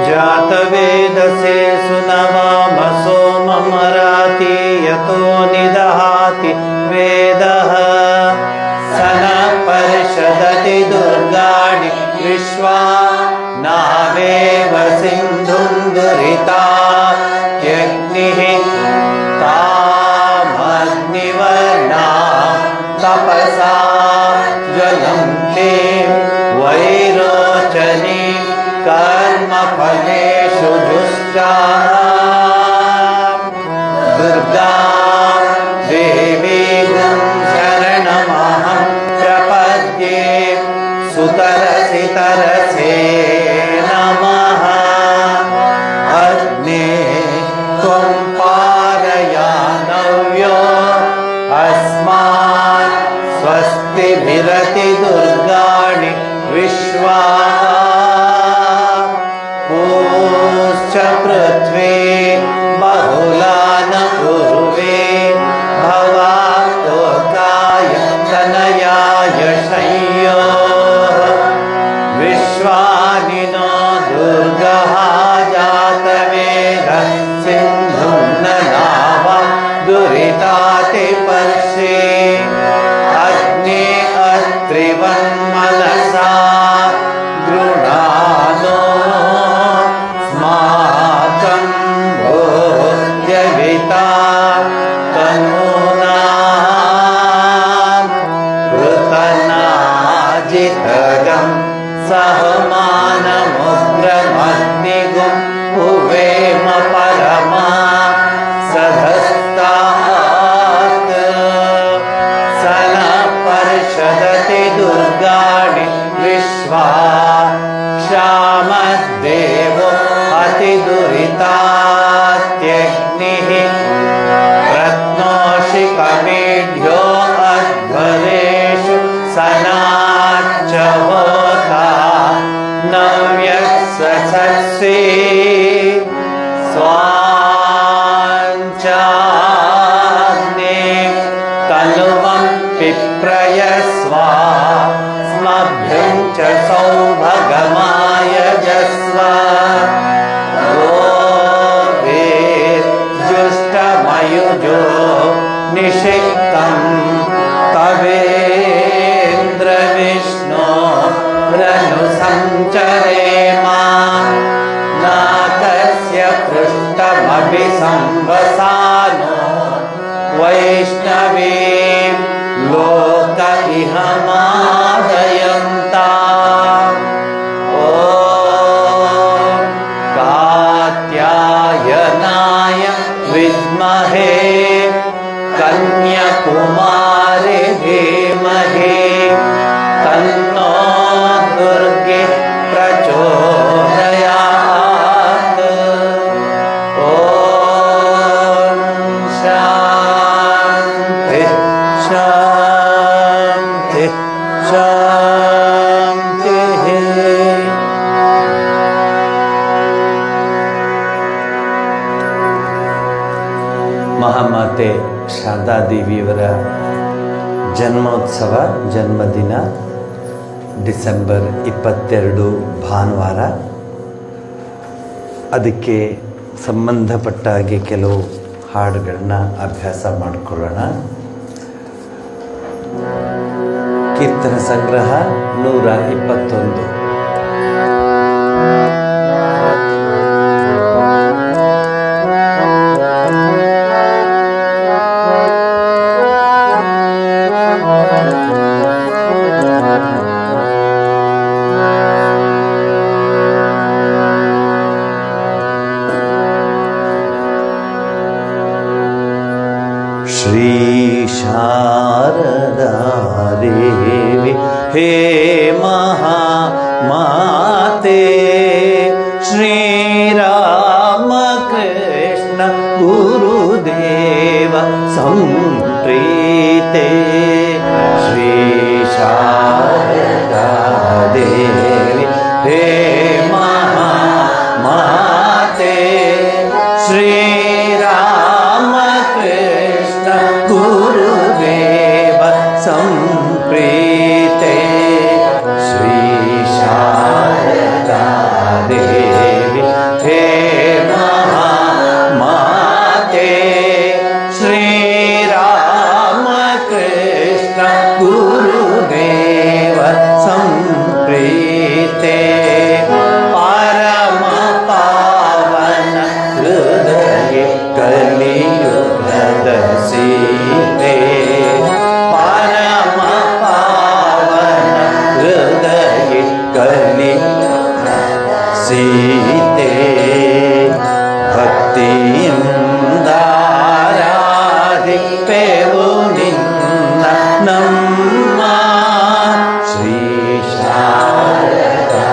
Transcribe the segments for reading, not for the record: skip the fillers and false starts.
जातवेदसे सुनवामसो ममराति यतो निदहाति वेदः स न परिषदति दुर्गाणि विश्वा नावेव सिन्धुं दुरितात्यग्निः तामग्निवर्णां तपसा ज्वलन्तीं वैरोचनीं कर्मफलेषु जुष्टां दुर्गां देवीं शरणमहं प्रपद्ये सुतरसि तरसे नमः अग्ने त्वं पारयानव्यो अस्मान् स्वस्तिभिरति दुर्गाणि विश्वा पूश्च पृथ्वी बहुला न पूर्वे भवातोकाय तनयाय शय्यो विश्वानि नो दुर्गः जातवेद सिन्धुं न नाव दुरिताति पर्षे अग्ने अत्रिवन्मनसा गृणानो स्माकं भोज्यविता तनूनां पृतनाजितगं सहमानमुग्रमग्निगुं उवेम परमा सधस्तात् स न परिषदति दुर्गाणि विश्वा क्षामद्देवो अतिदुरितात्यग्निः रत्नोषिकमेढ्यो अध्वरेषु सनाच्च होता नव्यसत्से स्वाञ्चाग्ने तनुवं पिप्रयस्वा स्मभ्यं च सौभगमायजस्व जुष्टमयुजो निषिक्तं तवेन्द्रविष्णो रनुसञ्चरेमा नाकस्य पृष्ठमभिसंवसानो वैष्णवीं लोक इह मादयन्ताम् ॐ कात्यायनाय विद्महे कन्याकुमारी धीमहि तन्नो दुर्गे प्रचोदयात् ॐ शान्ति शान्ति शान्तिः ಮಹಾಮಾತೆ ಶಾರದಾದೇವಿಯವರ ಜನ್ಮೋತ್ಸವ ಜನ್ಮದಿನ ಡಿಸೆಂಬರ್ 22 ಭಾನುವಾರ. ಅದಕ್ಕೆ ಸಂಬಂಧಪಟ್ಟ ಹಾಗೆ ಕೆಲವು ಹಾಡುಗಳನ್ನ ಅಭ್ಯಾಸ ಮಾಡಿಕೊಳ್ಳೋಣ. ಕೀರ್ತನ ಸಂಗ್ರಹ 121. श्री शारदा देवी हे महामाते श्री राम कृष्ण गुरुदेव संप्रीते श्री शारदा देवी हे महामाते श्री गुरुदेव संप्रीते श्री शारदा देवी हे महामाते श्री राम ನಮ್ಮ ಶ್ರೀ ಶಾರದಾ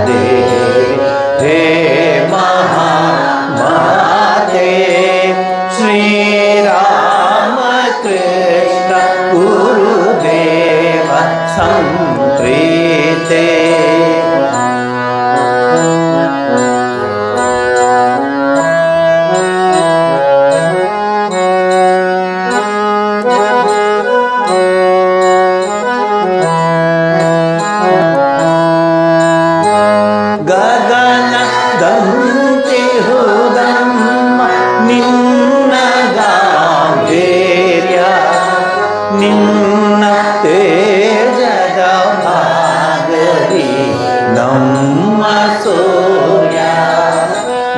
ದೇವಿ ಹೇ ಮಹಾಮಾತೆ ಶ್ರೀರಾಮ ಕೃಷ್ಣ ಗುರುದೇವ ಸಂಪ್ರೀತೆ ಗಗನದಂತೆ ಹೃದಮ್ಮ ನಿನ್ನ ಗಾಂಭೀರ್ಯ ನಿನ್ನ ತೇಜದ ಭಾಗರಿ ನಮ್ಮ ಸೂರ್ಯ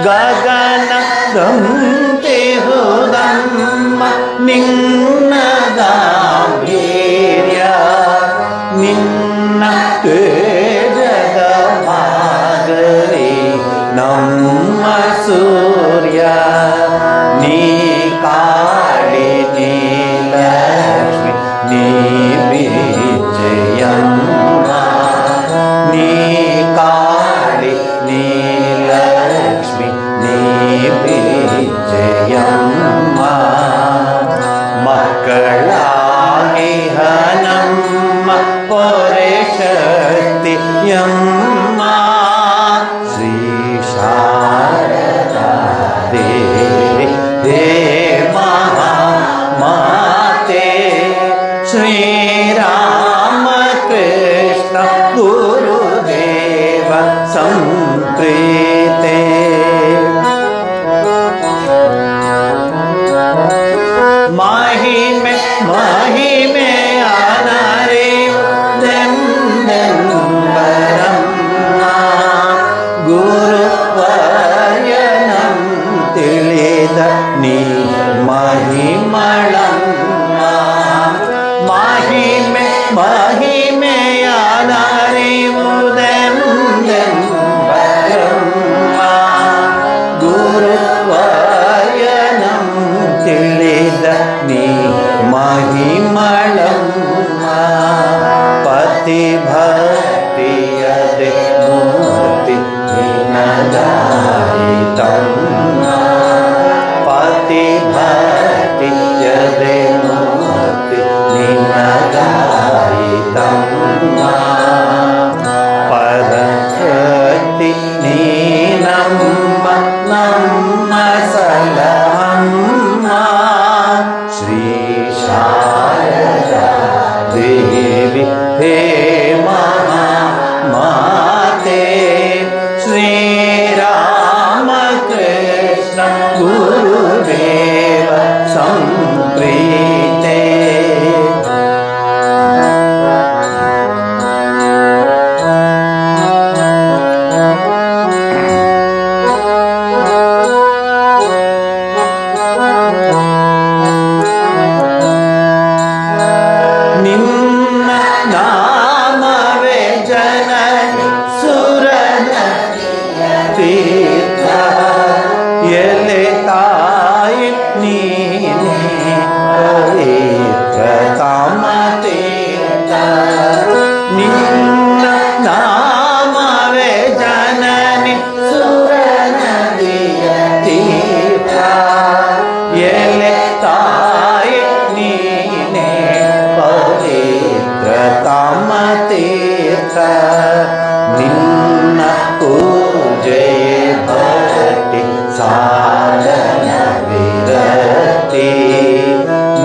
ಗಗನದಂತೆ ಹೃದಮ್ಮ ನಿನ್ನ ಗಾಂಭೀರ್ಯ ನಿನ್ನ ತೇಜದ ಭಾಗರಿ ನಮ್ಮ ಸೂರ್ಯ ನೀ ಕಾಳಿ ನೀ ಲಕ್ಷ್ಮಿ ನೀ ವಿಜಯಮ್ಮ ನೀ ಕಾಳಿ ನೀ ಲಕ್ಷ್ಮಿ ನೀ ವಿಜಯಮ್ಮ ಮಕ್ಕಳಾಗಿ ಹನಮ್ಮ ಪೊರೆ ಶಕ್ತಿಯಮ್ಮ ಶ್ರೀ ಶಾರದಾ ದೇವಿ ಹೇ ಮಹಾಮಾತೆ ಶ್ರೀರಾಮ ಕೃಷ್ಣ ಗುರುದೇವ ಸಂಪ್ರೀತೆ ಮಹಿಮೆ ಮಹಿಮೆಯ ನರಿವುದೆಂದೆಂಬರಮ್ಮ ಗುರುವರ್ಯನಂ ತಿಳಿದ ನೀ ಮಹಿಮಳಮ್ಮ ಮಹಿಮೆ ಮಹಿಮೆಯ ನರಿವುದೆಂದೆಂಬರಮ್ಮ ಗುರುವರ್ಯನಂ ತಿಳಿದ ನೀ ಮಹಿಮಳಮ್ಮ ಪತಿ ಭಕ್ತಿಯದೆ ಮೂರ್ತಿ ನಿನದಾಯಿತಮ್ಮ ಪತಿ ಭಕ್ತಿಯದೆ ಮೂರ್ತಿ ನಿನದಾಯಿತಮ್ಮ ಪರಶಕ್ತಿ ನೀ ನಮ್ಮ ನಮ್ಮ ಸಲಹಮ್ಮ ಶ್ರೀ ಶಾರದಾ ದೇವಿ ಹೇ ಮಹಾಮಾತೆ ಶ್ರೀರಾಮ ಕೃಷ್ಣ ಗುರುದೇವ ಸಂಪ್ರೀತೆ ನಿನ್ನ ನಾಮವೇ ಜನನಿ ಸುರನ ತೀರ್ಥ ಎಲೆ ತಾಯಿ ನೀನೇ ಪವಿತ್ರ ಕಾಮ ತೀರ್ಥ ನಿನ್ನ ನಾಮವೇ ಜನನಿ ಸುರನ ತೀರ್ಥ ಎಲೆ ತಾಯಿ ನೀನೇ ಪವಿತ್ರ ಕಾಮ ತೀರ್ಥ ನಿನ್ನ ಪೂಜೆಯೇ ಭಕ್ತಿ ಸಾಧನ ವಿರತಿ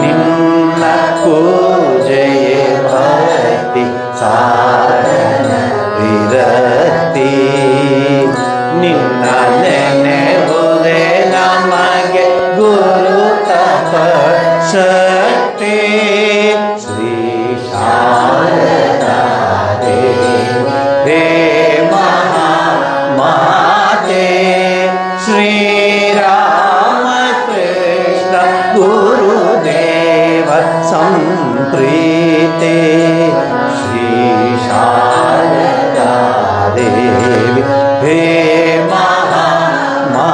ನಿನ್ನ ಪೂಜೆಯೇ ಭಕ್ತಿ ಸಾಧನ ವಿರತಿ ನಿನ್ನ ನೆನೆಹುದೇ ನಮಗೆ ಗುರು ತಪ ಶಕ್ತಿ ಶ್ರೀ ಶಾರದಾ ದೇವಿ ಹೇ ಮಹಾಮಾತೆ ಶ್ರೀರಾಮ ಕೃಷ್ಣ ಗುರುದೇವ ಸಂಪ್ರೀತೆ ಶ್ರೀ ಶಾರದಾ ದೇವಿ ಹೇ ಮಹಾಮಾತೆ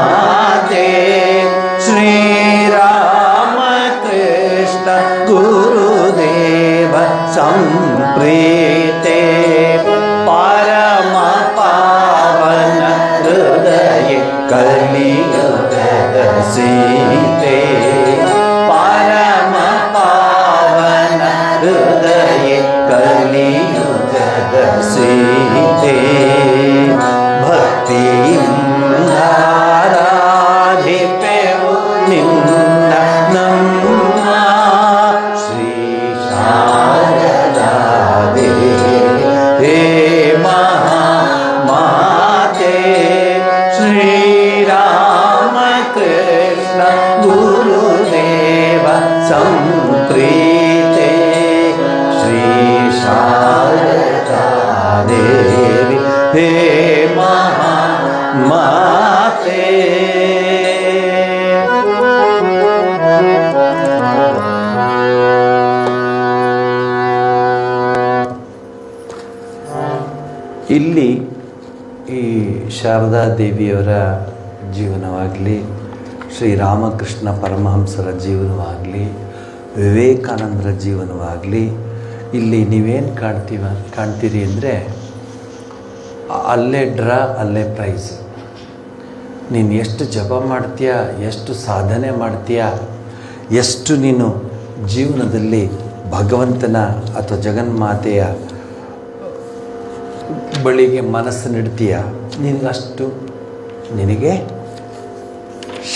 ಶ್ರೀರಾಮ ಕೃಷ್ಣ ಗುರುದೇವ ಸಂಪ್ರೀತೆ ಪರಮ ಪಾವನ ಹೃದಯ ಕಲಿಯುಗದ ಸೀತೆ ಪರಮ ಪಾವನ ಹೃದಯ ಕಲಿಯುಗದ ಸೀತೆ ಭಕ್ತಿಯಿಂದಾರಾಧಿಪೆವು ನಿನ್ನ ನಮ್ಮ ಶ್ರೀ ಶಾರದಾ ದೇವಿ ಹೇ ಮಹಾ ಮಾತೆ ಶ್ರೀರಾಮ ಕೃಷ್ಣ ಗುರುದೇವ ಸಂಪ್ರೀತೆ ಶ್ರೀ ಶಾರದಾ ದೇವಿ ಹೇ ಮಹಾ ಮಾತೆ. ಇಲ್ಲಿ ಈ ಶಾರದಾ ದೇವಿಯವರ ಜೀವನವಾಗಲಿ, ಶ್ರೀರಾಮಕೃಷ್ಣ ಪರಮಹಂಸರ ಜೀವನವಾಗಲಿ, ವಿವೇಕಾನಂದರ ಜೀವನವಾಗಲಿ, ಇಲ್ಲಿ ನೀವೇನು ಕಾಣ್ತೀರಿ ಅಂದರೆ ಅಲ್ಲೇ ಡ್ರಾ ಅಲ್ಲೇ ಪ್ರೈಸ್. ನೀನು ಎಷ್ಟು ಜಪ ಮಾಡ್ತೀಯ, ಎಷ್ಟು ಸಾಧನೆ ಮಾಡ್ತೀಯ, ಎಷ್ಟು ನೀನು ಜೀವನದಲ್ಲಿ ಭಗವಂತನ ಅಥವಾ ಜಗನ್ಮಾತೆಯ ಬಳಿಗೆ ಮನಸ್ಸು ನೀಡ್ತೀಯ, ನಿನಗಷ್ಟು ನಿನಗೆ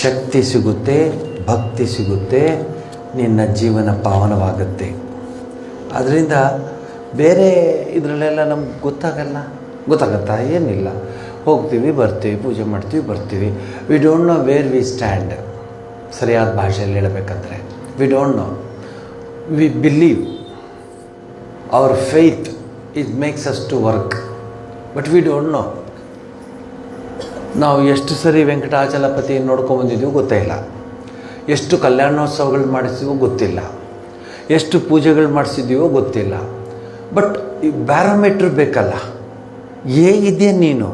ಶಕ್ತಿ ಸಿಗುತ್ತೆ, ಭಕ್ತಿ ಸಿಗುತ್ತೆ, ನಿನ್ನ ಜೀವನ ಪಾವನವಾಗುತ್ತೆ. ಅದರಿಂದ ಬೇರೆ ಇದರಲ್ಲೆಲ್ಲ ನಮ್ಗೆ ಗೊತ್ತಾಗತ್ತಾ? ಏನಿಲ್ಲ, ಹೋಗ್ತೀವಿ ಬರ್ತೀವಿ, ಪೂಜೆ ಮಾಡ್ತೀವಿ ಬರ್ತೀವಿ. We don't know where we stand. ಸರಿಯಾದ ಭಾಷೆಯಲ್ಲಿ ಹೇಳಬೇಕಂದ್ರೆ we don't know. We believe our faith it makes us to work, but we don't know. ನಾವು ಎಷ್ಟು ಸರಿ ವೆಂಕಟಾಚಲಪತಿ ನೋಡ್ಕೊಂಬಂದಿದ್ದೀವೋ ಗೊತ್ತೇ ಇಲ್ಲ, ಎಷ್ಟು ಕಲ್ಯಾಣೋತ್ಸವಗಳು ಮಾಡಿಸಿದ್ವೋ ಗೊತ್ತಿಲ್ಲ, ಎಷ್ಟು ಪೂಜೆಗಳು ಮಾಡಿಸಿದ್ದೀವೋ ಗೊತ್ತಿಲ್ಲ. ಬಟ್ ಈ ಬ್ಯಾರೋಮೀಟ್ರ್ ಬೇಕಲ್ಲ, ಹೇಗಿದೆಯಾ ನೀನು?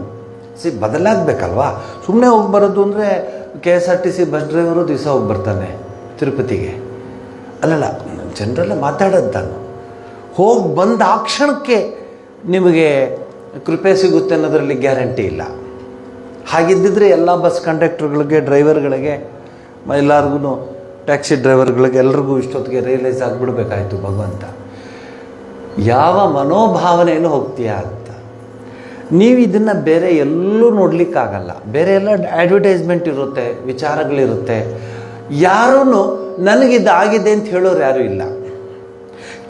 ಬದಲಾಗಬೇಕಲ್ವಾ? ಸುಮ್ಮನೆ ಹೋಗಿ ಬರೋದು ಅಂದರೆ KSRTC ಬಸ್ ಡ್ರೈವರು ದಿವಸ ಹೋಗಿ ಬರ್ತಾನೆ ತಿರುಪತಿಗೆ. ಅಲ್ಲಲ್ಲ, ಜನರೆಲ್ಲ ಮಾತಾಡೋದು ನಾನು. ಹೋಗಿ ಬಂದ ಆ ಕ್ಷಣಕ್ಕೆ ನಿಮಗೆ ಕೃಪೆ ಸಿಗುತ್ತೆ ಅನ್ನೋದರಲ್ಲಿ ಗ್ಯಾರಂಟಿ ಇಲ್ಲ. ಹಾಗಿದ್ದಿದ್ರೆ ಎಲ್ಲ ಬಸ್ ಕಂಡಕ್ಟರ್ಗಳಿಗೆ, ಡ್ರೈವರ್ಗಳಿಗೆ, ಎಲ್ಲರಿಗೂ ಟ್ಯಾಕ್ಸಿ ಡ್ರೈವರ್ಗಳಿಗೆ ಎಲ್ರಿಗೂ ಇಷ್ಟೊತ್ತಿಗೆ ರಿಯಲೈಸ್ ಆಗಿಬಿಡ್ಬೇಕಾಯ್ತು ಭಗವಂತ ಯಾವ ಮನೋಭಾವನೆಯನ್ನು ಹೋಗ್ತೀಯಾ ಅಂತ. ನೀವು ಇದನ್ನು ಬೇರೆ ಎಲ್ಲೂ ನೋಡಲಿಕ್ಕಾಗಲ್ಲ. ಬೇರೆ ಎಲ್ಲ ಅಡ್ವರ್ಟೈಸ್ಮೆಂಟ್ ಇರುತ್ತೆ, ವಿಚಾರಗಳಿರುತ್ತೆ. ಯಾರೂ ನನಗಿದಾಗಿದೆ ಅಂತ ಹೇಳೋರು ಯಾರೂ ಇಲ್ಲ.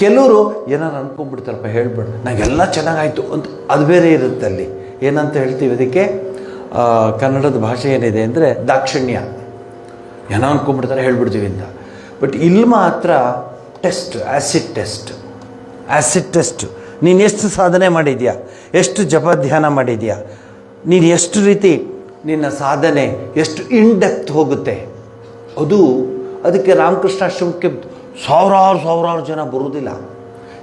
ಕೆಲವರು ಏನಾರು ಅಂದ್ಕೊಂಡ್ಬಿಡ್ತಾರಪ್ಪ, ಹೇಳ್ಬಿಡು ನನಗೆಲ್ಲ ಚೆನ್ನಾಗಾಯಿತು ಅಂತ. ಅದು ಬೇರೆ ಇರುತ್ತೆ. ಅಲ್ಲಿ ಏನಂತ ಹೇಳ್ತೀವಿ ಅದಕ್ಕೆ, ಕನ್ನಡದ ಭಾಷೆ ಏನಿದೆ ಅಂದರೆ ದಾಕ್ಷಿಣ್ಯ. ಏನೋ ಅಂದ್ಕೊಂಡ್ಬಿಡ್ತಾರೆ, ಹೇಳ್ಬಿಡ್ತೀವಿ ಅಂತ. ಬಟ್ ಇಲ್ಲಿ ಮಾತ್ರ ಟೆಸ್ಟ್, ಆ್ಯಸಿಡ್ ಟೆಸ್ಟ್. ನೀನು ಎಷ್ಟು ಸಾಧನೆ ಮಾಡಿದ್ಯಾ, ಎಷ್ಟು ಜಪ ಧ್ಯಾನ ಮಾಡಿದ್ಯಾ, ನೀನು ಎಷ್ಟು ರೀತಿ ನಿನ್ನ ಸಾಧನೆ ಎಷ್ಟು ಇನ್ ಡೆಪ್ತ್ ಹೋಗುತ್ತೆ. ಅದಕ್ಕೆ ರಾಮಕೃಷ್ಣಾಶ್ರಮಕ್ಕೆ ಸಾವಿರಾರು ಜನ ಬರುವುದಿಲ್ಲ.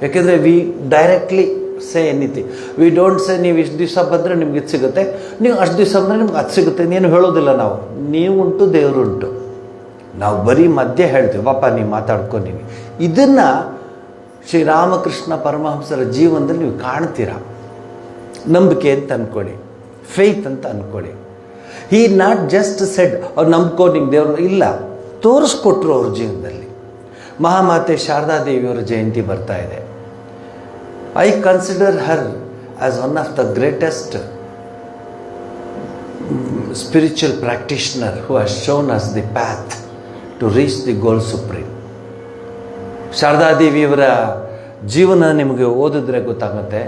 ಯಾಕೆಂದರೆ V directly say anything. We don't say ನೀವು ಇಷ್ಟು ದಿವಸ ಬಂದರೆ ನಿಮ್ಗೆ ಇದು ಸಿಗುತ್ತೆ, ನೀವು ಅಷ್ಟು ದಿವಸ ಬಂದರೆ ನಿಮ್ಗೆ ಅದು ಸಿಗುತ್ತೆ, ನೀನು ಹೇಳೋದಿಲ್ಲ. ನಾವು ನೀವುಂಟು ದೇವರುಂಟು, ನಾವು ಬರೀ ಮಧ್ಯೆ ಹೇಳ್ತೀವಿ, ಪಾಪ ನೀವು ಮಾತಾಡ್ಕೊಂಡು. ಇದನ್ನು ಶ್ರೀರಾಮಕೃಷ್ಣ ಪರಮಹಂಸರ ಜೀವನದಲ್ಲಿ ನೀವು ಕಾಣ್ತೀರ. ನಂಬಿಕೆ ಅಂತ ಅಂದ್ಕೊಳ್ಳಿ, ಫೇತ್ ಅಂತ ಅಂದ್ಕೊಳ್ಳಿ. ಹಿ ನಾಟ್ ಜಸ್ಟ್ ಸೆಡ್ ಅವ್ರು ನಂಬ್ಕೊ ನಿಂಗೆ ದೇವರು, ಇಲ್ಲ, ತೋರಿಸ್ಕೊಟ್ರು ಅವ್ರ ಜೀವನದಲ್ಲಿ. ಮಹಾಮಾತೆ ಶಾರದಾ ದೇವಿಯವರ ಜಯಂತಿ ಬರ್ತಾ ಇದೆ. I consider her as one of the greatest spiritual practitioner who has shown us the path to reach the goal supreme. ಶಾರದಾದೇವಿಯವರ ಜೀವನ ನಿಮಗೆ ಓದಿದ್ರೆ ಗೊತ್ತಾಗುತ್ತೆ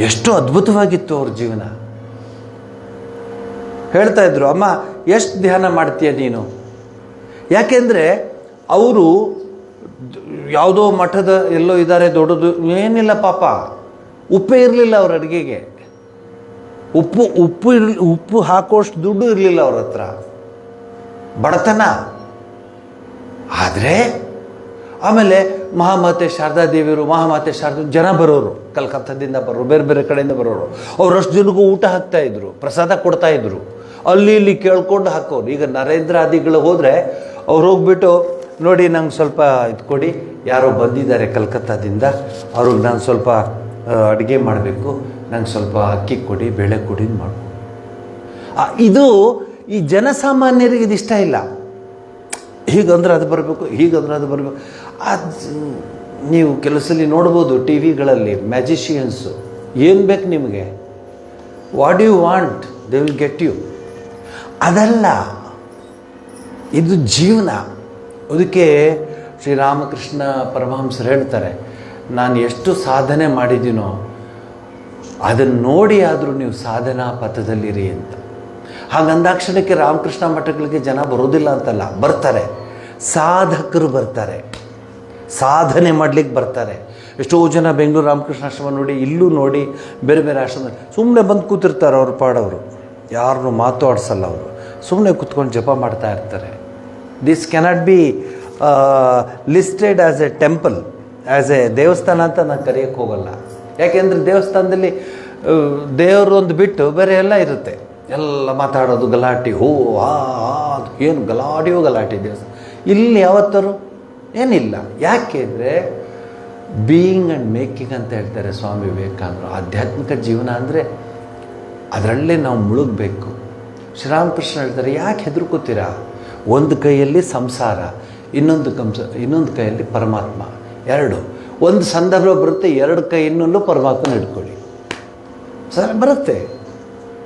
ಎಷ್ಟು ಅದ್ಭುತವಾಗಿತ್ತು ಅವ್ರ ಜೀವನ. ಹೇಳ್ತಾ ಇದ್ರು, ಅಮ್ಮ ಎಷ್ಟು ಧ್ಯಾನ ಮಾಡ್ತೀಯ ನೀನು? ಯಾಕೆಂದರೆ ಅವರು ಯಾವುದೋ ಮಠದ ಎಲ್ಲೋ ಇದ್ದಾರೆ, ದೊಡ್ಡದು ಏನಿಲ್ಲ ಪಾಪ. ಉಪ್ಪೇ ಇರಲಿಲ್ಲ ಅವ್ರ ಅಡುಗೆಗೆ. ಉಪ್ಪು ಹಾಕೋಷ್ಟು ದುಡ್ಡು ಇರಲಿಲ್ಲ ಅವ್ರ ಹತ್ರ, ಬಡತನ. ಆದರೆ ಆಮೇಲೆ ಮಹಾಮಾತೆ ಶಾರದಾ ದೇವಿಯವರು, ಮಹಾಮಾತೆ ಶಾರದಾ ಜನ ಬರೋರು, ಕಲ್ಕತ್ತಾದಿಂದ ಬರೋರು, ಬೇರೆ ಬೇರೆ ಕಡೆಯಿಂದ ಬರೋರು. ಅವರಷ್ಟು ಜನಕ್ಕೂ ಊಟ ಹಾಕ್ತಾಯಿದ್ರು, ಪ್ರಸಾದ ಕೊಡ್ತಾಯಿದ್ರು. ಅಲ್ಲಿ ಇಲ್ಲಿ ಕೇಳ್ಕೊಂಡು ಹಾಕೋರು. ಈಗ ನರೇಂದ್ರ ಆದಿಗಳು ಹೋದರೆ ಅವ್ರು ಹೋಗ್ಬಿಟ್ಟು ನೋಡಿ ನಂಗೆ ಸ್ವಲ್ಪ ಇದು ಕೊಡಿ, ಯಾರೋ ಬಂದಿದ್ದಾರೆ ಕಲ್ಕತ್ತಾದಿಂದ, ಅವ್ರಿಗೆ ನಾನು ಸ್ವಲ್ಪ ಅಡುಗೆ ಮಾಡಬೇಕು, ನಂಗೆ ಸ್ವಲ್ಪ ಅಕ್ಕಿ ಕೊಡಿ, ಬೇಳೆ ಕೊಡಿ ಮಾಡ್ಕೊ. ಇದು ಈ ಜನಸಾಮಾನ್ಯರಿಗೆ ಇದು ಇಷ್ಟ ಇಲ್ಲ. ಹೀಗಂದ್ರೆ ಅದು ಬರಬೇಕು, ಹೀಗಂದ್ರೆ ಅದು ಬರಬೇಕು. ಅದು ನೀವು ಕೆಲವು ಸಲ ನೋಡ್ಬೋದು ಟಿ ವಿಗಳಲ್ಲಿ ಮ್ಯಾಜಿಷಿಯನ್ಸು, ಏನು ಬೇಕು ನಿಮಗೆ, what you want they will get you. ಅದಲ್ಲ, ಇದು ಜೀವನ. ಅದಕ್ಕೆ ಶ್ರೀರಾಮಕೃಷ್ಣ ಪರಮಹಂಸರು ಹೇಳ್ತಾರೆ, ನಾನು ಎಷ್ಟು ಸಾಧನೆ ಮಾಡಿದ್ದೀನೋ ಅದನ್ನು ನೋಡಿ ಆದರೂ ನೀವು ಸಾಧನಾ ಪಥದಲ್ಲಿರಿ ಅಂತ. ಹಾಗಂದಾಕ್ಷಣಕ್ಕೆ ರಾಮಕೃಷ್ಣ ಮಠಗಳಿಗೆ ಜನ ಬರೋದಿಲ್ಲ ಅಂತಲ್ಲ, ಬರ್ತಾರೆ. ಸಾಧಕರು ಬರ್ತಾರೆ, ಸಾಧನೆ ಮಾಡಲಿಕ್ಕೆ ಬರ್ತಾರೆ. ಎಷ್ಟೋ ಜನ ಬೆಂಗಳೂರು ರಾಮಕೃಷ್ಣ ಆಶ್ರಮ ನೋಡಿ, ಇಲ್ಲೂ ನೋಡಿ, ಬೇರೆ ಬೇರೆ ಆಶ್ರಮ ಸುಮ್ಮನೆ ಬಂದು ಕೂತಿರ್ತಾರೆ. ಅವ್ರ ಪಾಡವರು ಯಾರನ್ನೂ ಮಾತಾಡ್ಸಲ್ಲ. ಅವರು ಸುಮ್ಮನೆ ಕೂತ್ಕೊಂಡು ಜಪ ಮಾಡ್ತಾ ಇರ್ತಾರೆ. This cannot be listed as A temple, as A ದೇವಸ್ಥಾನ ಅಂತ ನಾನು ಕರೆಯೋಕ್ಕೆ ಹೋಗಲ್ಲ. ಯಾಕೆಂದರೆ ದೇವಸ್ಥಾನದಲ್ಲಿ ದೇವರು ಒಂದು ಬಿಟ್ಟು ಬೇರೆ ಎಲ್ಲ ಇರುತ್ತೆ. ಎಲ್ಲ ಮಾತಾಡೋದು, ಗಲಾಟೆ, ಹೋ ಅದು ಏನು ಗಲಾಟೆಯೋ ಗಲಾಟೆ ದೇವಸ್ಥಾನ. ಇಲ್ಲಿ ಯಾವತ್ತರೂ ಏನಿಲ್ಲ. ಯಾಕೆ ಅಂದರೆ ಬೀಯಿಂಗ್ ಆ್ಯಂಡ್ ಮೇಕಿಂಗ್ ಅಂತ ಹೇಳ್ತಾರೆ ಸ್ವಾಮಿ ವಿವೇಕಾನಂದರು. ಆಧ್ಯಾತ್ಮಿಕ ಜೀವನ ಅಂದರೆ ಅದರಲ್ಲೇ ನಾವು ಮುಳುಗಬೇಕು. ಶ್ರೀರಾಮಕೃಷ್ಣ ಹೇಳ್ತಾರೆ, ಯಾಕೆ ಹೆದರ್ಕೋತೀರಾ? ಒಂದು ಕೈಯಲ್ಲಿ ಸಂಸಾರ, ಇನ್ನೊಂದು ಕೈಯಲ್ಲಿ ಪರಮಾತ್ಮ. ಎರಡು, ಒಂದು ಸಂದರ್ಭ ಬರುತ್ತೆ, ಎರಡು ಕೈಯನ್ನೂ ಪರಮಾತ್ಮನ ಹಿಡ್ಕೊಳ್ಳಿ. ಸರ್ ಬರುತ್ತೆ,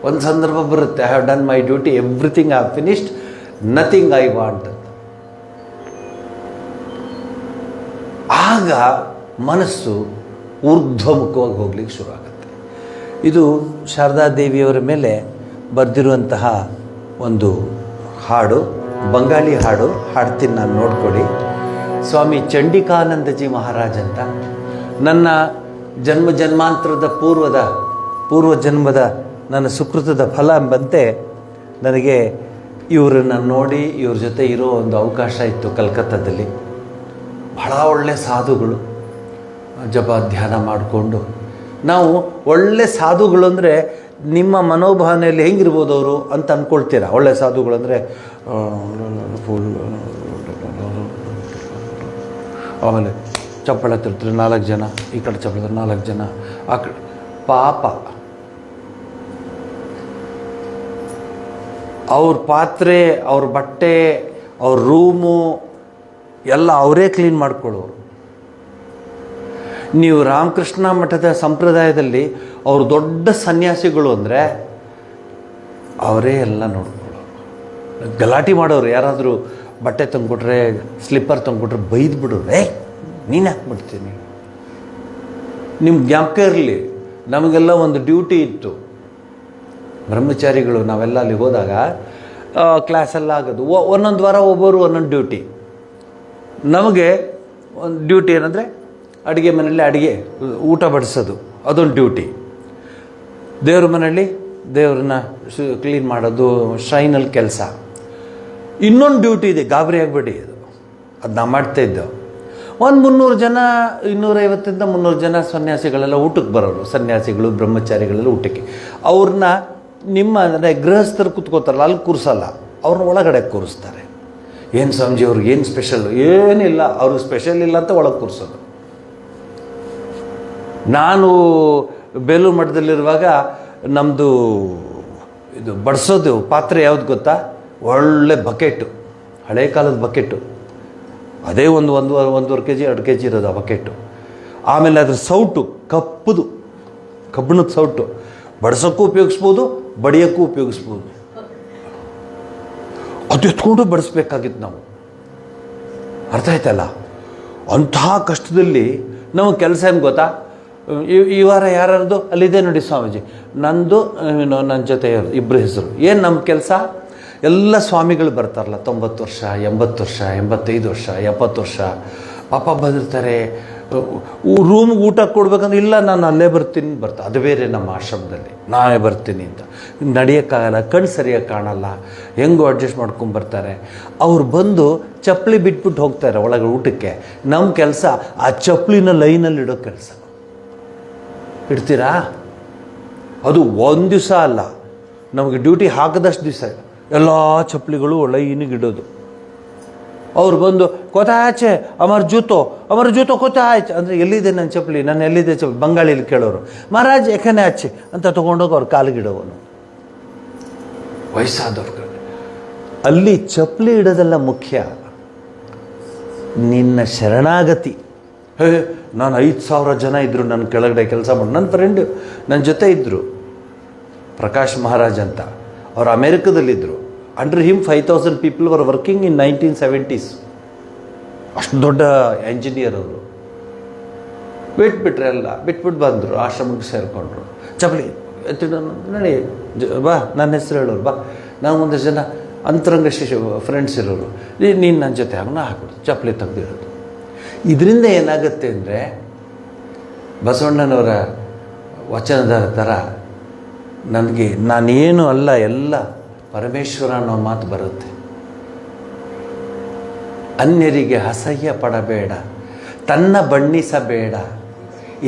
ಒಂದು ಸಂದರ್ಭ ಬರುತ್ತೆ, I have done my duty, everything I have finished, nothing I want ಅಂತ. ಆಗ ಮನಸ್ಸು ಊರ್ಧ್ವಮುಖವಾಗಿ ಹೋಗ್ಲಿಕ್ಕೆ ಶುರು ಆಗುತ್ತೆ. ಇದು ಶಾರದಾದೇವಿಯವರ ಮೇಲೆ ಬರೆದಿರುವಂತಹ ಒಂದು ಹಾಡು, ಬಂಗಾಳಿ ಹಾಡು. ಹಾಡ್ತೀನಿ ನಾನು, ನೋಡ್ಕೊಡಿ. ಸ್ವಾಮಿ ಚಂಡಿಕಾನಂದಜಿ ಮಹಾರಾಜ್ ಅಂತ. ನನ್ನ ಜನ್ಮಾಂತರದ ಪೂರ್ವ ಜನ್ಮದ ನನ್ನ ಸುಕೃತದ ಫಲ ಎಂಬಂತೆ ನನಗೆ ಇವರನ್ನು ನೋಡಿ ಇವ್ರ ಜೊತೆ ಇರೋ ಒಂದು ಅವಕಾಶ ಇತ್ತು ಕಲ್ಕತ್ತಾದಲ್ಲಿ. ಬಹಳ ಒಳ್ಳೆಯ ಸಾಧುಗಳು, ಜಪ ಧ್ಯಾನ ಮಾಡಿಕೊಂಡು. ನಾವು ಒಳ್ಳೆ ಸಾಧುಗಳು ಅಂದರೆ ನಿಮ್ಮ ಮನೋಭಾವನೆಯಲ್ಲಿ ಹೆಂಗಿರ್ಬೋದು ಅವರು ಅಂತ ಅಂದ್ಕೊಳ್ತೀರಾ. ಒಳ್ಳೆ ಸಾಧುಗಳು ಅಂದರೆ ಆಮೇಲೆ ಚಪ್ಪಳ ತಿರ್ತಾರೆ 4 ಜನ, ಈ ಕಡೆ ಚಪ್ಪಳ 4 ಜನ, ಆ ಕಡೆ. ಪಾಪ ಅವ್ರ ಪಾತ್ರೆ, ಅವ್ರ ಬಟ್ಟೆ, ಅವ್ರ ರೂಮು ಎಲ್ಲ ಅವರೇ ಕ್ಲೀನ್ ಮಾಡ್ಕೊಳ್ಳೋರು. ನೀವು ರಾಮಕೃಷ್ಣ ಮಠದ ಸಂಪ್ರದಾಯದಲ್ಲಿ ಅವರು ದೊಡ್ಡ ಸನ್ಯಾಸಿಗಳು ಅಂದರೆ ಅವರೇ ಎಲ್ಲ ನೋಡ್ಕೊಳ್ಳೋರು. ಗಲಾಟೆ ಮಾಡೋರು. ಯಾರಾದರೂ ಬಟ್ಟೆ ತಂದುಕೊಟ್ರೆ, ಸ್ಲಿಪ್ಪರ್ ತಂದುಕೊಟ್ರೆ ಬೈದು ಬಿಡೋರು. ನೀನು ಹಾಕ್ಬಿಡ್ತೀನಿ. ನಿಮ್ಗೆ ಜ್ಞಾಪಕ ಇರಲಿ, ನಮಗೆಲ್ಲ ಒಂದು ಡ್ಯೂಟಿ ಇತ್ತು. ಬ್ರಹ್ಮಚಾರಿಗಳು ನಾವೆಲ್ಲ ಅಲ್ಲಿ ಹೋದಾಗ ಕ್ಲಾಸೆಲ್ಲ ಆಗೋದು, ಒಂದೊಂದು ವಾರ ಒಬ್ಬರು ಒಂದೊಂದು ಡ್ಯೂಟಿ. ನಮಗೆ ಒಂದು ಡ್ಯೂಟಿ ಏನಂದರೆ ಅಡುಗೆ ಮನೆಯಲ್ಲಿ ಅಡುಗೆ ಊಟ ಬಡಿಸೋದು, ಅದೊಂದು ಡ್ಯೂಟಿ. ದೇವ್ರ ಮನೆಯಲ್ಲಿ ದೇವ್ರನ್ನ ಕ್ಲೀನ್ ಮಾಡೋದು, ಶ್ರೈನಲ್ಲಿ ಕೆಲಸ. ಇನ್ನೊಂದು ಡ್ಯೂಟಿ ಇದೆ, ಗಾಬರಿ ಆಗಬೇಡಿ, ಅದು ನಾವು ಮಾಡ್ತಾಯಿದ್ದೆವು. ಒಂದು 300 ಜನ, 250ರಿಂದ 300 ಜನ ಸನ್ಯಾಸಿಗಳೆಲ್ಲ ಊಟಕ್ಕೆ ಬರೋರು. ಸನ್ಯಾಸಿಗಳು, ಬ್ರಹ್ಮಚಾರಿಗಳೆಲ್ಲ ಊಟಕ್ಕೆ. ಅವ್ರನ್ನ ನಿಮ್ಮ ಅಂದರೆ ಗೃಹಸ್ಥರು ಕೂತ್ಕೋತಾರಲ್ಲ, ಅಲ್ಲಿ ಕೂರಿಸಲ್ಲ, ಅವ್ರನ್ನ ಒಳಗಡೆ ಕೂರಿಸ್ತಾರೆ. ಏನು ಸ್ವಾಮೀಜಿ ಅವ್ರಿಗೆ ಏನು ಸ್ಪೆಷಲ್? ಏನಿಲ್ಲ, ಅವ್ರಿಗೆ ಸ್ಪೆಷಲ್ ಇಲ್ಲ ಅಂತ ಒಳಗೆ ಕೂರಿಸೋದು. ನಾನು ಬೇಲೂರು ಮಠದಲ್ಲಿರುವಾಗ ನಮ್ಮದು ಇದು ಬಡಿಸೋದು ಪಾತ್ರೆ ಯಾವ್ದು ಗೊತ್ತಾ? ಒಳ್ಳೆ ಬಕೆಟು, ಹಳೆ ಕಾಲದ ಬಕೆಟು. ಅದೇ ಒಂದೂವರೆ ಕೆ ಜಿ 2 ಕೆ ಜಿ ಇರೋದು ಆ ಬಕೆಟು. ಆಮೇಲೆ ಅದ್ರ ಸೌಟು, ಕಬ್ಬಿಣದ ಸೌಟು, ಬಡಿಸೋಕ್ಕೂ ಉಪಯೋಗಿಸ್ಬೋದು, ಬಡಿಯೋಕ್ಕೂ ಉಪಯೋಗಿಸ್ಬೋದು. ಅದು ಎತ್ಕೊಂಡು ಬಡಿಸ್ಬೇಕಾಗಿತ್ತು ನಾವು. ಅರ್ಥ ಆಯ್ತಲ್ಲ? ಅಂತಹ ಕಷ್ಟದಲ್ಲಿ ನಾವು ಕೆಲಸ ಏನು ಗೊತ್ತಾ? ಈ ವಾರ ಯಾರ್ದು ಅಲ್ಲಿದೆ ನೋಡಿ ಸ್ವಾಮೀಜಿ, ನಂದು ನನ್ನ ಜೊತೆ 2 ಹೆಸರು. ಏನು ನಮ್ಮ ಕೆಲಸ? ಎಲ್ಲ ಸ್ವಾಮಿಗಳು ಬರ್ತಾರಲ್ಲ, 90 ವರ್ಷ, 80 ವರ್ಷ, 85 ವರ್ಷ, 70 ವರ್ಷ ಪಾಪ ಬಂದಿರ್ತಾರೆ. ರೂಮ್ಗೆ ಊಟ ಕೊಡ್ಬೇಕಂದ್ರೆ ಇಲ್ಲ ನಾನು ಅಲ್ಲೇ ಬರ್ತೀನಿ ಅದು ಬೇರೆ ನಮ್ಮ ಆಶ್ರಮದಲ್ಲಿ ನಾನೇ ಬರ್ತೀನಿ ಅಂತ. ನಡೆಯೋಕ್ಕಾಗಲ್ಲ, ಕಣ್ಣು ಸರಿಯಾಗಿ ಕಾಣಲ್ಲ, ಹೆಂಗೋ ಅಡ್ಜಸ್ಟ್ ಮಾಡ್ಕೊಂಬರ್ತಾರೆ. ಅವ್ರು ಬಂದು ಚಪ್ಪಲಿ ಬಿಟ್ಬಿಟ್ಟು ಹೋಗ್ತಾರೆ ಒಳಗೆ ಊಟಕ್ಕೆ. ನಮ್ಮ ಕೆಲಸ ಆ ಚಪ್ಪಲಿನ ಲೈನಲ್ಲಿ ಇಡೋ ಕೆಲಸ. ಇಡ್ತೀರಾ? ಅದು ಒಂದು ದಿವಸ ಅಲ್ಲ, ನಮಗೆ ಡ್ಯೂಟಿ ಹಾಕಿದಷ್ಟು ದಿವಸ ಎಲ್ಲ ಚಪ್ಪಲಿಗಳು ಲೈನಿಗೆ ಇಡೋದು. ಅವ್ರು ಬಂದು ಕೊತಾಚೆ ಅಮರ ಜೂತೋ ಕೊತಾಚೆ ಅಂದರೆ ಎಲ್ಲಿದೆ ನನ್ನ ಚಪ್ಪಲಿ, ನಾನು ಎಲ್ಲಿದೆ ಚಪ್ಪಲಿ, ಬಂಗಾಳಿಲಿ ಕೇಳೋರು. ಮಹಾರಾಜ್ ಏಕನೇ ಆಚೆ ಅಂತ ತೊಗೊಂಡೋಗಿ ಅವ್ರು ಕಾಲಿಗಿಡೋವನು. ವಯಸ್ಸಾದವ್ರಿಗೆ ಅಲ್ಲಿ ಚಪ್ಪಲಿ ಇಡೋದೆಲ್ಲ ಮುಖ್ಯ, ನಿನ್ನ ಶರಣಾಗತಿ. ನಾನು 5,000 ಜನ ಇದ್ದರು ನನ್ನ ಕೆಳಗಡೆ ಕೆಲಸ ಮಾಡಿ. ನನ್ನ ಫ್ರೆಂಡು ನನ್ನ ಜೊತೆ ಇದ್ದರು, ಪ್ರಕಾಶ್ ಮಹಾರಾಜ್ ಅಂತ. ಅವರು ಅಮೇರಿಕದಲ್ಲಿದ್ದರು. Under him 5,000 people were working in 1970s. ಅಷ್ಟು ದೊಡ್ಡ ಎಂಜಿನಿಯರ್ ಅವರು. ಬಿಟ್ಬಿಟ್ರೆ ಎಲ್ಲ ಬಿಟ್ಬಿಟ್ಟು ಬಂದರು, ಆಶ್ರಮಕ್ಕೆ ಸೇರಿಕೊಂಡ್ರು. ಚಪ್ಪಲಿ ನಡಿ ಬಾ, ನನ್ನ ಹೆಸರು ಹೇಳೋರು, ಬಾ. ನಾವು ಒಂದಷ್ಟು ಜನ ಅಂತರಂಗ ಫ್ರೆಂಡ್ಸ್ ಇರೋರು, ನೀನು ನನ್ನ ಜೊತೆ ಅವನ್ನ ಹಾಕ್ಬಿಡು, ಚಪ್ಪಲಿ ತೆಗೆದಿರೋದು. ಇದರಿಂದ ಏನಾಗುತ್ತೆ ಅಂದರೆ ಬಸವಣ್ಣನವರ ವಚನದ ಥರ ನನಗೆ ನಾನೇನು ಅಲ್ಲ, ಎಲ್ಲ ಪರಮೇಶ್ವರ ಅನ್ನೋ ಮಾತು ಬರುತ್ತೆ. ಅನ್ಯರಿಗೆ ಅಸಹ್ಯ ಪಡಬೇಡ, ತನ್ನ ಬಣ್ಣಿಸಬೇಡ.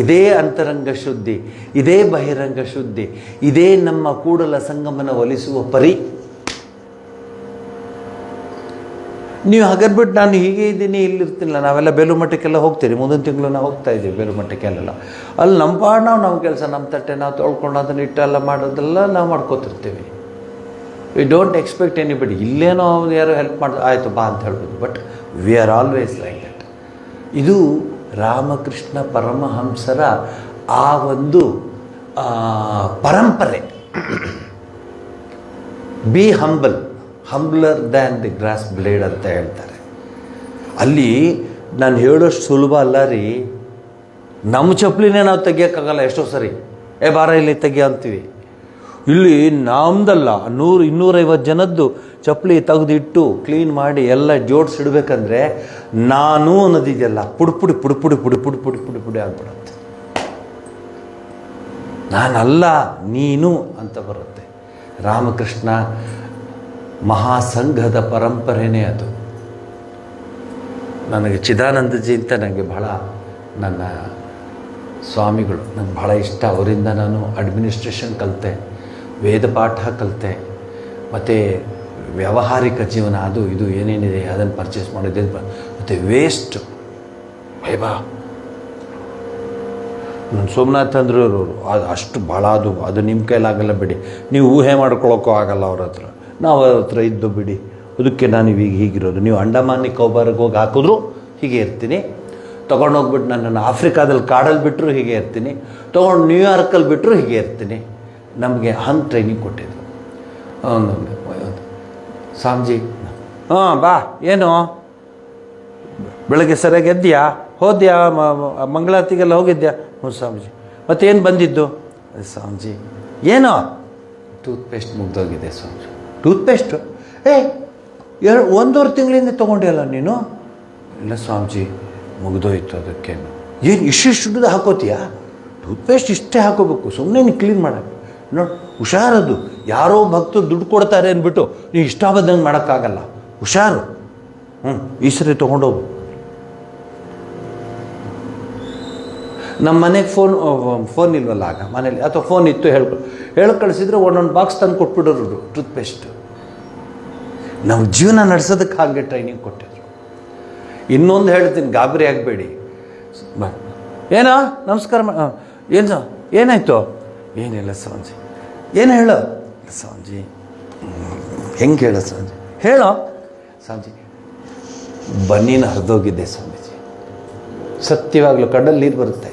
ಇದೇ ಅಂತರಂಗ ಶುದ್ಧಿ, ಇದೇ ಬಹಿರಂಗ ಶುದ್ಧಿ, ಇದೇ ನಮ್ಮ ಕೂಡಲ ಸಂಗಮನ ಒಲಿಸುವ ಪರಿ. ನೀವು ಹಾಗಾದ್ಬಿಟ್ಟು ನಾನು ಹೀಗೆ ಇದ್ದೀನಿ, ಇಲ್ಲಿರ್ತಿಲ್ಲ. ನಾವೆಲ್ಲ ಬೇಲುಮಠಕ್ಕೆಲ್ಲ ಹೋಗ್ತೀರಿ, ಮುಂದಿನ ತಿಂಗಳು ನಾವು ಹೋಗ್ತಾ ಇದ್ದೀವಿ ಬೇಲುಮಠಕ್ಕೆಲ್ಲ. ಅಲ್ಲಿ ನಮ್ಮ ಪಾಡು ನಮ್ಮ ಕೆಲಸ, ನಮ್ಮ ತಟ್ಟೆ ನಾವು ತೊಳ್ಕೊಂಡು ಅದನ್ನು ಇಟ್ಟೆಲ್ಲ ಮಾಡೋದೆಲ್ಲ ನಾವು ಮಾಡ್ಕೋತಿರ್ತೀವಿ. We don't expect anybody. ಇಲ್ಲೇನೋ ಅವ್ರು ಯಾರೋ ಹೆಲ್ಪ್ ಮಾಡೋದು, ಆಯಿತು ಬಾ ಅಂತ ಹೇಳ್ಬೋದು. But we are always like that. ಇದು ರಾಮಕೃಷ್ಣ ಪರಮಹಂಸರ ಆ ಒಂದು ಪರಂಪರೆ. Be humbler than the grass blade ಅಂತ ಹೇಳ್ತಾರೆ. ಅಲ್ಲಿ ನಾನು ಹೇಳೋಷ್ಟು ಸುಲಭ ಅಲ್ಲ ರೀ. ನಮ್ಮ ಚಪ್ಪಲಿನೇ ನಾವು ತೆಗಿಯೋಕ್ಕಾಗಲ್ಲ ಎಷ್ಟೋ ಸರಿ. ಬಾರ ಇಲ್ಲಿ ತೆಗಿಯೋ ಅಂತೀವಿ. ಇಲ್ಲಿ ನಮ್ದಲ್ಲ, 100-250 ಜನದ್ದು ಚಪ್ಪಲಿ ತೆಗೆದಿಟ್ಟು ಕ್ಲೀನ್ ಮಾಡಿ ಎಲ್ಲ ಜೋಡಿಸಿಡ್ಬೇಕಂದ್ರೆ ನಾನು ಅನ್ನೋದಿದೆಯಲ್ಲ, ಪುಡಿ ಆಗ್ಬಿಡುತ್ತೆ. ನಾನಲ್ಲ ನೀನು ಅಂತ ಬರುತ್ತೆ. ರಾಮಕೃಷ್ಣ ಮಹಾಸಂಘದ ಪರಂಪರೆನೇ ಅದು. ನನಗೆ ಚಿದಾನಂದಜಿ ಅಂತ ನನಗೆ ಬಹಳ, ನನ್ನ ಸ್ವಾಮಿಗಳು ನನಗೆ ಬಹಳ ಇಷ್ಟ. ಅವರಿಂದ ನಾನು ಅಡ್ಮಿನಿಸ್ಟ್ರೇಷನ್ ಕಲಿತೆ, ವೇದ ಪಾಠ ಕಲಿತೆ, ಮತ್ತು ವ್ಯಾವಹಾರಿಕ ಜೀವನ ಅದು ಇದು ಏನೇನಿದೆ ಅದನ್ನು ಪರ್ಚೇಸ್ ಮಾಡಿದ್ದೆ. ಮತ್ತು ವೇಸ್ಟ್ ಬಾ ನನ್ನ ಸೋಮನಾಥ್ ಅಂದರು ಅದು ಅಷ್ಟು ಭಾಳ, ಅದು ನಿಮ್ಮ ಕೈಲಾಗಲ್ಲ ಬಿಡಿ, ನೀವು ಊಹೆ ಮಾಡ್ಕೊಳ್ಳೋಕ್ಕೂ ಆಗಲ್ಲ ಅವ್ರ ಹತ್ರ. ನಾವು ಅವ್ರ ಹತ್ರ ಇದ್ದು ಬಿಡಿ, ಅದಕ್ಕೆ ನಾನು ಈಗ ಹೀಗಿರೋದು. ನೀವು ಅಂಡಮಾನ್ ನಿಕೋಬಾರ್ಗೆ ಹೋಗಿ ಹಾಕಿದ್ರು ಹೀಗೆ ಇರ್ತೀನಿ, ತೊಗೊಂಡೋಗ್ಬಿಟ್ಟು ನನ್ನನ್ನು ಆಫ್ರಿಕಾದಲ್ಲಿ ಕಾಡಲ್ಲಿ ಬಿಟ್ಟರು ಹೀಗೆ ಇರ್ತೀನಿ, ತೊಗೊಂಡು ನ್ಯೂಯಾರ್ಕಲ್ಲಿ ಬಿಟ್ಟರು ಹೀಗೆ ಇರ್ತೀನಿ. ನಮಗೆ ಹಂಗೆ ಟ್ರೈನಿಂಗ್ ಕೊಟ್ಟಿದ್ರು. ಸ್ವಾಮೀಜಿ ಬಾ, ಏನು ಬೆಳಗ್ಗೆ ಸರಿಯಾಗಿ ಎದ್ಯಾ, ಹೋದ್ಯಾ, ಮಂಗಳಾರತಿಗೆಲ್ಲ ಹೋಗಿದ್ಯಾ? ಹ್ಞೂ ಸ್ವಾಮೀಜಿ. ಮತ್ತೇನು ಬಂದಿದ್ದು? ಸ್ವಾಮೀಜಿ ಏನೋ ಟೂತ್ಪೇಸ್ಟ್ ಮುಗ್ದೋಗಿದೆ ಸ್ವಾಮೀಜಿ. ಟೂತ್ಪೇಸ್ಟು 1.5 ತಿಂಗಳಿಂದ ತೊಗೊಂಡಿಯಲ್ಲ ನೀನು? ಇಲ್ಲ ಸ್ವಾಮೀಜಿ ಮುಗ್ದೋಯ್ತು. ಅದಕ್ಕೇನು ಏನು ಇಷ್ಟಿಷ್ಟು ಹಾಕೋತೀಯಾ? ಟೂತ್ಪೇಸ್ಟ್ ಇಷ್ಟೇ ಹಾಕೋಬೇಕು, ಸುಮ್ಮನೆ ನೀನು ಕ್ಲೀನ್ ಮಾಡೋಕ್ಕೆ ನೋಡಿ. ಹುಷಾರದು, ಯಾರೋ ಭಕ್ತರು ದುಡ್ಡು ಕೊಡ್ತಾರೆ ಅಂದ್ಬಿಟ್ಟು ನೀವು ಇಷ್ಟ ಬಂದಂಗೆ ಮಾಡೋಕ್ಕಾಗಲ್ಲ. ಹುಷಾರು. ಈ ಸರಿ ತೊಗೊಂಡೋಗು. ನಮ್ಮ ಮನೆಗೆ ಫೋನ್ ಇಲ್ವಲ್ಲ ಆಗ ಮನೇಲಿ, ಅಥವಾ ಫೋನ್ ಇತ್ತು ಹೇಳಿ ಕಳಿಸಿದ್ರೆ ಒಂದೊಂದು ಬಾಕ್ಸ್ ತಂದು ಕೊಟ್ಬಿಡೋರು ಟೂತ್ಪೇಸ್ಟ್. ನಾವು ಜೀವನ ನಡೆಸೋದಕ್ಕೆ ಹಾಗೆ ಟ್ರೈನಿಂಗ್ ಕೊಟ್ಟಿದ್ರು. ಇನ್ನೊಂದು ಹೇಳ್ತೀನಿ, ಗಾಬರಿ ಆಗಬೇಡಿ. ಏನೋ ನಮಸ್ಕಾರ ಏನು ಏನಾಯಿತು? ಏನಿಲ್ಲ ಸ್ವಾಮೀಜಿ. ಏನು ಹೇಳೋ? ಸ್ವಾಮೀಜಿ ಹೆಂಗೆ ಹೇಳೋ ಸ್ವಾಮೀಜಿ? ಹೇಳೋ ಸ್ವಾಮೀಜಿ. ಬನ್ನೀನು ಹರಿದೋಗಿದ್ದೆ ಸ್ವಾಮೀಜಿ, ಸತ್ಯವಾಗ್ಲೂ ಕಣ್ಣಲ್ಲಿ ನೀರು ಬರುತ್ತೆ.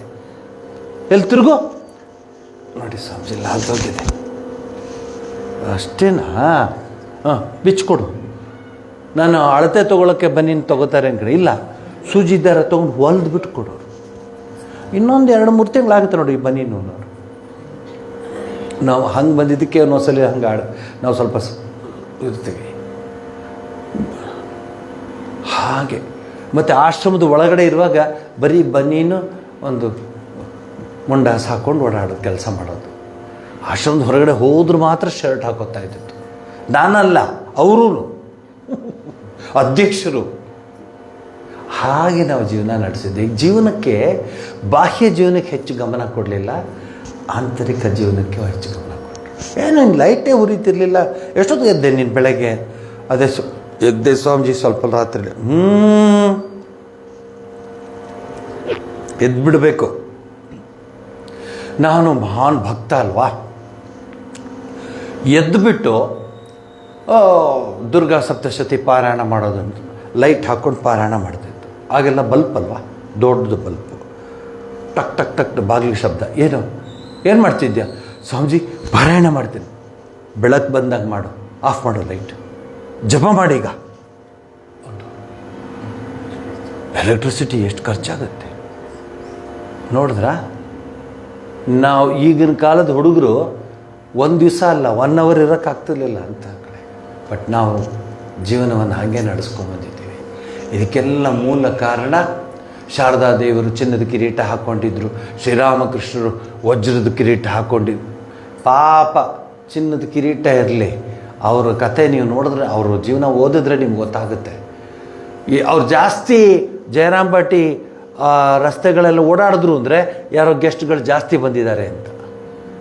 ಎಲ್ಲಿ ತಿರುಗೋ ನೋಡಿ ಸ್ವಾಮೀಜಿ, ಎಲ್ಲ ಹರಿದೋಗಿದೆ. ಅಷ್ಟೇನಾ? ಬಿಚ್ಕೊಡು. ನಾನು ಅಳತೆ ತೊಗೊಳಕ್ಕೆ ಬನ್ನೀನು ತೊಗೋತಾರೆ ಅಂದ್ಕಡೆ, ಇಲ್ಲ ಸೂಜಿ ದಾರ ತೊಗೊಂಡು ಹೊಲ್ದು ಬಿಟ್ಟು ಕೊಡೋರು. ಇನ್ನೊಂದು 2-3 ತಿಂಗಳಾಗುತ್ತೆ ನೋಡಿ ಈ ಬನ್ನೀನು. ನಾವು ಹಂಗೆ ಬಂದಿದ್ದಕ್ಕೆ ಒಂದೊಂದ್ಸಲಿ ಹಂಗೆ ನಾವು ಸ್ವಲ್ಪ ಇರ್ತೀವಿ ಹಾಗೆ. ಮತ್ತು ಆಶ್ರಮದ ಒಳಗಡೆ ಇರುವಾಗ ಬರೀ ಬನ್ನೀನು ಒಂದು ಮುಂಡಾಸ್ ಹಾಕ್ಕೊಂಡು ಓಡಾಡೋದು, ಕೆಲಸ ಮಾಡೋದು. ಆಶ್ರಮದ ಹೊರಗಡೆ ಹೋದ್ರೆ ಮಾತ್ರ ಶರ್ಟ್ ಹಾಕೋತಾ ಇದ್ದಿತ್ತು. ನಾನಲ್ಲ, ಅವರು ಅಧ್ಯಕ್ಷರು. ಹಾಗೆ ನಾವು ಜೀವನ ನಡೆಸಿದ್ದೆ. ಈ ಜೀವನಕ್ಕೆ, ಬಾಹ್ಯ ಜೀವನಕ್ಕೆ ಹೆಚ್ಚು ಗಮನ ಕೊಡಲಿಲ್ಲ, ಆಂತರಿಕ ಜೀವನಕ್ಕೆ ಹೆಚ್ಚು ಗಮನ ಕೊಟ್ಟರು. ಏನು ಲೈಟೇ ಉರಿತಿರ್ಲಿಲ್ಲ. ಎಷ್ಟೊತ್ತಿಗೆ ಎದ್ದೆ ನೀನು ಬೆಳಗ್ಗೆ? ಅದೇ ಎದ್ದೆ ಸ್ವಾಮೀಜಿ ಸ್ವಲ್ಪ ರಾತ್ರಿ ಎದ್ಬಿಡ್ಬೇಕು. ನಾನು ಮಹಾನ್ ಭಕ್ತ ಅಲ್ವಾ, ಎದ್ದುಬಿಟ್ಟು ದುರ್ಗಾ ಸಪ್ತಶತಿ ಪಾರಾಯಣ ಮಾಡೋದಂತ ಲೈಟ್ ಹಾಕ್ಕೊಂಡು ಪಾರಾಯಣ ಮಾಡ್ತಿತ್ತು. ಆಗೆಲ್ಲ ಬಲ್ಪ್ ಅಲ್ವಾ, ದೊಡ್ಡದು ಬಲ್ಪು, ಟಕ್ ಟಕ್ ಟಕ್ ಬಾಗಿಲು ಶಬ್ದ. ಏನು ಮಾಡ್ತಿದ್ಯಾ? ಸ್ವಾಮೀಜಿ ಪಾರಾಯಣ ಮಾಡ್ತೀನಿ. ಬೆಳಕು ಬಂದಾಗ ಮಾಡು, ಆಫ್ ಮಾಡು ಲೈಟ್, ಜಪ ಮಾಡೀಗ. ಎಲೆಕ್ಟ್ರಿಸಿಟಿ ಎಷ್ಟು ಖರ್ಚಾಗುತ್ತೆ ನೋಡಿದ್ರಾ? ನಾವು ಈಗಿನ ಕಾಲದ ಹುಡುಗರು ಒಂದು ದಿವಸ ಅಲ್ಲ 1 ಅವರ್ ಇರೋಕ್ಕಾಗ್ತಿರ್ಲಿಲ್ಲ ಅಂತ ಕಡೆ. ಬಟ್ ನಾವು ಜೀವನವನ್ನು ಹಾಗೆ ನಡೆಸ್ಕೊಂಡ್ಬಂದಿದ್ದೀವಿ. ಇದಕ್ಕೆಲ್ಲ ಮೂಲ ಕಾರಣ ಶಾರದಾ ದೇವರು ಚಿನ್ನದ ಕಿರೀಟ ಹಾಕ್ಕೊಂಡಿದ್ರು, ಶ್ರೀರಾಮಕೃಷ್ಣರು ವಜ್ರದ ಕಿರೀಟ ಹಾಕ್ಕೊಂಡಿದ್ರು. ಪಾಪ ಚಿನ್ನದ ಕಿರೀಟ ಇರಲಿ, ಅವ್ರ ಕಥೆ ನೀವು ನೋಡಿದ್ರೆ, ಅವ್ರ ಜೀವನ ಓದಿದ್ರೆ ನಿಮ್ಗೆ ಗೊತ್ತಾಗುತ್ತೆ. ಅವ್ರು ಜಾಸ್ತಿ ಜಯರಾಮ್ ಬಾಟಿ ರಸ್ತೆಗಳೆಲ್ಲ ಓಡಾಡಿದ್ರು ಅಂದರೆ ಯಾರೋ ಗೆಸ್ಟ್ಗಳು ಜಾಸ್ತಿ ಬಂದಿದ್ದಾರೆ ಅಂತ.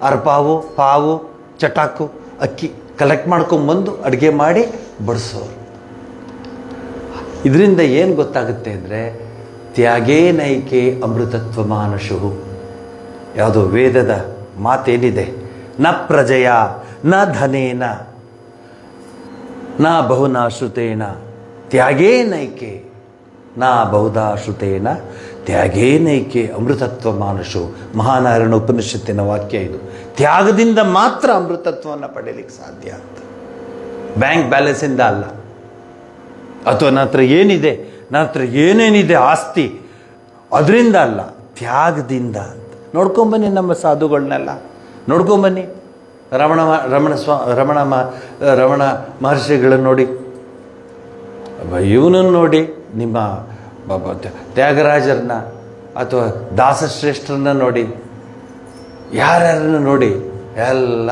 ಅರ್ಪಾವು, ಪಾವು, ಚಟಾಕು, ಅಕ್ಕಿ ಕಲೆಕ್ಟ್ ಮಾಡ್ಕೊಂಬಂದು ಅಡುಗೆ ಮಾಡಿ ಬಡಿಸೋರು. ಇದರಿಂದ ಏನು ಗೊತ್ತಾಗುತ್ತೆ ಅಂದರೆ, ತ್ಯಾಗೇ ನೈಕೆ ಅಮೃತತ್ವ ಮಾನಶು. ಯಾವುದೋ ವೇದದ ಮಾತೇನಿದೆ, ನ ಪ್ರಜೆಯ ನ ಧನೇನ ನ ಬಹುನಾಶ್ರುತೇನ ತ್ಯಾಗೇ ನೈಕೆ ನ ಬಹುಧಾಶ್ರುತೇನ ತ್ಯಾಗೇ ನೈಕೆ ಅಮೃತತ್ವ ಮಾನಶು. ಮಹಾನಾರಾಯಣ ಉಪನಿಷತ್ತಿನ ವಾಕ್ಯ ಇದು. ತ್ಯಾಗದಿಂದ ಮಾತ್ರ ಅಮೃತತ್ವವನ್ನು ಪಡೆಯಲಿಕ್ಕೆ ಸಾಧ್ಯ ಅಂತ. ಬ್ಯಾಂಕ್ ಬ್ಯಾಲೆನ್ಸಿಂದ ಅಲ್ಲ, ಅಥವಾ ನನ್ನ ಹತ್ರ ಏನಿದೆ, ನನ್ನ ಹತ್ರ ಏನೇನಿದೆ ಆಸ್ತಿ, ಅದರಿಂದ ಅಲ್ಲ, ತ್ಯಾಗದಿಂದ ಅಂತ. ನೋಡ್ಕೊಂಬನ್ನಿ ನಮ್ಮ ಸಾಧುಗಳನ್ನೆಲ್ಲ ನೋಡ್ಕೊಂಬನ್ನಿ. ರಮಣ ಮಹರ್ಷಿಗಳನ್ನು ನೋಡಿ, ಇವನನ್ನು ನೋಡಿ, ನಿಮ್ಮ ತ್ಯಾಗರಾಜರನ್ನ ಅಥವಾ ದಾಸಶ್ರೇಷ್ಠರನ್ನ ನೋಡಿ, ಯಾರ್ಯಾರನ್ನ ನೋಡಿ, ಎಲ್ಲ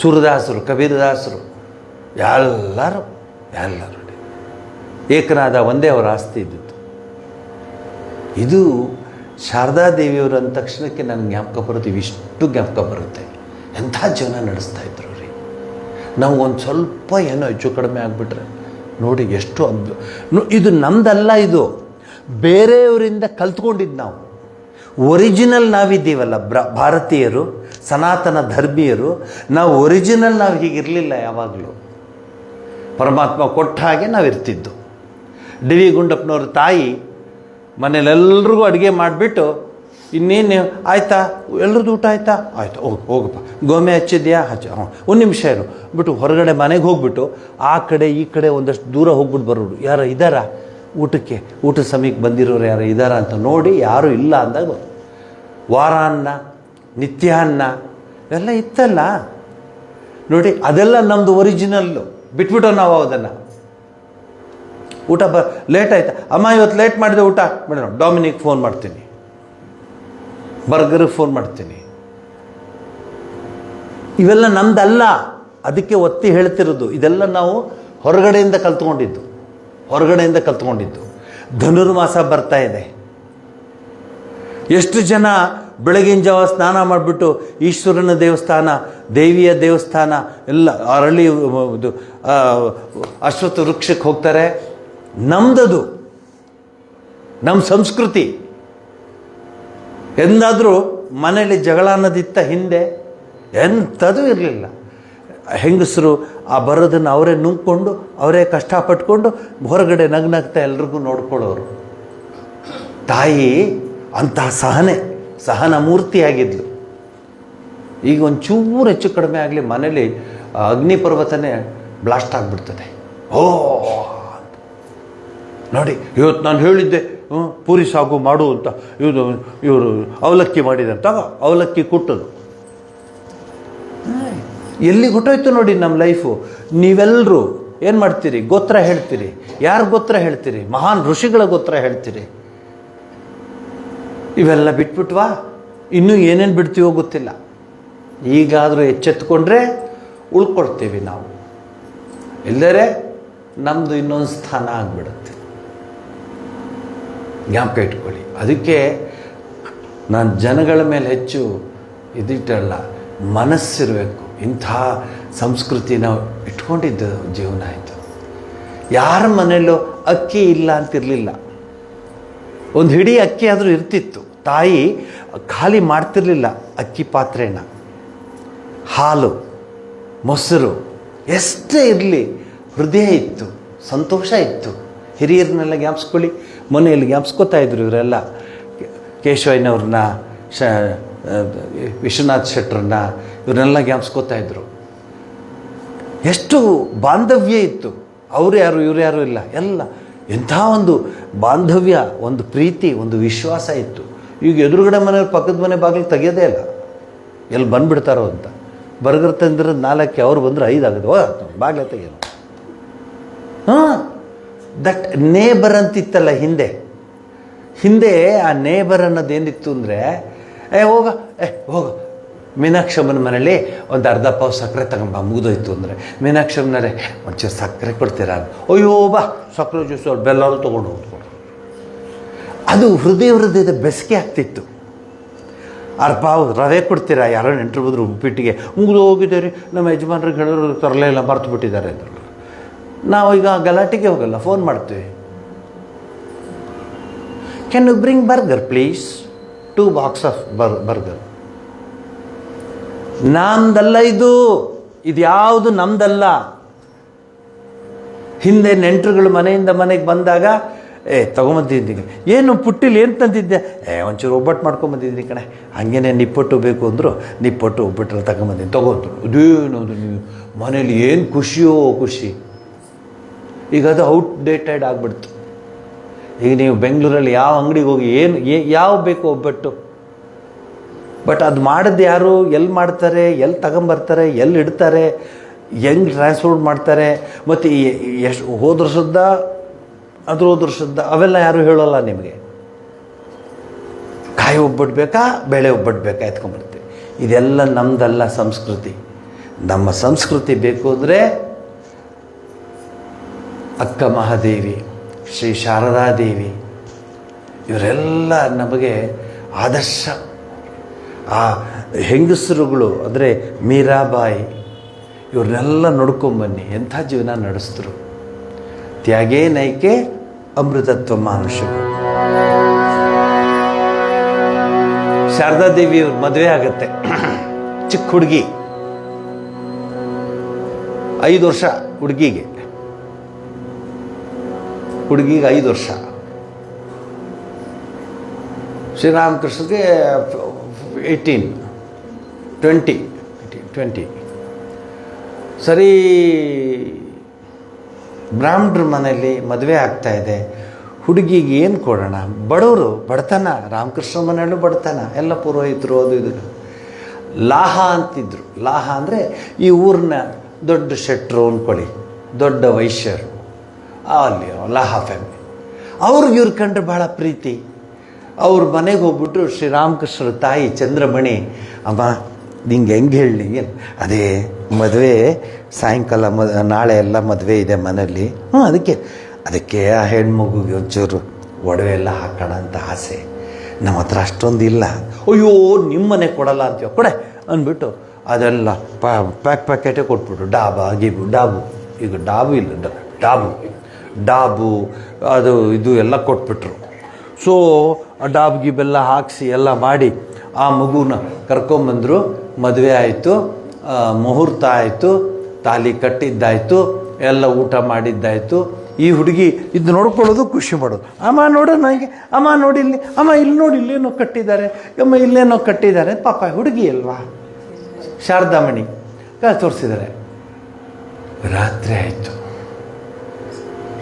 ಸೂರದಾಸರು, ಕಬೀರದಾಸರು, ಎಲ್ಲರೂ ನೋಡಿ ಏಕನಾದ ಒಂದೇ ಅವರ ಆಸ್ತಿ ಇದ್ದಿತ್ತು. ಇದು ಶಾರದಾದೇವಿಯವರು ಅಂದ ತಕ್ಷಣಕ್ಕೆ ನನಗೆ ಜ್ಞಾಪಕ ಬರುತ್ತೆ, ಇವಿಷ್ಟು ಜ್ಞಾಪಕ ಬರುತ್ತೆ. ಎಂಥ ಜೀವನ ನಡೆಸ್ತಾ ಇದ್ರು ರೀ. ನಾವು ಒಂದು ಸ್ವಲ್ಪ ಏನೋ ಹೆಚ್ಚು ಕಡಿಮೆ ಆಗಿಬಿಟ್ರೆ ನೋಡಿ ಎಷ್ಟು ಇದು ನಮ್ಮದಲ್ಲ, ಇದು ಬೇರೆಯವರಿಂದ ಕಲ್ತ್ಕೊಂಡಿದ್ದು ನಾವು. ಒರಿಜಿನಲ್ ನಾವಿದ್ದೀವಲ್ಲ ಭಾರತೀಯರು, ಸನಾತನ ಧರ್ಮೀಯರು, ನಾವು ಒರಿಜಿನಲ್ ನಾವು ಹೀಗಿರಲಿಲ್ಲ ಯಾವಾಗಲೂ. ಪರಮಾತ್ಮ ಕೊಟ್ಟ ಹಾಗೆ ನಾವಿರ್ತಿದ್ದು. ಡಿ ವಿ ಗುಂಡಪ್ಪನವ್ರ ತಾಯಿ ಮನೇಲೆಲ್ರಿಗೂ ಅಡುಗೆ ಮಾಡಿಬಿಟ್ಟು, ಇನ್ನೇನು ಆಯಿತಾ, ಎಲ್ರದ್ದು ಊಟ ಆಯಿತಾ, ಆಯಿತು, ಹೋಗಪ್ಪ, ಗೋಮೆ ಹಚ್ಚಿದ್ಯಾ, ಒಂದು ನಿಮಿಷ ಇರು ಬಿಟ್ಟು ಹೊರಗಡೆ ಮನೆಗೆ ಹೋಗ್ಬಿಟ್ಟು ಆ ಕಡೆ ಈ ಕಡೆ ಒಂದಷ್ಟು ದೂರ ಹೋಗ್ಬಿಟ್ಟು ಬರೋರು. ಯಾರು ಇದ್ದಾರಾ ಊಟದ ಸಮಯಕ್ಕೆ ಬಂದಿರೋರು ಯಾರು ಇದ್ದಾರಾ ಅಂತ ನೋಡಿ, ಯಾರೂ ಇಲ್ಲ ಅಂದಾಗ ವಾರಾನ್ನ, ನಿತ್ಯಾನ್ನ ಎಲ್ಲ ಇತ್ತಲ್ಲ ನೋಡಿ. ಅದೆಲ್ಲ ನಮ್ಮದು ಒರಿಜಿನಲ್ಲು. ಬಿಟ್ಬಿಟ್ಟೋ ನಾವು ಅದನ್ನು. ಊಟ ಲೇಟ್ ಆಯ್ತಾ, ಅಮ್ಮ ಇವತ್ತು ಲೇಟ್ ಮಾಡಿದೆ ಊಟ ಮೇಡಮ್, ಡಾಮಿನಿಕ್ ಫೋನ್ ಮಾಡ್ತೀನಿ, ಬರ್ಗರ್ಗೆ ಫೋನ್ ಮಾಡ್ತೀನಿ. ಇವೆಲ್ಲ ನಮ್ದಲ್ಲ. ಅದಕ್ಕೆ ಒತ್ತಿ ಹೇಳ್ತಿರೋದು, ಇದೆಲ್ಲ ನಾವು ಹೊರಗಡೆಯಿಂದ ಕಲ್ತ್ಕೊಂಡಿದ್ದು. ಧನುರ್ಮಾಸ ಬರ್ತಾ ಇದೆ. ಎಷ್ಟು ಜನ ಬೆಳಗಿನ ಜಾವ ಸ್ನಾನ ಮಾಡಿಬಿಟ್ಟು ಈಶ್ವರನ ದೇವಸ್ಥಾನ, ದೇವಿಯ ದೇವಸ್ಥಾನ ಎಲ್ಲ ಅರಳಿ ಅಶ್ವತ್ಥ ವೃಕ್ಷಕ್ಕೆ ಹೋಗ್ತಾರೆ. ನಮ್ದದು, ನಮ್ಮ ಸಂಸ್ಕೃತಿ. ಎಂದಾದರೂ ಮನೇಲಿ ಜಗಳ ಅನ್ನೋದಿತ್ತ ಹಿಂದೆ? ಎಂಥದೂ ಇರಲಿಲ್ಲ. ಹೆಂಗಸರು ಆ ಬರೋದನ್ನು ಅವರೇ ನುಂಗ್ಕೊಂಡು, ಅವರೇ ಕಷ್ಟಪಟ್ಕೊಂಡು ಹೊರಗಡೆ ನಗ್ನಗ್ತಾ ಎಲ್ರಿಗೂ ನೋಡ್ಕೊಳ್ಳೋರು. ತಾಯಿ ಅಂತಹ ಸಹನ ಮೂರ್ತಿಯಾಗಿದ್ಲು. ಈಗ ಒಂಚೂರು ಹೆಚ್ಚು ಕಡಿಮೆ ಆಗಲಿ ಮನೇಲಿ ಅಗ್ನಿ ಪರ್ವತನೇ ಬ್ಲಾಸ್ಟ್ ಆಗಿಬಿಡ್ತದೆ. ನೋಡಿ, ಇವತ್ತು ನಾನು ಹೇಳಿದ್ದೆ ಪೂರಿ ಸಾಗು ಮಾಡು ಅಂತ, ಇವರು ಅವಲಕ್ಕಿ ಮಾಡಿದಂತ ಅವಲಕ್ಕಿ ಕುಟ್ಟದು. ಎಲ್ಲಿಗೆ ಹೊಟ್ಟೋಯ್ತು ನೋಡಿ ನಮ್ಮ ಲೈಫು. ನೀವೆಲ್ಲರೂ ಏನು ಮಾಡ್ತೀರಿ? ಗೋತ್ರ ಹೇಳ್ತೀರಿ. ಯಾರು ಗೋತ್ರ ಹೇಳ್ತೀರಿ? ಮಹಾನ್ ಋಷಿಗಳ ಗೋತ್ರ ಹೇಳ್ತೀರಿ. ಇವೆಲ್ಲ ಬಿಟ್ಬಿಟ್ವಾ? ಇನ್ನೂ ಏನೇನು ಬಿಡ್ತೀವೋ ಗೊತ್ತಿಲ್ಲ. ಈಗಾದರೂ ಎಚ್ಚೆತ್ಕೊಂಡ್ರೆ ಉಳ್ಕೊಳ್ತೀವಿ ನಾವು, ಇಲ್ಲದರೆ ನಮ್ಮದು ಇನ್ನೊಂದು ಸ್ಥಾನ ಆಗಿಬಿಡುತ್ತೆ. ಜ್ಞಾಪಕ ಇಟ್ಕೊಳ್ಳಿ. ಅದಕ್ಕೆ ನಾನು ಜನಗಳ ಮೇಲೆ ಹೆಚ್ಚು ಇದಿಟ್ಟಲ್ಲ, ಮನಸ್ಸಿರಬೇಕು. ಇಂಥ ಸಂಸ್ಕೃತಿ ನಾವು ಇಟ್ಕೊಂಡಿದ್ದ ಜೀವನ ಆಯಿತು. ಯಾರ ಮನೆಯಲ್ಲೂ ಅಕ್ಕಿ ಇಲ್ಲ ಅಂತಿರಲಿಲ್ಲ. ಒಂದು ಹಿಡಿ ಅಕ್ಕಿ ಆದರೂ ಇರ್ತಿತ್ತು. ತಾಯಿ ಖಾಲಿ ಮಾಡ್ತಿರ್ಲಿಲ್ಲ ಅಕ್ಕಿ ಪಾತ್ರೆನ. ಹಾಲು, ಮೊಸರು ಎಷ್ಟೇ ಇರಲಿ ಹೃದಯ ಇತ್ತು, ಸಂತೋಷ ಇತ್ತು. ಹಿರಿಯರನ್ನೆಲ್ಲ ಜ್ಞಾಪಿಸ್ಕೊಳ್ಳಿ, ಮನೆಯಲ್ಲಿ ಜ್ಞಾಪಿಸ್ಕೋತಾ ಇದ್ರು ಇವರೆಲ್ಲ. ಕೇಶವಯ್ಯನವ್ರನ್ನ, ವಿಶ್ವನಾಥ್ ಶೆಟ್ಟರನ್ನ, ಇವ್ರನ್ನೆಲ್ಲ ಜ್ಞಾಪಿಸ್ಕೋತಾ ಇದ್ರು. ಎಷ್ಟು ಬಾಂಧವ್ಯ ಇತ್ತು. ಅವ್ರು ಯಾರು ಇವ್ರು ಯಾರು ಇಲ್ಲ, ಎಲ್ಲ ಎಂಥ ಒಂದು ಬಾಂಧವ್ಯ, ಒಂದು ಪ್ರೀತಿ, ಒಂದು ವಿಶ್ವಾಸ ಇತ್ತು. ಈಗ ಎದುರುಗಡೆ ಮನೆಯವ್ರು ಪಕ್ಕದ ಮನೆ ಬಾಗಿಲು ತೆಗೆಯೋದೇ ಇಲ್ಲ, ಎಲ್ಲಿ ಬಂದುಬಿಡ್ತಾರೋ ಅಂತ. ಬರ್ಗರ್ ತಂದ್ರೆ 4, ಅವ್ರು ಬಂದರೆ 5 ಆಗೋದು. ಬಾಗಿಲ ತೆಗೆಯೋದು. ದಟ್ ನೇಬರ್ ಅಂತಿತ್ತಲ್ಲ ಹಿಂದೆ ಆ ನೇಬರ್ ಅನ್ನೋದೇನಿತ್ತು ಅಂದರೆ, ಹೋಗ ಮೀನಾಕ್ಷಮ್ಮನ ಮನೇಲಿ ಒಂದು ಅರ್ಧ ಪಾವು ಸಕ್ಕರೆ ತಗೊಂಬ, ಮುಗಿದೋಯ್ತು ಅಂದರೆ ಮೀನಾಕ್ಷಮ್ಮನಲ್ಲೇ ಒಂಚೂರು ಸಕ್ಕರೆ ಕೊಡ್ತೀರಾ? ಅಯ್ಯೋ ಬಾ ಸಕ್ಕರೆ ಜ್ಯೂಸು ಬೆಲ್ಲರೂ ತೊಗೊಂಡು ಹೋಗ್ಕೊಂಡು. ಅದು ಹೃದಯದ ಬೆಸಿಗೆ ಆಗ್ತಿತ್ತು. ಪಾವು ರವೆ ಕೊಡ್ತೀರಾ? ಯಾರೋ ನೆಂಟರು ಬಂದರು ಉಪ್ಪಿಟ್ಟಿಗೆ, ಮುಗಿದು ಹೋಗಿದ್ದೆ ರೀ, ನಮ್ಮ ಯಜಮಾನ್ರಿಗೆ ಹೇಳೋರು ತರಲೇ ಇಲ್ಲ, ಮರ್ತು ಬಿಟ್ಟಿದ್ದಾರೆ ಅಂತ. ನಾವು ಈಗ ಗಲಾಟೆಗೆ ಹೋಗಲ್ಲ, ಫೋನ್ ಮಾಡ್ತೀವಿ. Can you bring burger please, 2 box of burger. ನಮ್ದಲ್ಲ ಇದು ಯಾವುದು ನಮ್ದಲ್ಲ. ಹಿಂದೆ ನೆಂಟರುಗಳು ಮನೆಯಿಂದ ಮನೆಗೆ ಬಂದಾಗ, ತೊಗೊಂಬಂದಿದ್ದೀನಿ, ಏನು ಪುಟ್ಟಿಲಿ ಏನು ತಂದಿದ್ದೆ? ಒಂಚೂರು ಒಬ್ಬಟ್ಟು ಮಾಡ್ಕೊಂಬಂದಿದ್ದೀನಿ ಕಣೆ, ಹಾಗೇನೆ ನಿಪ್ಪಟ್ಟು ಬೇಕು ಅಂದರು, ನಿಪ್ಪಟ್ಟು ಒಬ್ಬಟ್ಟಲ್ಲಿ ತಗೊಂಬಂದಿದ್ದೀನಿ, ತೊಗೊಂಡ್ರು. ಅದೇನದು ನೀವು ಮನೇಲಿ ಏನು ಖುಷಿಯೋ ಖುಷಿ. ಈಗ ಅದು ಔಟ್ಡೇಟೆಡ್ ಆಗಿಬಿಡ್ತು. ಈಗ ನೀವು ಬೆಂಗಳೂರಲ್ಲಿ ಯಾವ ಅಂಗಡಿಗೆ ಹೋಗಿ ಯಾವ ಬೇಕು ಒಬ್ಬಟ್ಟು, ಬಟ್ ಅದು ಮಾಡಿದ್ದು ಯಾರು, ಎಲ್ಲಿ ಮಾಡ್ತಾರೆ, ಎಲ್ಲಿ ತಗೊಂಬರ್ತಾರೆ, ಎಲ್ಲಿ ಇಡ್ತಾರೆ, ಹೆಂಗೆ ಟ್ರಾನ್ಸ್ಪೋರ್ಟ್ ಮಾಡ್ತಾರೆ, ಮತ್ತು ಎಷ್ಟು ಹೋದ್ರ ಶುದ್ಧ ಅವೆಲ್ಲ ಯಾರೂ ಹೇಳೋಲ್ಲ ನಿಮಗೆ. ಕಾಯಿ ಒಬ್ಬಟ್ಟು ಬೇಕಾ, ಬೇಳೆ ಒಬ್ಬಟ್ಟು ಬೇಕಾ, ಎತ್ಕೊಂಡ್ಬರ್ತೀವಿ. ಇದೆಲ್ಲ ನಮ್ಮದಲ್ಲ ಸಂಸ್ಕೃತಿ. ನಮ್ಮ ಸಂಸ್ಕೃತಿ ಬೇಕು ಅಂದರೆ ಅಕ್ಕ ಮಹಾದೇವಿ, ಶ್ರೀ ಶಾರದಾದೇವಿ, ಇವರೆಲ್ಲ ನಮಗೆ ಆದರ್ಶ. ಆ ಹೆಂಗಸರುಗಳು ಅಂದರೆ ಮೀರಾಬಾಯಿ, ಇವ್ರನ್ನೆಲ್ಲ ನೋಡ್ಕೊಂಬನ್ನಿ, ಎಂಥ ಜೀವನ ನಡೆಸಿದ್ರು. ತ್ಯಾಗೇ ನೈಕೆ ಅಮೃತತ್ವ ಮಾನುಷಗಳು. ಶಾರದಾದೇವಿ ಅವ್ರ ಮದುವೆ ಆಗತ್ತೆ. ಚಿಕ್ಕ ಹುಡುಗಿ, 5 ವರ್ಷ ಹುಡುಗಿಗೆ 5 ವರ್ಷ. ಶ್ರೀರಾಮಕೃಷ್ಣಗೆ 20 ಸರಿ. ಬ್ರಾಹ್ಮಣರ ಮನೆಯಲ್ಲಿ ಮದುವೆ ಆಗ್ತಾಯಿದೆ. ಹುಡುಗಿಗೆ ಏನು ಕೊಡೋಣ? ಬಡವರು, ಬಡತನ. ರಾಮಕೃಷ್ಣ ಮನೆಯಲ್ಲೂ ಬಡತನ, ಎಲ್ಲ ಪುರೋಹಿತರು ಅದು ಇದು. ಲಾಹ ಅಂತಿದ್ರು. ಲಾಹ ಅಂದರೆ ಈ ಊರಿನ ದೊಡ್ಡ ಶೆಟ್ರು ಅಂದ್ಕೊಳ್ಳಿ, ದೊಡ್ಡ ವೈಶ್ಯರು, ಅಲ್ಲಿ ಲಾಹ ಫ್ಯಾಮಿಲಿ. ಅವ್ರಿಗೆ ಇವ್ರು ಕಂಡ್ರೆ ಭಾಳ ಪ್ರೀತಿ. ಅವ್ರ ಮನೆಗೆ ಹೋಗ್ಬಿಟ್ಟು ಶ್ರೀರಾಮಕೃಷ್ಣರ ತಾಯಿ ಚಂದ್ರಮಣಿ, ಅಮ್ಮ ನಿಂಗೆ ಹೆಂಗೆ ಹೇಳಿ, ಅದೇ ಮದುವೆ ಸಾಯಂಕಾಲ ನಾಳೆ ಎಲ್ಲ ಮದುವೆ ಇದೆ ಮನೇಲಿ, ಅದಕ್ಕೆ ಆ ಹೆಣ್ಮಗುಗೆ ಒಂಚೂರು ಒಡವೆ ಎಲ್ಲ ಹಾಕೋಣ ಅಂತ ಆಸೆ. ನಮ್ಮ ಹತ್ರ ಅಷ್ಟೊಂದು ಇಲ್ಲ. ಅಯ್ಯೋ ನಿಮ್ಮ ಮನೆ ಕೊಡಲ್ಲ ಅಂತೀವ, ಕೊಡೆ ಅಂದ್ಬಿಟ್ಟು ಅದೆಲ್ಲ ಪ್ಯಾಕೆಟೇ ಕೊಟ್ಬಿಟ್ಟು ಡಾಬು, ಈಗ ಡಾಬು ಇಲ್ಲ, ಡಾಬು ಅದು ಇದು ಎಲ್ಲ ಕೊಟ್ಬಿಟ್ರು. ಸೊ ಆ ಡಾಬ್ಗಿಬೆಲ್ಲ ಹಾಕಿಸಿ ಎಲ್ಲ ಮಾಡಿ ಆ ಮಗುನ ಕರ್ಕೊಂಬಂದರು. ಮದುವೆ ಆಯಿತು, ಮುಹೂರ್ತ ಆಯಿತು, ತಾಲಿ ಕಟ್ಟಿದ್ದಾಯಿತು, ಎಲ್ಲ ಊಟ ಮಾಡಿದ್ದಾಯಿತು. ಈ ಹುಡುಗಿ ಇದು ನೋಡ್ಕೊಳ್ಳೋದು, ಖುಷಿ ಮಾಡೋದು. ಅಮ್ಮ ನೋಡು ನನಗೆ, ಅಮ್ಮ ನೋಡಿ ಇಲ್ಲಿ, ಅಮ್ಮ ಇಲ್ಲಿ ನೋಡಿ, ಇಲ್ಲೇನೋ ಕಟ್ಟಿದ್ದಾರೆ, ಅಮ್ಮ ಇಲ್ಲೇನೋ ಕಟ್ಟಿದ್ದಾರೆ. ಪಾಪ ಹುಡುಗಿ ಅಲ್ವಾ, ಶಾರದಾಮಣಿ ತೋರಿಸಿದ್ದಾರೆ. ರಾತ್ರಿ ಆಯಿತು.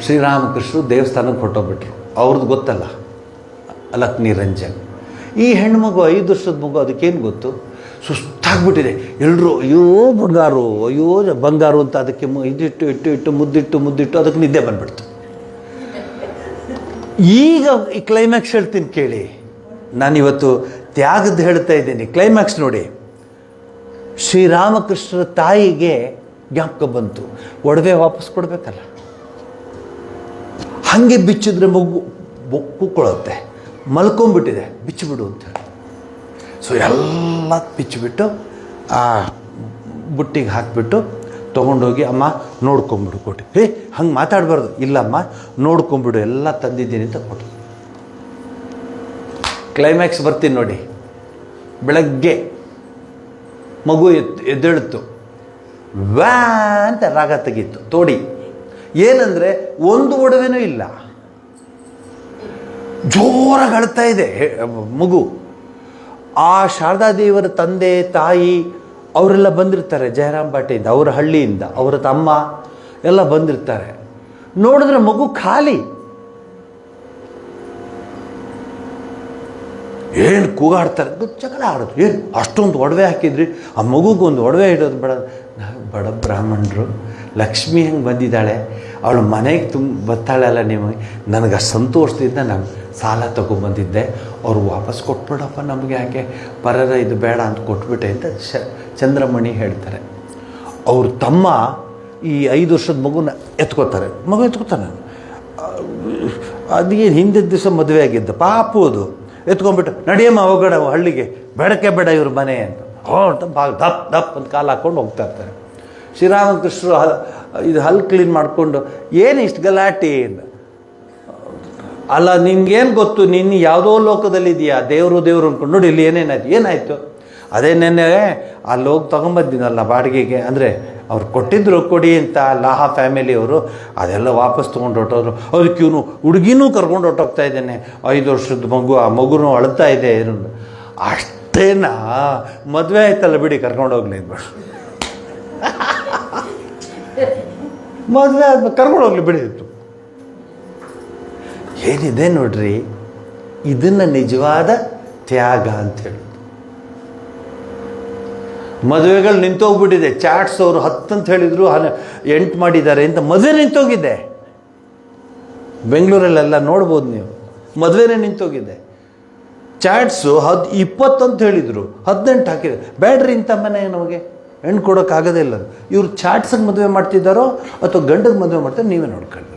ಶ್ರೀರಾಮಕೃಷ್ಣರು ದೇವಸ್ಥಾನಕ್ಕೆ ಹೊರಟೋಗ್ಬಿಟ್ರು. ಅವ್ರದ್ದು ಗೊತ್ತಲ್ಲ, ಅಲಕ್ ನಿರಂಜನ್. ಈ ಹೆಣ್ಮಗು 5 ವರ್ಷದ ಮಗು, ಅದಕ್ಕೇನು ಗೊತ್ತು? ಸುಸ್ತಾಗ್ಬಿಟ್ಟಿದೆ. ಎಲ್ಲರೂ ಅಯ್ಯೋ ಬಂಗಾರು ಅಂತ ಅದಕ್ಕೆ ಇಟ್ಟು ಮುದ್ದಿಟ್ಟು ಅದಕ್ಕೆ ನಿದ್ದೆ ಬಂದ್ಬಿಡ್ತು. ಈಗ ಈ ಕ್ಲೈಮ್ಯಾಕ್ಸ್ ಹೇಳ್ತೀನಿ ಕೇಳಿ. ನಾನಿವತ್ತು ತ್ಯಾಗದ ಹೇಳ್ತಾ ಇದ್ದೀನಿ, ಕ್ಲೈಮ್ಯಾಕ್ಸ್ ನೋಡಿ. ಶ್ರೀರಾಮಕೃಷ್ಣರ ತಾಯಿಗೆ ಜ್ಞಾಪಕ ಬಂತು, ಒಡವೆ ವಾಪಸ್ ಕೊಡಬೇಕಲ್ಲ. ಹಾಗೆ ಬಿಚ್ಚಿದ್ರೆ ಮಗು ಕೂತ್ಕೊಳ್ಳುತ್ತೆ, ಮಲ್ಕೊಂಡ್ಬಿಟ್ಟಿದೆ, ಬಿಚ್ಚಿಬಿಡು ಅಂತ ಹೇಳಿ. ಸೊ ಎಲ್ಲ ಬಿಚ್ಚಿಬಿಟ್ಟು ಆ ಬುಟ್ಟಿಗೆ ಹಾಕಿಬಿಟ್ಟು ತೊಗೊಂಡೋಗಿ ಅಮ್ಮ ನೋಡ್ಕೊಂಬಿಡು ಕೊಟ್ಟು. ಹಂಗೆ ಮಾತಾಡಬಾರ್ದು. ಇಲ್ಲಮ್ಮ ನೋಡ್ಕೊಂಬಿಡು, ಎಲ್ಲ ತಂದಿದ್ದೀನಿ ಅಂತ ಕೊಟ್ಟು. ಕ್ಲೈಮ್ಯಾಕ್ಸ್ ಬರ್ತೀನಿ ನೋಡಿ. ಬೆಳಗ್ಗೆ ಮಗು ಎದ್ದೇಳಿತು, ವ್ಯಾ ಅಂತ ರಾಗ ತೆಗೀತು ತೋಡಿ. ಏನಂದರೆ ಒಂದು ಒಡವೆನೂ ಇಲ್ಲ, ಜೋರಾಗಿ ಅಳ್ತಾ ಇದೆ ಮಗು. ಆ ಶಾರದಾದೇವಿಯವರ ತಂದೆ ತಾಯಿ ಅವರೆಲ್ಲ ಬಂದಿರ್ತಾರೆ ಜಯರಾಮ್ ಬಾಟೆಯಿಂದ, ಅವರ ಹಳ್ಳಿಯಿಂದ, ಅವರ ತಮ್ಮ ಎಲ್ಲ ಬಂದಿರ್ತಾರೆ. ನೋಡಿದ್ರೆ ಮಗು ಖಾಲಿ. ಏನು ಕೂಗಾಡ್ತಾರೆ, ಜಗಳ ಆಡೋದು. ಏನು ಅಷ್ಟೊಂದು ಒಡವೆ ಹಾಕಿದ್ರಿ, ಆ ಮಗುಗೊಂದು ಒಡವೆ ಇಡೋದು ಬೇಡ. ನಾವು ಬಡ ಬ್ರಾಹ್ಮಣರು, ಲಕ್ಷ್ಮಿ ಹೆಂಗೆ ಬಂದಿದ್ದಾಳೆ, ಅವಳು ಮನೆಗೆ ಬರ್ತಾಳಲ್ಲ ನಿಮಗೆ, ನನಗೆ ಸಂತೋಷದಿಂದ ನಾನು ಸಾಲ ತೊಗೊಂಬಂದಿದ್ದೆ, ಅವ್ರು ವಾಪಸ್ ಕೊಟ್ಬಿಡಪ್ಪ, ನಮಗೆ ಯಾಕೆ ಪರರ ಇದು ಬೇಡ ಅಂತ ಕೊಟ್ಬಿಟ್ಟೆ ಅಂತ ಚಂದ್ರಮಣಿ ಹೇಳ್ತಾರೆ. ಅವ್ರ ತಮ್ಮ ಈ 5 ವರ್ಷದ ಮಗುನ ಎತ್ಕೋತಾರೆ. ಮಗು ಎತ್ಕೋತಾನೆ. ಅದೇನು ಹಿಂದಿನ ದಿವಸ ಮದುವೆ ಆಗಿದ್ದ ಪಾಪು, ಅದು ಎತ್ಕೊಂಡ್ಬಿಟ್ಟು ನಡಿಯಮ್ಮ ಹೋಗೋಣ ಹಳ್ಳಿಗೆ, ಬೇಡಕ್ಕೆ ಬೇಡ ಇವ್ರ ಮನೆ ಅಂತ ಅಂತ ದಪ್ ದಪ್ ಅಂತ ಕಾಲು ಹಾಕ್ಕೊಂಡು ಹೋಗ್ತಾ ಇರ್ತಾರೆ. ಶ್ರೀರಾಮಕೃಷ್ಣರು ಇದು ಹಲ್ಲು ಕ್ಲೀನ್ ಮಾಡಿಕೊಂಡು, ಏನು ಇಷ್ಟು ಗಲಾಟೆ ಅಲ್ಲ, ನಿನ್ಗೇನು ಗೊತ್ತು, ನೀನು ಯಾವುದೋ ಲೋಕದಲ್ಲಿದೆಯಾ, ದೇವರು ಅಂದ್ಕೊಂಡು ನೋಡಿ ಇಲ್ಲಿ ಏನಾಯಿತು ಅದೇ ನೆನ್ನೆ ಅಲ್ಲಿ ಹೋಗಿ ತೊಗೊಂಬಂದಿನಲ್ಲ ಬಾಡಿಗೆಗೆ, ಅಂದರೆ ಅವ್ರು ಕೊಟ್ಟಿದ್ರು ಕೊಡಿ ಅಂತ ಲಾಹಾ ಫ್ಯಾಮಿಲಿಯವರು, ಅದೆಲ್ಲ ವಾಪಸ್ ತೊಗೊಂಡು ಹೊಟ್ಟೋದ್ರು. ಅದಕ್ಕೆ ಇವನು ಹುಡುಗಿನೂ ಕರ್ಕೊಂಡು ಹೊಟ್ಟೋಗ್ತಾ ಇದ್ದೇನೆ, 5 ವರ್ಷದ ಮಗು, ಆ ಮಗುನೂ ಅಳ್ತಾ ಇದೆ. ಅಷ್ಟೇನಾ, ಮದುವೆ ಆಯ್ತಲ್ಲ ಬಿಡಿ, ಕರ್ಕೊಂಡು ಹೋಗ್ಲಿ ಬೇಡ, ಮದುವೆ ಆದ್ಮೇಲೆ ಕರ್ಕೊಂಡು ಹೋಗ್ಲಿ ಬಿಡಿ ಇತ್ತು. ಏನಿದೆ ನೋಡ್ರಿ, ಇದನ್ನು ನಿಜವಾದ ತ್ಯಾಗ ಅಂತ ಹೇಳಿ. ಮದುವೆಗಳು ನಿಂತೋಗ್ಬಿಟ್ಟಿದೆ. ಚಾಟ್ಸ್ ಅವರು 10 ಅಂತ ಹೇಳಿದ್ರು, 8 ಮಾಡಿದ್ದಾರೆ ಅಂತ ಮದುವೆ ನಿಂತೋಗಿದೆ. ಬೆಂಗಳೂರಲ್ಲೆಲ್ಲ ನೋಡ್ಬೋದು ನೀವು, ಮದುವೆನೇ ನಿಂತೋಗಿದೆ. ಚಾಟ್ಸು 20 ಅಂತ ಹೇಳಿದರು, 18 ಹಾಕಿದೆ. ಬ್ಯಾಡ್ರಿ ಇಂಥ ಮನೆ ನಮಗೆ ಹೆಣ್ಣು ಕೊಡೋಕ್ಕಾಗೋದೇ ಇಲ್ಲ. ಇವ್ರು ಚಾಟ್ಸಿಗೆ ಮದುವೆ ಮಾಡ್ತಿದ್ದಾರೋ ಅಥವಾ ಗಂಡಿಗೆ ಮದುವೆ ಮಾಡ್ತಾರೆ, ನೀವೇ ನೋಡ್ಕೊಂಡು.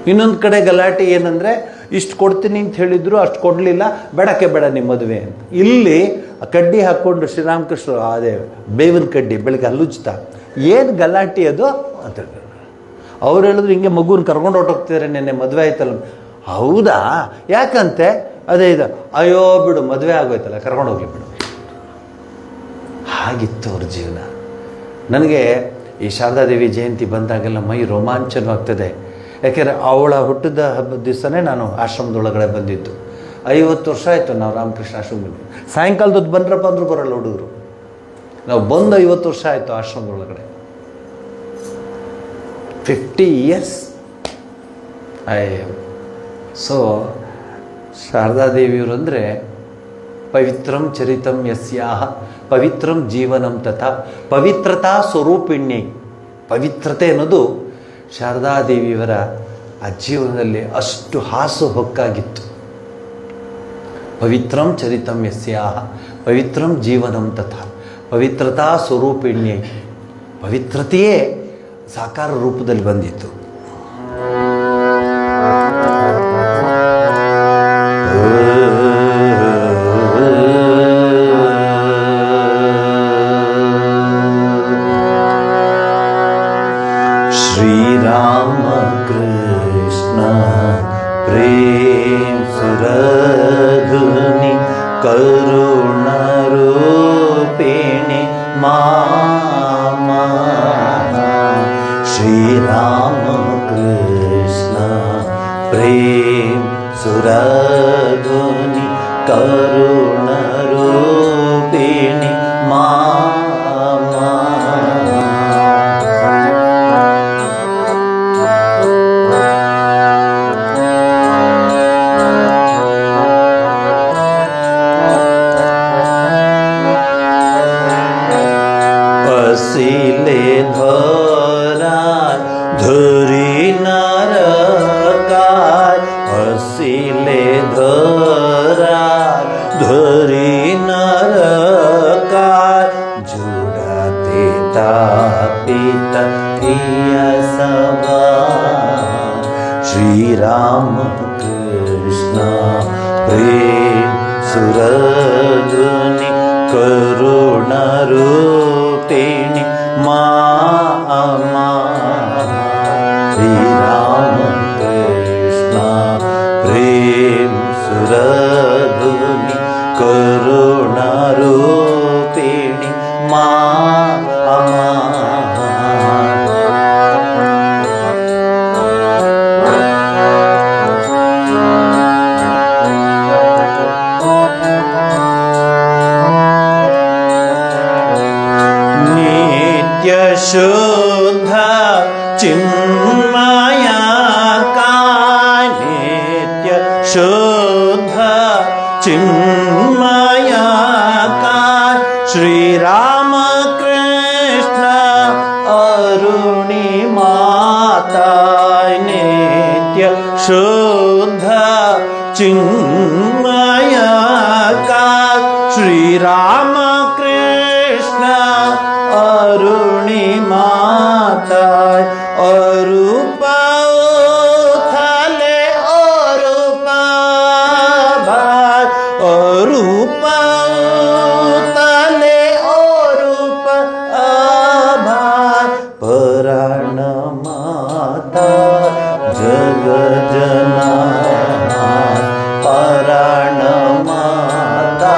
ಇನ್ನೊಂದು ಕಡೆ ಗಲಾಟೆ ಏನಂದರೆ, ಇಷ್ಟು ಕೊಡ್ತೀನಿ ಅಂತ ಹೇಳಿದ್ರು, ಅಷ್ಟು ಕೊಡಲಿಲ್ಲ, ಬೇಡಕ್ಕೆ ಬೇಡ ನಿಮ್ಮ ಮದುವೆ ಅಂತ. ಇಲ್ಲಿ ಕಡ್ಡಿ ಹಾಕ್ಕೊಂಡು ಶ್ರೀರಾಮಕೃಷ್ಣ, ಅದೇ ಬೇವಿನ ಕಡ್ಡಿ ಬೆಳಗ್ಗೆ ಅಲ್ಲುಚ್ತಾ, ಏನು ಗಲಾಟೆ ಅದು ಅಂತ ಹೇಳ್ತಾರೆ. ಅವ್ರು ಹೇಳಿದ್ರು ಹಿಂಗೆ ಮಗುನ ಕರ್ಕೊಂಡು ಹೊರಟೋಗ್ತಿದ್ದಾರೆ, ನೆನ್ನೆ ಮದುವೆ ಆಯ್ತಲ್ಲ. ಹೌದಾ, ಯಾಕಂತೆ? ಅದೇ ಇದು, ಅಯ್ಯೋ ಬಿಡು ಮದುವೆ ಆಗೋಯ್ತಲ್ಲ, ಕರ್ಕೊಂಡು ಹೋಗ್ಲಿ ಬಿಡು. ಹಾಗಿತ್ತು ಅವ್ರ ಜೀವನ. ನನಗೆ ಈ ಶಾರದಾದೇವಿ ಜಯಂತಿ ಬಂದಾಗೆಲ್ಲ ಮೈ ರೋಮಾಂಚನವಾಗ್ತದೆ. ಯಾಕೆಂದರೆ ಅವಳ ಹುಟ್ಟಿದ ಹಬ್ಬದ ದಿವಸನೇ ನಾನು ಆಶ್ರಮದೊಳಗಡೆ ಬಂದಿದ್ದು. 50 ವರ್ಷ ಆಯಿತು ನಾವು ರಾಮಕೃಷ್ಣ ಆಶ್ರಮದಲ್ಲಿ. ಸಾಯಂಕಾಲದದ್ದು ಬಂದ್ರಪ್ಪ ಅಂದರೂ ಬರೋಲ್ಲ ಹುಡುಗರು. ನಾವು ಬಂದು 50 ವರ್ಷ ಆಯಿತು ಆಶ್ರಮದೊಳಗಡೆ. 50 years. ಸೊ ಶಾರದಾದೇವಿಯವರು ಅಂದರೆ ಪವಿತ್ರಂ ಚರಿತಂ ಯಸ್ಯಾಹ ಪವಿತ್ರಂ ಜೀವನಂ ತಥಾ ಪವಿತ್ರತಾ ಸ್ವರೂಪಿಣ್ಯೈ. ಪವಿತ್ರತೆ ಅನ್ನೋದು ಶಾರದಾದೇವಿಯವರ ಆ ಜೀವನದಲ್ಲಿ ಅಷ್ಟು ಹಾಸು ಹೊಕ್ಕಾಗಿತ್ತು. ಪವಿತ್ರಂ ಚರಿತಂ ಯಸ್ಯಾಹ ಪವಿತ್ರಂ ಜೀವನಂ ತಥಾ ಪವಿತ್ರತಾ ಸ್ವರೂಪಿಣ್ಯೈ. ಪವಿತ್ರತೆಯೇ ಸಾಕಾರ ರೂಪದಲ್ಲಿ ಬಂದಿತ್ತು. ಶ್ರೀರಾಮ ಕೃಷ್ಣ ಪ್ರೇಮ ಸುರಧುನಿ ಕರುಣ ರೂಪಿಣಿ ಮಾಮಾ. ಶ್ರೀರಾಮ ಕೃಷ್ಣ ಪ್ರೇಮ ಸುರಧುನಿ ಕರುಣ ರೂಪಿಣಿ ಮಾಮಾ. पसिले धरा धरी नरकार. पसिले धरा धरी नरकार. जुड़ते तापित प्रिय सभा. श्री राम कृष्ण प्रेम सुरधुनि करुण रूपिणि माँ श्री राम कृष्ण प्रेम सुरधुनि करुणा रूपिणी माँ शुद्ध चिन्मया का नित्य शुद्ध चिन्मया का श्री राम कृष्ण अरुणि माता नित्य शुद्ध चिन्मया का श्री राम कृष्ण अरुणि माता अरूप थले अरूप भार अरूप तले अरूप आभार पराण माता जग जना पराण माता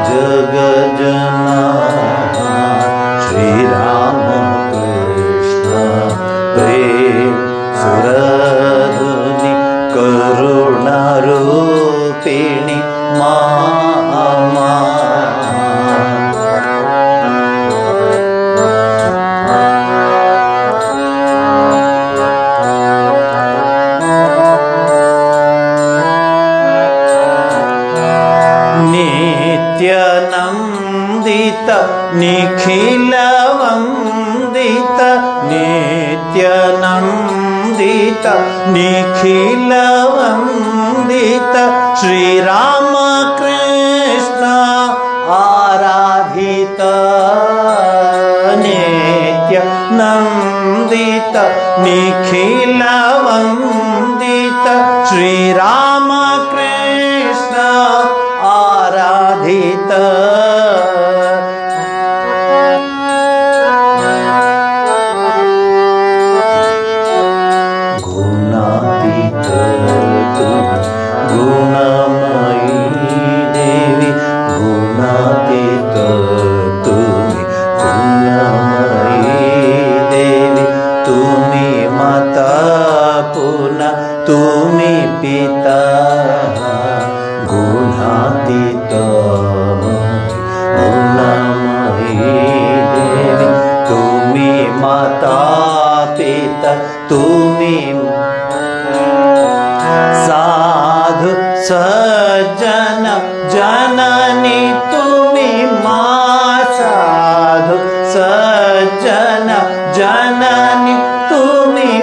जग जना श्री राम कृष्ण प्रेम सुरधुनि करुणा रूपिणी माँ नित्यनन्दित निखिलवन्दित नित्यनन्दित निखिलवन्दित श्री राम कृष्ण आराधित नित्यनन्दित निखिलवन्दित श्री राम कृष्ण आराधित गुणातीत गुणमयी देवी गुणातीत तुम्ही गुणमयी देवी तुम्ही माता पुन्हा तुम्ही पिता गुणातीत गुणमयी देवी तुम्ही माता पिता तुम्ही साधु सज्जन जननी तुम्ही माँ साधु सज्जन जननी तुम्ही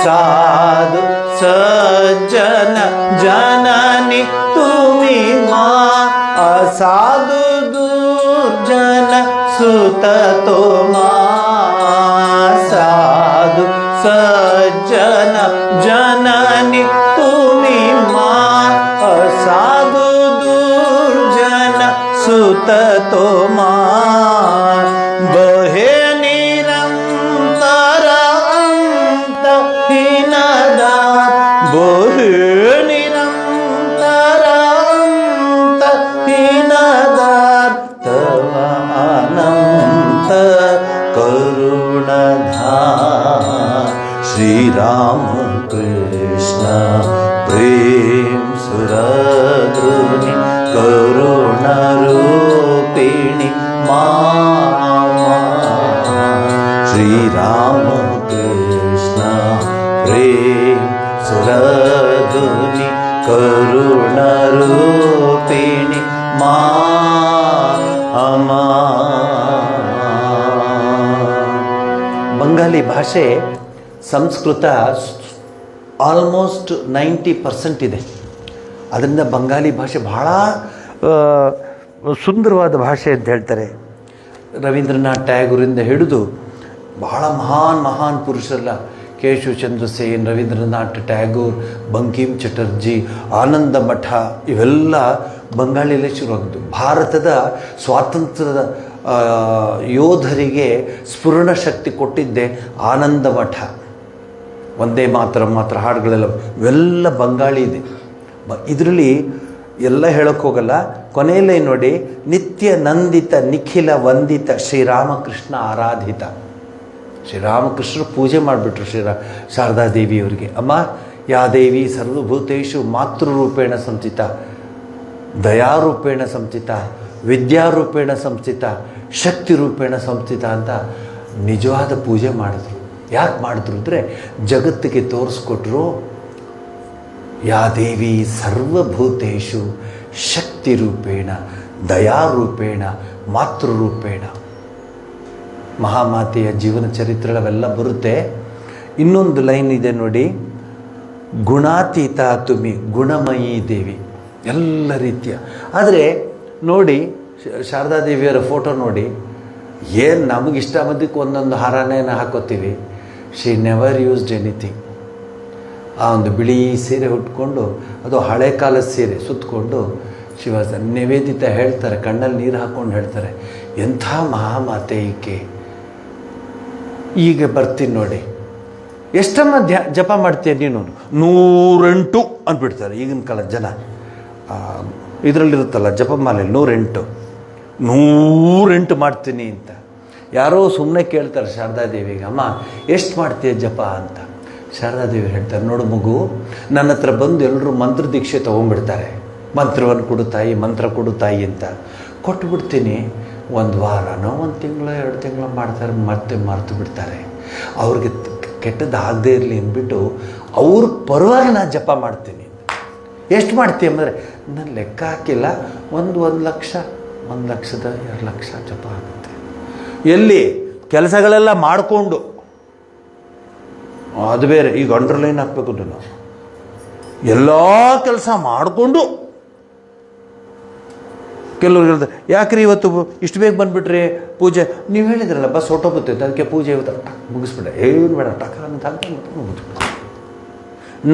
साधु सज्जन जननी तुम्ही माँ असाधु दुर्जन सुत तो माँ साधु सज्जन जननी तुम्ही माँ असाधु दुर्जन सुत तो माँ बहे निरंतर अंत हीनदा बहे निरंतर अंत हीनदा तव अनंत करुणधार श्री राम कृष्ण प्रेम सुरधुनि करुणा रूपिणी माँ श्री राम कृष्ण प्रेम सुरधुनि करुणा रूपिणी माँ बंगाली ಭಾಷೆ ಸಂಸ್ಕೃತ ಆಲ್ಮೋಸ್ಟ್ 90% ಇದೆ. ಅದರಿಂದ ಬಂಗಾಲಿ ಭಾಷೆ ಬಹಳ ಸುಂದರವಾದ ಭಾಷೆ ಅಂತ ಹೇಳ್ತಾರೆ. ರವೀಂದ್ರನಾಥ್ ಟ್ಯಾಗೂರಿಂದ ಹಿಡಿದು ಬಹಳ ಮಹಾನ್ ಪುರುಷರೆಲ್ಲ, ಕೇಶವಚಂದ್ರ ಸೇನ್, ರವೀಂದ್ರನಾಥ್ ಟ್ಯಾಗೂರ್, ಬಂಕಿಮ್ ಚಟರ್ಜಿ, ಆನಂದ ಮಠ, ಇವೆಲ್ಲ ಬಂಗಾಳಿಯಲ್ಲೇ ಶುರುವಾಗಿದ್ದು. ಭಾರತದ ಸ್ವಾತಂತ್ರ್ಯದ ಯೋಧರಿಗೆ ಸ್ಫುರಣ ಶಕ್ತಿ ಕೊಟ್ಟಿದ್ದೆ ಆನಂದ ಮಠ. ಒಂದೇ ಮಾತ್ರ ಹಾಡುಗಳೆಲ್ಲ ಇವೆಲ್ಲ ಬಂಗಾಳಿ ಇದೆ. ಇದರಲ್ಲಿ ಎಲ್ಲ ಹೇಳೋಕ್ಕೆ ಹೋಗಲ್ಲ. ಕೊನೆಯಲ್ಲೇ ನೋಡಿ, ನಿತ್ಯ ನಂದಿತ ನಿಖಿಲ ವಂದಿತ ಶ್ರೀರಾಮಕೃಷ್ಣ ಆರಾಧಿತ. ಶ್ರೀರಾಮಕೃಷ್ಣರು ಪೂಜೆ ಮಾಡಿಬಿಟ್ರು ಶಾರದಾದೇವಿಯವರಿಗೆ. ಅಮ್ಮ ಯಾ ದೇವಿ ಸರ್ವಭೂತೇಷು ಮಾತೃರೂಪೇಣ ಸಂಸ್ಥಿತ, ದಯಾರೂಪೇಣ ಸಂಸ್ಥಿತ, ವಿದ್ಯಾರೂಪೇಣ ಸಂಸ್ಥಿತ, ಶಕ್ತಿ ರೂಪೇಣ ಸಂಸ್ಥಿತ ಅಂತ ನಿಜವಾದ ಪೂಜೆ ಮಾಡಿದ್ರು. ಯಾಕೆ ಮಾಡಿದ್ರು ಅಂದರೆ ಜಗತ್ತಿಗೆ ತೋರಿಸ್ಕೊಟ್ರು, ಯಾ ದೇವಿ ಸರ್ವಭೂತೇಷು ಶಕ್ತಿರೂಪೇಣ ದಯಾರೂಪೇಣ ಮಾತೃರೂಪೇಣ. ಮಹಾಮಾತೆಯ ಜೀವನ ಚರಿತ್ರೆಗಳೆಲ್ಲ ಬರುತ್ತೆ. ಇನ್ನೊಂದು ಲೈನ್ ಇದೆ ನೋಡಿ, ಗುಣಾತೀತ ತುಮಿ ಗುಣಮಯೀ ದೇವಿ, ಎಲ್ಲ ರೀತಿಯ. ಆದರೆ ನೋಡಿ, ಶಾರದಾದೇವಿಯವರ ಫೋಟೋ ನೋಡಿ, ಏನು ನಮಗಿಷ್ಟ ಬಂದಕ್ಕೆ ಒಂದೊಂದು ಹಾರನೇನ ಹಾಕೋತೀವಿ. She never used anything. ಆ ಒಂದು ಬಿಳಿ ಸೀರೆ ಉಟ್ಕೊಂಡು, ಅದು ಹಳೆ ಕಾಲದ ಸೀರೆ ಸುತ್ತಕೊಂಡು ಶಿವಾಸ ನಿವೇದಿತ ಹೇಳ್ತಾರೆ, ಕಣ್ಣಲ್ಲಿ ನೀರು ಹಾಕ್ಕೊಂಡು ಹೇಳ್ತಾರೆ, ಎಂಥ ಮಹಾಮಾತೆ ಈಕೆ. ಈಗ ಬರ್ತೀನಿ ನೋಡಿ, ಎಷ್ಟಮ್ಮ ಜಪ ಮಾಡ್ತೀಯ ನೀನು? 108 ಅಂದ್ಬಿಡ್ತಾರೆ ಈಗಿನ ಕಾಲದ ಜನ. ಇದರಲ್ಲಿರುತ್ತಲ್ಲ ಜಪಮಾಲೆ 108 ಮಾಡ್ತೀನಿ ಅಂತ. ಯಾರೋ ಸುಮ್ಮನೆ ಕೇಳ್ತಾರೆ ಶಾರದಾದೇವಿಗೆ, ಅಮ್ಮ ಎಷ್ಟು ಮಾಡ್ತೀಯ ಜಪ ಅಂತ. ಶಾರದಾದೇವಿ ಹೇಳ್ತಾರೆ, ನೋಡು ಮಗು, ನನ್ನ ಹತ್ರ ಬಂದು ಎಲ್ಲರೂ ಮಂತ್ರ ದೀಕ್ಷೆ ತೊಗೊಂಡ್ಬಿಡ್ತಾರೆ. ಮಂತ್ರವನ್ನು ಕೊಡು ತಾಯಿ, ಮಂತ್ರ ಕೊಡು ತಾಯಿ ಅಂತ ಕೊಟ್ಟುಬಿಡ್ತೀನಿ. ಒಂದು ವಾರನೋ 1 ತಿಂಗಳು 2 ತಿಂಗಳು ಮಾಡ್ತಾರೆ, ಮತ್ತೆ ಮರೆತು ಬಿಡ್ತಾರೆ. ಅವ್ರಿಗೆ ಕೆಟ್ಟದ್ದು ಆಗದೇ ಇರಲಿ ಅಂದ್ಬಿಟ್ಟು ಅವ್ರ ಪರವಾಗಿ ನಾನು ಜಪ ಮಾಡ್ತೀನಿ. ಎಷ್ಟು ಮಾಡ್ತೀಯ ಅಂದರೆ ನಾನು ಲೆಕ್ಕ ಹಾಕಿಲ್ಲ, 1 ಲಕ್ಷ 1 ಲಕ್ಷದ 2 ಲಕ್ಷ ಜಪ ಆಗುತ್ತೆ. ಎಲ್ಲಿ ಕೆಲಸಗಳೆಲ್ಲ ಮಾಡಿಕೊಂಡು, ಅದು ಬೇರೆ. ಈಗ ಅಂಡರ್ಲೈನ್ ಹಾಕ್ಬೇಕು, ನಾವು ಎಲ್ಲ ಕೆಲಸ ಮಾಡಿಕೊಂಡು. ಕೆಲವ್ರು ಹೇಳ್ತಾರೆ, ಯಾಕ್ರಿ ಇವತ್ತು ಇಷ್ಟು ಬೇಗ ಬಂದುಬಿಟ್ರಿ ಪೂಜೆ? ನೀವು ಹೇಳಿದ್ರಲ್ಲ ಬಸ್ ಹೊಟ್ಟೋಗುತ್ತೆ, ಅದಕ್ಕೆ ಪೂಜೆ ಇವತ್ತು ಮುಗಿಸ್ಬಿಡ, ಏನು ಬೇಡ ಟಕ ಅಂತ ಮುಗಿಸ್ಬಿಡ.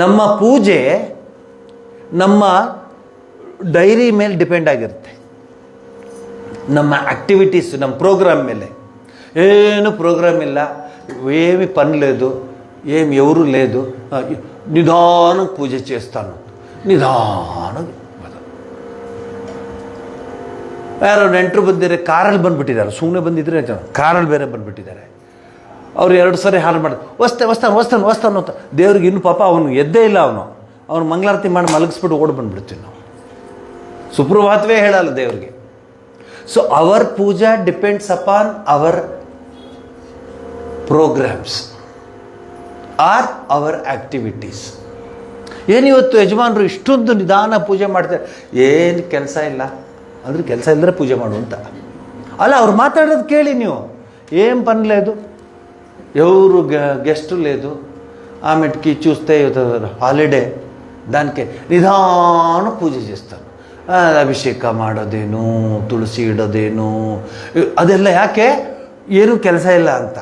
ನಮ್ಮ ಪೂಜೆ ನಮ್ಮ ಡೈರಿ ಮೇಲೆ ಡಿಪೆಂಡ್ ಆಗಿರುತ್ತೆ, ನಮ್ಮ ಆ್ಯಕ್ಟಿವಿಟೀಸ್, ನಮ್ಮ ప్రోగ్రామ్ ಮೇಲೆ. ಏನು ప్రోగ్రామ్ ಇಲ್ಲ, ఏమి పని లేదు, ఏమి ఎవరు లేదు, నిదానంగా పూజ చేస్తాను, నిదానంగా. ಯಾರೋ ನೆಂಟರು ಬಂದಿದ್ದಾರೆ, ಕಾರಲ್ಲಿ ಬಂದುಬಿಟ್ಟಿದ್ದಾರೆ. ಸುಮ್ಮನೆ ಬಂದಿದ್ರೆ ಕಾರಲ್ಲಿ ಬೇರೆ ಬಂದುಬಿಟ್ಟಿದ್ದಾರೆ. ಅವ್ರು 2 ಸರಿ ಹಾಲು ಮಾಡಿದ್ರು, ವಸ್ತಾನು ಅಂತ. ದೇವ್ರಿಗೆ ಇನ್ನು ಪಾಪ ಅವನು ಎದ್ದೇ ಇಲ್ಲ. ಅವನು ಮಂಗಳಾರತಿ ಮಾಡಿ ಮಲಗಿಸ್ಬಿಟ್ಟು ಓಡಿ ಬಂದುಬಿಡ್ತೀವಿ ನಾವು. ಸುಪ್ರಭಾತವೇ ಹೇಳಲ್ಲ ದೇವ್ರಿಗೆ. So our puja depends upon our programmes or our activities. ಏನಿವತ್ತು ಯಜಮಾನರು ಇಷ್ಟೊಂದು ನಿಧಾನ ಪೂಜೆ ಮಾಡ್ತಾರೆ, ಏನು ಕೆಲಸ ಇಲ್ಲ ಅಂದ್ರೆ ಕೆಲಸ ಇಲ್ಲದ್ರೆ ಪೂಜೆ ಮಾಡುವಂತ ಅಲ್ಲ. ಅವ್ರು ಮಾತಾಡೋದು ಕೇಳಿ ನೀವು, ఏం పని లేదు, ఎవరు గెస్ట్ లేదు, ఆమెకి చూస్తే హాలిడే, దానికి నిదాన పూజ చేస్తారు. ಅಭಿಷೇಕ ಮಾಡೋದೇನು, ತುಳಸಿ ಇಡೋದೇನು, ಅದೆಲ್ಲ ಯಾಕೆ? ಏನು ಕೆಲಸ ಇಲ್ಲ ಅಂತ.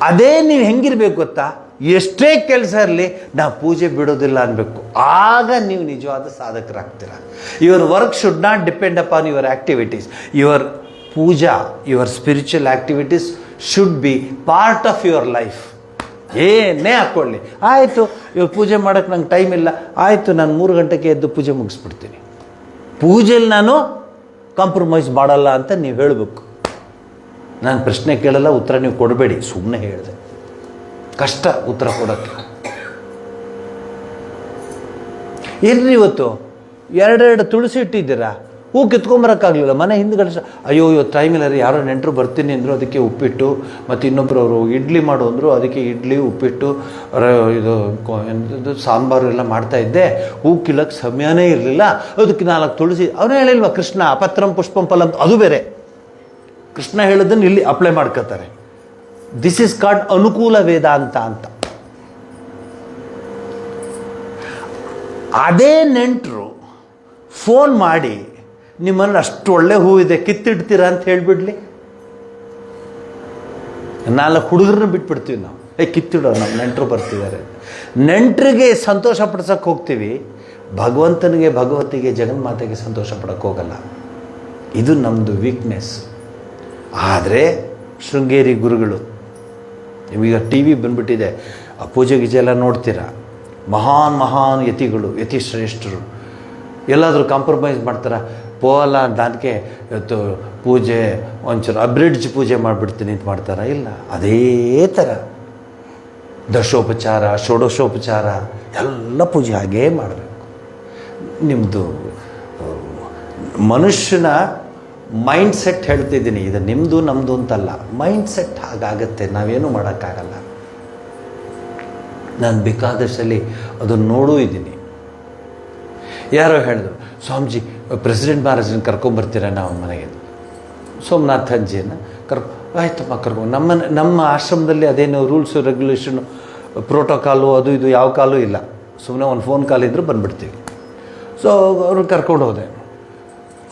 ಅದೇ ನೀವು ಹೆಂಗಿರ್ಬೇಕು ಗೊತ್ತಾ? ಎಷ್ಟೇ ಕೆಲಸ ಇರಲಿ ನಾವು ಪೂಜೆ ಬಿಡೋದಿಲ್ಲ ಅನ್ಬೇಕು. ಆಗ ನೀವು ನಿಜವಾದ ಸಾಧಕರಾಗ್ತೀರ. Your work should not depend upon your activities. Your puja, your spiritual activities should be part of your life. ಏನೇ ಹಾಕ್ಕೊಳ್ಳಿ, ಆಯಿತು ಇವಾಗ ಪೂಜೆ ಮಾಡೋಕ್ಕೆ ನಂಗೆ ಟೈಮ್ ಇಲ್ಲ, ಆಯಿತು ನಾನು 3 ಗಂಟೆಗೆ ಎದ್ದು ಪೂಜೆ ಮುಗಿಸ್ಬಿಡ್ತೀನಿ. ಪೂಜೆಯಲ್ಲಿ ನಾನು ಕಾಂಪ್ರಮೈಸ್ ಮಾಡಲ್ಲ ಅಂತ ನೀವು ಹೇಳಬೇಕು. ನಾನು ಪ್ರಶ್ನೆ ಕೇಳಲ್ಲ, ಉತ್ತರ ನೀವು ಕೊಡಬೇಡಿ. ಸುಮ್ಮನೆ ಹೇಳಿದೆ, ಕಷ್ಟ ಉತ್ತರ ಕೊಡೋಕ್ಕೆ. ಇರ್ರಿ, ಇವತ್ತು 2 ತುಳಸಿ ಇಟ್ಟಿದ್ದೀರಾ, ಹೂ ಕಿತ್ಕೊಂಬರೋಕ್ಕಾಗಲಿಲ್ಲ, ಮನೆ ಹಿಂದ್ಗಡೆ ಅಯ್ಯೋ ಇವತ್ತು ಟೈಮ್ ಇಲ್ಲ ರೀ, ಯಾರೋ ನೆಂಟರು ಬರ್ತೀನಿ ಅಂದರು, ಅದಕ್ಕೆ ಉಪ್ಪಿಟ್ಟು, ಮತ್ತು ಇನ್ನೊಬ್ಬರು ಅವರು ಇಡ್ಲಿ ಮಾಡು ಅಂದರು, ಅದಕ್ಕೆ ಇಡ್ಲಿ ಉಪ್ಪಿಟ್ಟು ಇದು ಸಾಂಬಾರು ಎಲ್ಲ ಮಾಡ್ತಾಯಿದ್ದೆ, ಹೂ ಕಿಲಕ್ಕೆ ಸಮಯನೇ ಇರಲಿಲ್ಲ, ಅದಕ್ಕೆ 4 ತುಳಸಿ. ಅವನೇ ಹೇಳಿಲ್ವ ಕೃಷ್ಣ ಪತ್ರಂ ಪುಷ್ಪಂ ಫಲಂ, ಅದು ಬೇರೆ. ಕೃಷ್ಣ ಹೇಳೋದನ್ನು ಇಲ್ಲಿ ಅಪ್ಲೈ ಮಾಡ್ಕೋತಾರೆ. ದಿಸ್ ಇಸ್ ಕಾಲ್ಡ್ ಅನುಕೂಲ ವೇದಾಂತ ಅಂತ. ಅದೇ ನೆಂಟರು ಫೋನ್ ಮಾಡಿ ನಿಮ್ಮಲ್ಲಿ ಅಷ್ಟು ಒಳ್ಳೆ ಹೂವಿದೆ ಕಿತ್ತಿಡ್ತೀರಾ ಅಂತ ಹೇಳಿಬಿಡ್ಲಿ, 4 ಹುಡುಗರನ್ನ ಬಿಟ್ಬಿಡ್ತೀವಿ ನಾವು. ಕಿತ್ತಿಡೋ ನಮ್ಮ ನೆಂಟರು ಬರ್ತಿದ್ದಾರೆ. ನೆಂಟರಿಗೆ ಸಂತೋಷ ಪಡಿಸೋಕ್ಕೆ ಹೋಗ್ತೀವಿ, ಭಗವಂತನಿಗೆ ಭಗವತಿಗೆ ಜಗನ್ಮಾತೆಗೆ ಸಂತೋಷ ಪಡೋಕ್ಕೆ ಹೋಗಲ್ಲ. ಇದು ನಮ್ಮದು ವೀಕ್ನೆಸ್. ಆದರೆ ಶೃಂಗೇರಿ ಗುರುಗಳು, ನೀವೀಗ ಟಿ ವಿ ಬಂದುಬಿಟ್ಟಿದೆ, ಆ ಪೂಜೆ ಗೀಜೆ ಎಲ್ಲ ನೋಡ್ತೀರಾ, ಮಹಾನ್ ಯತಿಗಳು, ಯತಿಶ್ರೇಷ್ಠರು ಎಲ್ಲಾದರೂ ಕಾಂಪ್ರಮೈಸ್ ಮಾಡ್ತಾರ? ಪೋಲ ದಾನಕ್ಕೆ ಇವತ್ತು ಪೂಜೆ ಒಂಚೂರು ಅಬ್ರಿಡ್ಜ್ ಪೂಜೆ ಮಾಡಿಬಿಡ್ತೀನಿ ಅಂತ ಮಾಡ್ತಾರ? ಇಲ್ಲ. ಅದೇ ಥರ ದಶೋಪಚಾರ, ಷೋಡಶೋಪಚಾರ ಎಲ್ಲ ಪೂಜೆ ಹಾಗೇ ಮಾಡಬೇಕು. ನಿಮ್ಮದು ಮನುಷ್ಯನ ಮೈಂಡ್ ಸೆಟ್ ಹೇಳ್ತಿದ್ದೀನಿ, ಇದು ನಿಮ್ಮದು ನಮ್ಮದು ಅಂತಲ್ಲ, ಮೈಂಡ್ ಸೆಟ್ ಹಾಗಾಗತ್ತೆ, ನಾವೇನು ಮಾಡೋಕ್ಕಾಗಲ್ಲ. ನಾನು ಬೇಕಾದಷ್ಟಲ್ಲಿ ಅದನ್ನು ನೋಡೂ ಇದ್ದೀನಿ. ಯಾರೋ ಹೇಳಿದ್ರು, ಸ್ವಾಮೀಜಿ ಪ್ರೆಸಿಡೆಂಟ್ ಮಹಾರಾಜನ ಕರ್ಕೊಂಬರ್ತೀರ ನಾವು ಮನೆಗೆ, ಸೋಮನಾಥ್ ಅಜ್ಜಿಯನ್ನು ಆಯ್ತಮ್ಮ ಕರ್ಕೊಂಡು. ನಮ್ಮ ಆಶ್ರಮದಲ್ಲಿ ಅದೇನು ರೂಲ್ಸು ರೆಗ್ಯುಲೇಷನು ಪ್ರೋಟೋಕಾಲು ಅದು ಇದು ಯಾವ ಕಾಲೂ ಇಲ್ಲ, ಸುಮ್ಮನೆ ಒಂದು ಫೋನ್ ಕಾಲ್ ಇದ್ದರೂ ಬಂದುಬಿಡ್ತೀವಿ. ಸೊ ಅವ್ರನ್ನ ಕರ್ಕೊಂಡು ಹೋದೆ.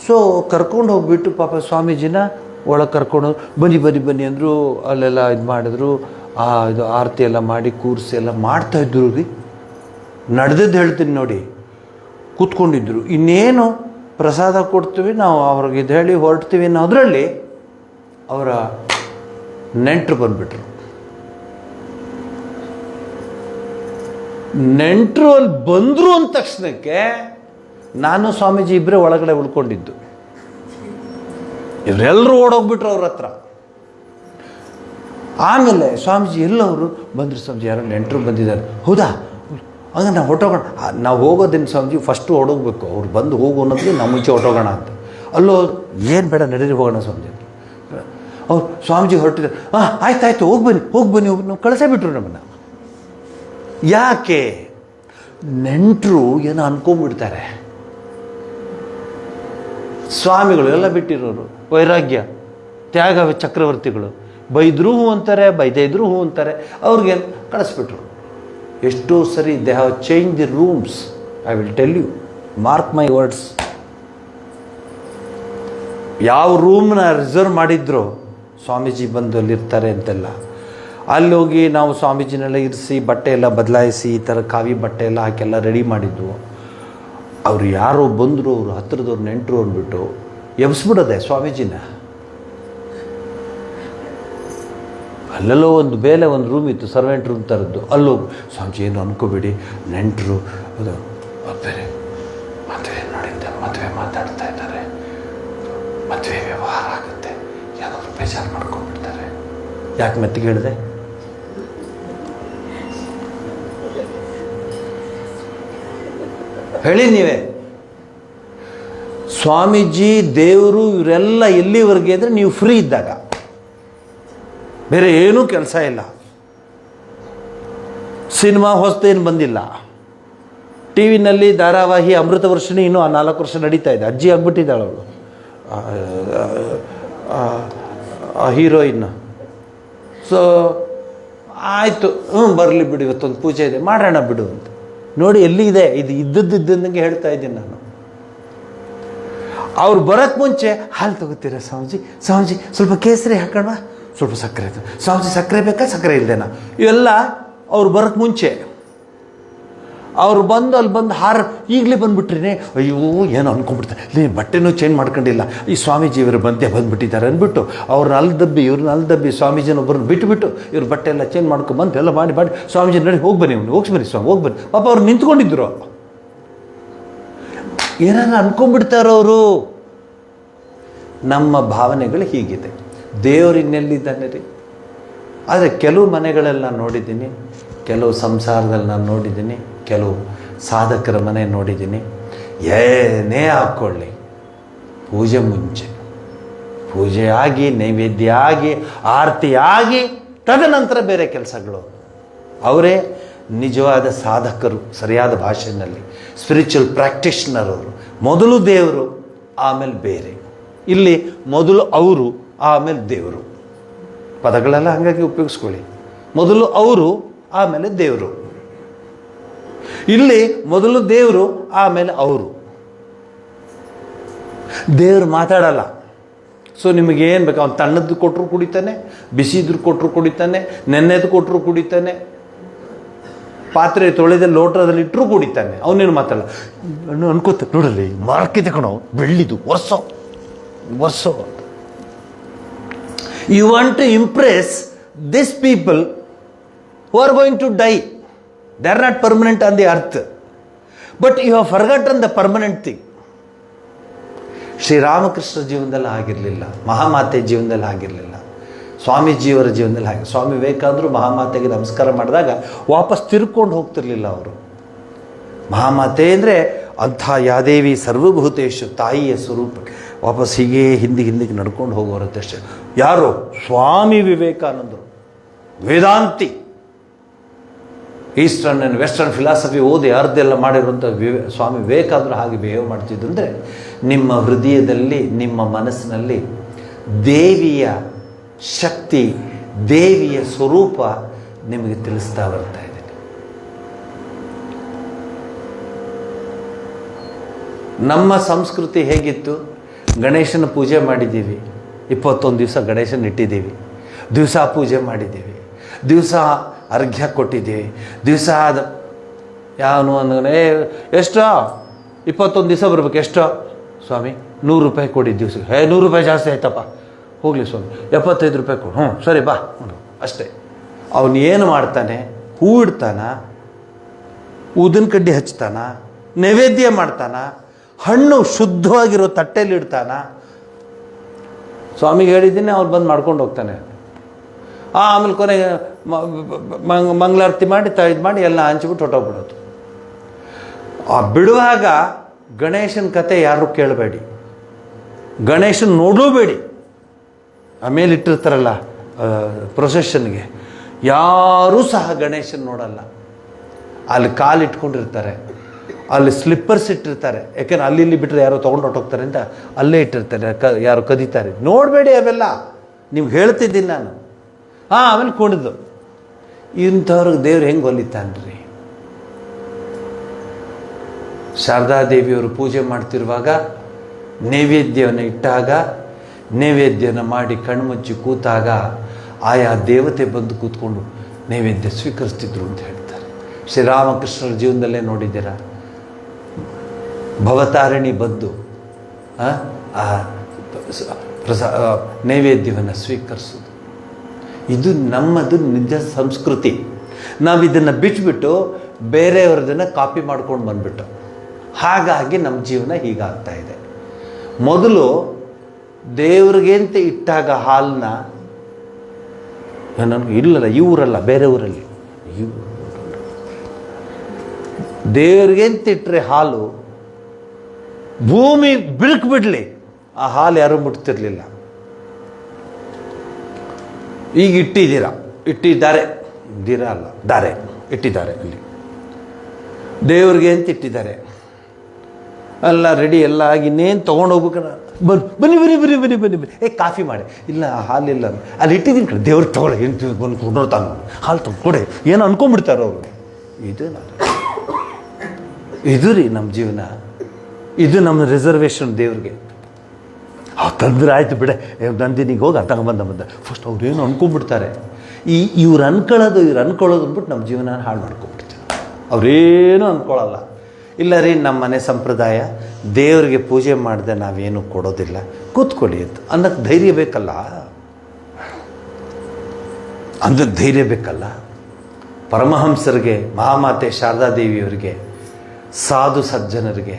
ಸೊ ಕರ್ಕೊಂಡು ಹೋಗ್ಬಿಟ್ಟು ಪಾಪ ಸ್ವಾಮೀಜಿನ ಒಳಗೆ ಕರ್ಕೊಂಡು ಬನ್ನಿ ಅಂದರು. ಅಲ್ಲೆಲ್ಲ ಇದು ಮಾಡಿದ್ರು, ಇದು ಆರತಿ ಎಲ್ಲ ಮಾಡಿ ಕೂರಿಸಿ ಎಲ್ಲ ಮಾಡ್ತಾಯಿದ್ರು ರೀ. ನಡೆದದ್ದು ಹೇಳ್ತೀನಿ ನೋಡಿ. ಕೂತ್ಕೊಂಡಿದ್ರು, ಇನ್ನೇನು ಪ್ರಸಾದ ಕೊಡ್ತೀವಿ ನಾವು, ಅವ್ರಿಗೆ ಇದು ಹೇಳಿ ಹೊರಡ್ತೀವಿ ಅನ್ನೋದ್ರಲ್ಲಿ ಅವರ ನೆಂಟರು ಬಂದುಬಿಟ್ರು. ನೆಂಟರು ಅಲ್ಲಿ ಬಂದರು ಅಂದ ತಕ್ಷಣಕ್ಕೆ ನಾನು ಸ್ವಾಮೀಜಿ ಇಬ್ಬರೇ ಒಳಗಡೆ ಉಳ್ಕೊಂಡಿದ್ದು. ಇವರೆಲ್ಲರೂ ಓಡೋಗ್ಬಿಟ್ರು ಅವ್ರ ಹತ್ರ. ಆಮೇಲೆ ಸ್ವಾಮೀಜಿ ಎಲ್ಲವರು ಬಂದರು, ಸ್ವಾಮೀಜಿ ಯಾರೋ ನೆಂಟರು ಬಂದಿದ್ದಾರೆ. ಹೌದಾ, ಹಂಗೆ ನಾವು ಹೊಟ್ಟೋಗೋಣ. ನಾವು ಹೋಗೋದೇನು ಸ್ವಾಮೀಜಿ, ಫಸ್ಟು ಹೊಡೋಗ್ಬೇಕು, ಅವ್ರು ಬಂದು ಹೋಗು ಅನ್ನೋದಕ್ಕೆ ನಾವು ಮುಂಚೆ ಹೊಟ್ಟೋಗೋಣ ಅಂತ. ಅಲ್ಲೋ ಏನು ಬೇಡ, ನಡೀರಿ ಹೋಗೋಣ ಸ್ವಾಮೀಜಿ. ಅವ್ರು ಸ್ವಾಮೀಜಿ ಹೊರಟಿದ್ದಾರೆ. ಆಯ್ತು ಹೋಗಿ ಬನ್ನಿ ನಾವು ಕಳಿಸೇ ಬಿಟ್ರು ನಮ್ಮನ್ನು. ಯಾಕೆ? ನೆಂಟರು ಏನೋ ಅನ್ಕೊಂಡ್ಬಿಡ್ತಾರೆ. ಸ್ವಾಮಿಗಳು ಎಲ್ಲ ಬಿಟ್ಟಿರೋರು, ವೈರಾಗ್ಯ ತ್ಯಾಗ ಚಕ್ರವರ್ತಿಗಳು, ಬೈದ್ರೂ ಹೂ ಅಂತಾರೆ, ಬೈದೇ ಇದ್ರೂ ಹೂ ಅಂತಾರೆ. ಅವ್ರಿಗೇನು ಕಳಿಸ್ಬಿಟ್ರು. ಎಷ್ಟೋ ಸರಿ they have change the rooms. I will tell you, mark my words. ಯಾವ ರೂಮ್ನ ರಿಸರ್ವ್ ಮಾಡಿದ್ರು ಸ್ವಾಮೀಜಿ ಬಂದು ಅಲ್ಲಿರ್ತಾರೆ ಅಂತೆಲ್ಲ, ಅಲ್ಲಿ ಹೋಗಿ ನಾವು ಸ್ವಾಮೀಜಿನೆಲ್ಲ ಇರಿಸಿ ಬಟ್ಟೆ ಎಲ್ಲ ಬದಲಾಯಿಸಿ ಈ ಥರ ಕಾವಿ ಬಟ್ಟೆ ಎಲ್ಲ ಹಾಕೆಲ್ಲ ರೆಡಿ ಮಾಡಿದ್ವು. ಅವ್ರು ಯಾರೋ ಬಂದರು, ಅವರು ಹತ್ತಿರದವ್ರು ನೆಂಟರು ಅಂದ್ಬಿಟ್ಟು ಎಬ್ಸ್ಬಿಡೋದೆ ಸ್ವಾಮೀಜಿನ. ಅಲ್ಲೆಲ್ಲೋ ಒಂದು ರೂಮ್ ಇತ್ತು, ಸರ್ವೆಂಟ್ ರೂಮ್ ಥರದ್ದು. ಅಲ್ಲೋ ಸ್ವಾಮೀಜಿ ಏನು ಅನ್ಕೋಬೇಡಿ, ನೆಂಟರು ಅದು ಬೇರೆ ಮದುವೆ ಮಾತಾಡ್ತಾ ಇದ್ದಾರೆ, ಮದುವೆ ವ್ಯವಹಾರ ಆಗುತ್ತೆ, ಯಾರಾದರೂ ಬೇಜಾರು ಮಾಡ್ಕೊಂಡ್ಬಿಡ್ತಾರೆ. ಯಾಕೆ ಮೆತ್ತಿಗೆ ಹೇಳಿದೆ? ಹೇಳಿ ನೀವೇ. ಸ್ವಾಮೀಜಿ, ದೇವರು, ಇವರೆಲ್ಲ ಎಲ್ಲಿವರೆಗೆ ಅಂದರೆ ನೀವು ಫ್ರೀ ಇದ್ದಾಗ, ಬೇರೆ ಏನೂ ಕೆಲಸ ಇಲ್ಲ. ಸಿನಿಮಾ ಹೊಸ್ತೇನು ಬಂದಿಲ್ಲ, ಟಿ ವಿನಲ್ಲಿ ಧಾರಾವಾಹಿ ಅಮೃತ ವರ್ಷಿಣಿ ಇನ್ನೂ 4 ವರ್ಷ ನಡೀತಾ ಇದೆ. ಅಜ್ಜಿ ಆಗ್ಬಿಟ್ಟಿದ್ದಾಳೆ ಅವಳು, ಹೀರೋಯಿನ್. ಸೊ ಆಯಿತು, ಬರಲಿ ಬಿಡು, ಇವತ್ತೊಂದು ಪೂಜೆ ಇದೆ ಮಾಡೋಣ ಬಿಡು ಅಂತ. ನೋಡಿ ಎಲ್ಲಿದೆ ಇದು, ಇದ್ದಂಗೆ ಹೇಳ್ತಾ ಇದ್ದೀನಿ ನಾನು. ಅವ್ರು ಬರೋಕ್ಕೆ ಮುಂಚೆ ಹಾಲು ತಗೋತೀರಾ ಸ್ವಾಮೀಜಿ, ಸ್ವಲ್ಪ ಕೇಸರಿ ಹಾಕೋಣ, ಸ್ವಲ್ಪ ಸಕ್ಕರೆ ಆಯ್ತು ಸ್ವಾಮೀಜಿ, ಸಕ್ಕರೆ ಬೇಕಾ ಸಕ್ಕರೆ ಇಲ್ಲದೇನಾ, ಇವೆಲ್ಲ ಅವ್ರು ಬರೋಕ್ಕೆ ಮುಂಚೆ. ಅವ್ರು ಬಂದು ಅಲ್ಲಿ ಬಂದು ಈಗಲೇ ಬಂದುಬಿಟ್ರಿ, ಅಯ್ಯೋ ಏನೋ ಅಂದ್ಕೊಂಡ್ಬಿಡ್ತಾರೆ, ನೀನು ಬಟ್ಟೆನೂ ಚೇಂಜ್ ಮಾಡ್ಕೊಂಡಿಲ್ಲ, ಈ ಸ್ವಾಮೀಜಿ ಇವರು ಬಂದುಬಿಟ್ಟಿದ್ದಾರೆ ಅಂದ್ಬಿಟ್ಟು ಅವ್ರನ್ನ ಅಲ್ಲಿ ದಬ್ಬಿ ಇವ್ರನ್ನ ಅಲ್ಲಿ ದಬ್ಬಿ ಸ್ವಾಮೀಜಿನ ಒಬ್ಬರನ್ನ ಬಿಟ್ಟುಬಿಟ್ಟು ಇವ್ರ ಬಟ್ಟೆ ಎಲ್ಲ ಚೇಂಜ್ ಮಾಡ್ಕೊಂಬಂದು ಎಲ್ಲ ಮಾಡಿ ಸ್ವಾಮೀಜಿ ನೋಡಿ ಹೋಗಿ ಬನ್ನಿ ಸ್ವಾಮಿ ಹೋಗಿ ಬನ್ನಿ. ಪಾಪ ಅವ್ರು ನಿಂತ್ಕೊಂಡಿದ್ರು, ಏನಾರ ಅನ್ಕೊಂಡ್ಬಿಡ್ತಾರೋ ಅವರು. ನಮ್ಮ ಭಾವನೆಗಳು ಹೀಗಿದೆ. ದೇವರು ಇನ್ನೆಲ್ಲಿದ್ದಾನೆ ರೀ? ಆದರೆ ಕೆಲವು ಮನೆಗಳೆಲ್ಲ ನೋಡಿದ್ದೀನಿ, ಕೆಲವು ಸಂಸಾರದಲ್ಲಿ ನಾನು ನೋಡಿದ್ದೀನಿ, ಕೆಲವು ಸಾಧಕರ ಮನೆ ನೋಡಿದ್ದೀನಿ. ಏನೇ ಹಾಕ್ಕೊಳ್ಳಿ, ಪೂಜೆ ಮುಂಚೆ ಪೂಜೆ ಆಗಿ, ನೈವೇದ್ಯ ಆಗಿ, ಆರತಿ ಆಗಿ, ತದನಂತರ ಬೇರೆ ಕೆಲಸಗಳು. ಅವರೇ ನಿಜವಾದ ಸಾಧಕರು, ಸರಿಯಾದ ಭಾಷೆಯಲ್ಲಿ ಸ್ಪಿರಿಚುವಲ್ ಪ್ರಾಕ್ಟೀಷನರ್ ಅವರು. ಮೊದಲು ದೇವರು, ಆಮೇಲೆ ಬೇರೆ. ಇಲ್ಲಿ ಮೊದಲು ಅವರು, ಆಮೇಲೆ ದೇವರು. ಪದಗಳೆಲ್ಲ ಹಾಗಾಗಿ ಉಪಯೋಗಿಸ್ಕೊಳ್ಳಿ. ಮೊದಲು ಅವರು, ಆಮೇಲೆ ದೇವರು. ಇಲ್ಲಿ ಮೊದಲು ದೇವರು, ಆಮೇಲೆ ಅವರು. ದೇವರು ಮಾತಾಡಲ್ಲ. ಸೊ ನಿಮಗೇನು ಬೇಕು, ಅವ್ನು ತಣ್ಣದ್ದು ಕೊಟ್ಟರು ಕುಡಿತಾನೆ, ಬಿಸಿದ್ರು ಕೊಟ್ಟರು ಕುಡಿತಾನೆ, ನೆನ್ನೆದು ಕೊಟ್ಟರು ಕುಡಿತಾನೆ, ಪಾತ್ರೆ ತೊಳೆದಲ್ಲಿ ಲೋಟದಲ್ಲಿ ಇಟ್ಟರು ಕುಡಿತಾನೆ. ಅವನೇನು ಮಾತಾಡಲ್ಲ. ಅನ್ಕೋತ ನೋಡಲ್ಲಿ ಮಾರ್ಕಿದೆ ಕಣೋ, ಬೆಳ್ಳಿದು ವರ್ಷ. You want to impress this people who are going to die. They are not permanent on the earth. But you have forgotten the permanent thing. Sri Ramakrishna ಜೀವನದಲ್ಲಿ ಆಗಿರಲಿಲ್ಲ, ಮಹಾಮಾತೆ ಜೀವನದಲ್ಲಿ ಆಗಿರಲಿಲ್ಲ, ಸ್ವಾಮೀಜಿಯವರ ಜೀವನದಲ್ಲಿ ಹಾಗೆ. ಸ್ವಾಮಿ ವಿವೇಕಾನಂದರು ಮಹಾಮಾತೆಗೆ ನಮಸ್ಕಾರ ಮಾಡಿದಾಗ ವಾಪಸ್ ತಿರ್ಕೊಂಡು ಹೋಗ್ತಿರ್ಲಿಲ್ಲ ಅವರು. ಮಹಾಮಾತೆ ಅಂದರೆ ಅಂಥ ಯಾದೇವಿ ಸರ್ವಭೂತೇಶು, ತಾಯಿಯ ಸ್ವರೂಪ. ವಾಪಸ್ ಹೀಗೆ ಹಿಂದಿಗೆ ನಡ್ಕೊಂಡು ಹೋಗೋರತ್ತಷ್ಟೇ. ಯಾರು? ಸ್ವಾಮಿ ವಿವೇಕಾನಂದರು, Vedanti. Eastern and western philosophy ಓದಿ ಅರ್ಧೆಲ್ಲ ಮಾಡಿರುವಂಥ ಸ್ವಾಮಿ ವಿವೇಕಾನಂದರು ಹಾಗೆ ಬಿಹೇವ್ ಮಾಡ್ತಿದ್ದು. ಅಂದರೆ ನಿಮ್ಮ ಹೃದಯದಲ್ಲಿ, ನಿಮ್ಮ ಮನಸ್ಸಿನಲ್ಲಿ ದೇವಿಯ ಶಕ್ತಿ, ದೇವಿಯ ಸ್ವರೂಪ ನಿಮಗೆ ತಿಳಿಸ್ತಾ ಬರ್ತಾ ಇದೆ. ನಮ್ಮ ಸಂಸ್ಕೃತಿ ಹೇಗಿತ್ತು? ಗಣೇಶನ ಪೂಜೆ ಮಾಡಿದ್ದೀವಿ, 21 ದಿವಸ ಗಣೇಶನ ಇಟ್ಟಿದ್ದೀವಿ, ದಿವಸ ಪೂಜೆ ಮಾಡಿದ್ದೀವಿ, ದಿವಸ ಅರ್ಘ್ಯ ಕೊಟ್ಟಿದ್ದೀವಿ, ದಿವಸ ಅದು ಯಾವನು ಅಂದ್ರೆ ಎಷ್ಟೋ 21 ದಿವಸ ಬರ್ಬೇಕು. ಎಷ್ಟೋ ಸ್ವಾಮಿ? 100 ರೂಪಾಯಿ ಕೊಡಿ ದಿವ್ಸಕ್ಕೆ. 100 ರೂಪಾಯಿ ಜಾಸ್ತಿ ಆಯ್ತಪ್ಪ, ಹೋಗಲಿ ಸ್ವಾಮಿ 75 ರೂಪಾಯಿ ಕೊಡು. ಸರಿ ಬಾ, ಅಷ್ಟೇ. ಅವನು ಏನು ಮಾಡ್ತಾನೆ? ಹೂ ಇಡ್ತಾನ, ಊದಿನ ಕಡ್ಡಿ ಹಚ್ತಾನ, ನೈವೇದ್ಯ ಮಾಡ್ತಾನ, ಹಣ್ಣು ಶುದ್ಧವಾಗಿರೋ ತಟ್ಟೆಯಲ್ಲಿ ಇಡ್ತಾನ. ಸ್ವಾಮಿಗೆ ಹೇಳಿದ್ದೀನಿ, ಅವ್ರು ಬಂದು ಮಾಡ್ಕೊಂಡು ಹೋಗ್ತಾನೆ. ಆಮೇಲೆ ಕೊನೆಗೆ ಮಂಗಳಾರತಿ ಮಾಡಿ ಇದು ಮಾಡಿ ಎಲ್ಲ ಹಂಚ್ಬಿಟ್ಟು ಹೊಟ್ಟೋಗ್ಬಿಡೋದು. ಬಿಡುವಾಗ ಗಣೇಶನ ಕತೆ ಯಾರು ಕೇಳಬೇಡಿ, ಗಣೇಶನ ನೋಡಬೇಡಿ. ಆಮೇಲೆ ಇಟ್ಟಿರ್ತಾರಲ್ಲ ಪ್ರೊಸೆಷನ್ಗೆ, ಯಾರೂ ಸಹ ಗಣೇಶನ ನೋಡಲ್ಲ. ಅಲ್ಲಿ ಕಾಲು ಇಟ್ಕೊಂಡಿರ್ತಾರೆ, ಅಲ್ಲಿ ಸ್ಲಿಪ್ಪರ್ಸ್ ಇಟ್ಟಿರ್ತಾರೆ. ಯಾಕೆಂದ್ರೆ ಅಲ್ಲಿ ಇಲ್ಲಿ ಬಿಟ್ಟರೆ ಯಾರೋ ತೊಗೊಂಡು ಹೊಟ್ಟೋಗ್ತಾರೆ ಅಂತ ಅಲ್ಲೇ ಇಟ್ಟಿರ್ತಾರೆ, ಯಾರು ಕದೀತಾರೆ. ನೋಡಬೇಡಿ ಅವೆಲ್ಲ, ನಿಮ್ಗೆ ಹೇಳ್ತಿದ್ದೀನಿ ನಾನು. ಆಮೇಲೆ ಕುಣಿದು ಇಂಥವ್ರಿಗೆ ದೇವ್ರು ಹೆಂಗೆ ಒಲಿತಾನ್ರಿ? ಶಾರದಾದೇವಿಯವರು ಪೂಜೆ ಮಾಡ್ತಿರುವಾಗ ನೈವೇದ್ಯವನ್ನು ಇಟ್ಟಾಗ, ನೈವೇದ್ಯನ ಮಾಡಿ ಕಣ್ಮುಚ್ಚಿ ಕೂತಾಗ ಆಯಾ ದೇವತೆ ಬಂದು ಕೂತ್ಕೊಂಡು ನೈವೇದ್ಯ ಸ್ವೀಕರಿಸ್ತಿದ್ರು ಅಂತ ಹೇಳ್ತಾರೆ. ಶ್ರೀರಾಮಕೃಷ್ಣರ ಜೀವನದಲ್ಲೇ ನೋಡಿದ್ದೀರಾ? ಭವತಾರಿಣಿ ಬಂದು ನೈವೇದ್ಯವನ್ನು ಸ್ವೀಕರಿಸೋದು. ಇದು ನಮ್ಮದು ನಿಜ ಸಂಸ್ಕೃತಿ. ನಾವು ಇದನ್ನು ಬಿಟ್ಬಿಟ್ಟು ಬೇರೆಯವ್ರದನ್ನು ಕಾಪಿ ಮಾಡ್ಕೊಂಡು ಬಂದ್ಬಿಟ್ಟು, ಹಾಗಾಗಿ ನಮ್ಮ ಜೀವನ ಹೀಗಾಗ್ತಾ ಇದೆ. ಮೊದಲು ದೇವ್ರಿಗೇಂತ ಇಟ್ಟಾಗ ಹಾಲನ್ನ, ನನಗೆ ಇಲ್ಲಲ್ಲ, ಈ ಊರಲ್ಲ, ಬೇರೆ ಊರಲ್ಲಿ, ದೇವ್ರಿಗೇಂತ ಇಟ್ಟರೆ ಹಾಲು ಭೂಮಿ ಬಿಡ್ಲಿ, ಆ ಹಾಲು ಯಾರೂ ಮುಟ್ತಿರ್ಲಿಲ್ಲ. ಈಗ ಇಟ್ಟಿದ್ದಾರೆ ಅಲ್ಲಿ ದೇವ್ರಿಗೆ ಅಂತ ಇಟ್ಟಿದ್ದಾರೆ. ಎಲ್ಲ ರೆಡಿ, ಎಲ್ಲ ಆಗಿ ಇನ್ನೇನು ತೊಗೊಂಡೋಗ್ಬೇಕಲ್ಲ. ಬನ್ನಿ ಕಾಫಿ ಮಾಡಿ. ಇಲ್ಲ ಹಾಲಿಲ್ಲ, ಅಲ್ಲಿ ಇಟ್ಟಿದ್ದೀನಿ ಕಡೆ, ದೇವ್ರಿಗೆ ತೊಗೊಳ್ಳಿ, ಏನು ಬಂದು ನೋಡ್ತಾನೆ, ಹಾಲು ತೊಗೊಡೆ, ಏನು ಅನ್ಕೊಂಡ್ಬಿಡ್ತಾರೆ ಅವರು. ಇದು ರೀ ನಮ್ಮ ಜೀವನ, ಇದು ನಮ್ಮ ರಿಸರ್ವೇಷನ್ ದೇವ್ರಿಗೆ. ತಂದ್ರೆ ಆಯ್ತು ಬಿಡೆ, ನಂದಿನಿಗೆ ಹೋಗಿ ತಗೊಂಬಂದ ಫಸ್ಟ್ ಅವ್ರೇನು ಅನ್ಕೊಂಡ್ಬಿಡ್ತಾರೆ. ಇವ್ರು ಅನ್ಕೊಳ್ಳೋದು ಅಂದ್ಬಿಟ್ಟು ನಮ್ಮ ಜೀವನ ಹಾಳು ಮಾಡ್ಕೊಂಡ್ಬಿಡ್ತಾರೆ. ಅವರೇನು ಅಂದ್ಕೊಳ್ಳಲ್ಲ. ಇಲ್ಲ ರೀ, ನಮ್ಮ ಮನೆ ಸಂಪ್ರದಾಯ, ದೇವರಿಗೆ ಪೂಜೆ ಮಾಡಿದೆ ನಾವೇನು ಕೊಡೋದಿಲ್ಲ, ಕೂತ್ಕೊಳ್ಳಿ ಅಂತ ಅನ್ನೋಕ್ಕೆ ಧೈರ್ಯ ಬೇಕಲ್ಲ, ಅಂದಕ್ಕೆ ಧೈರ್ಯ ಬೇಕಲ್ಲ. ಪರಮಹಂಸರಿಗೆ, ಮಹಾಮಾತೆ ಶಾರದಾದೇವಿಯವರಿಗೆ, ಸಾಧು ಸಜ್ಜನರಿಗೆ,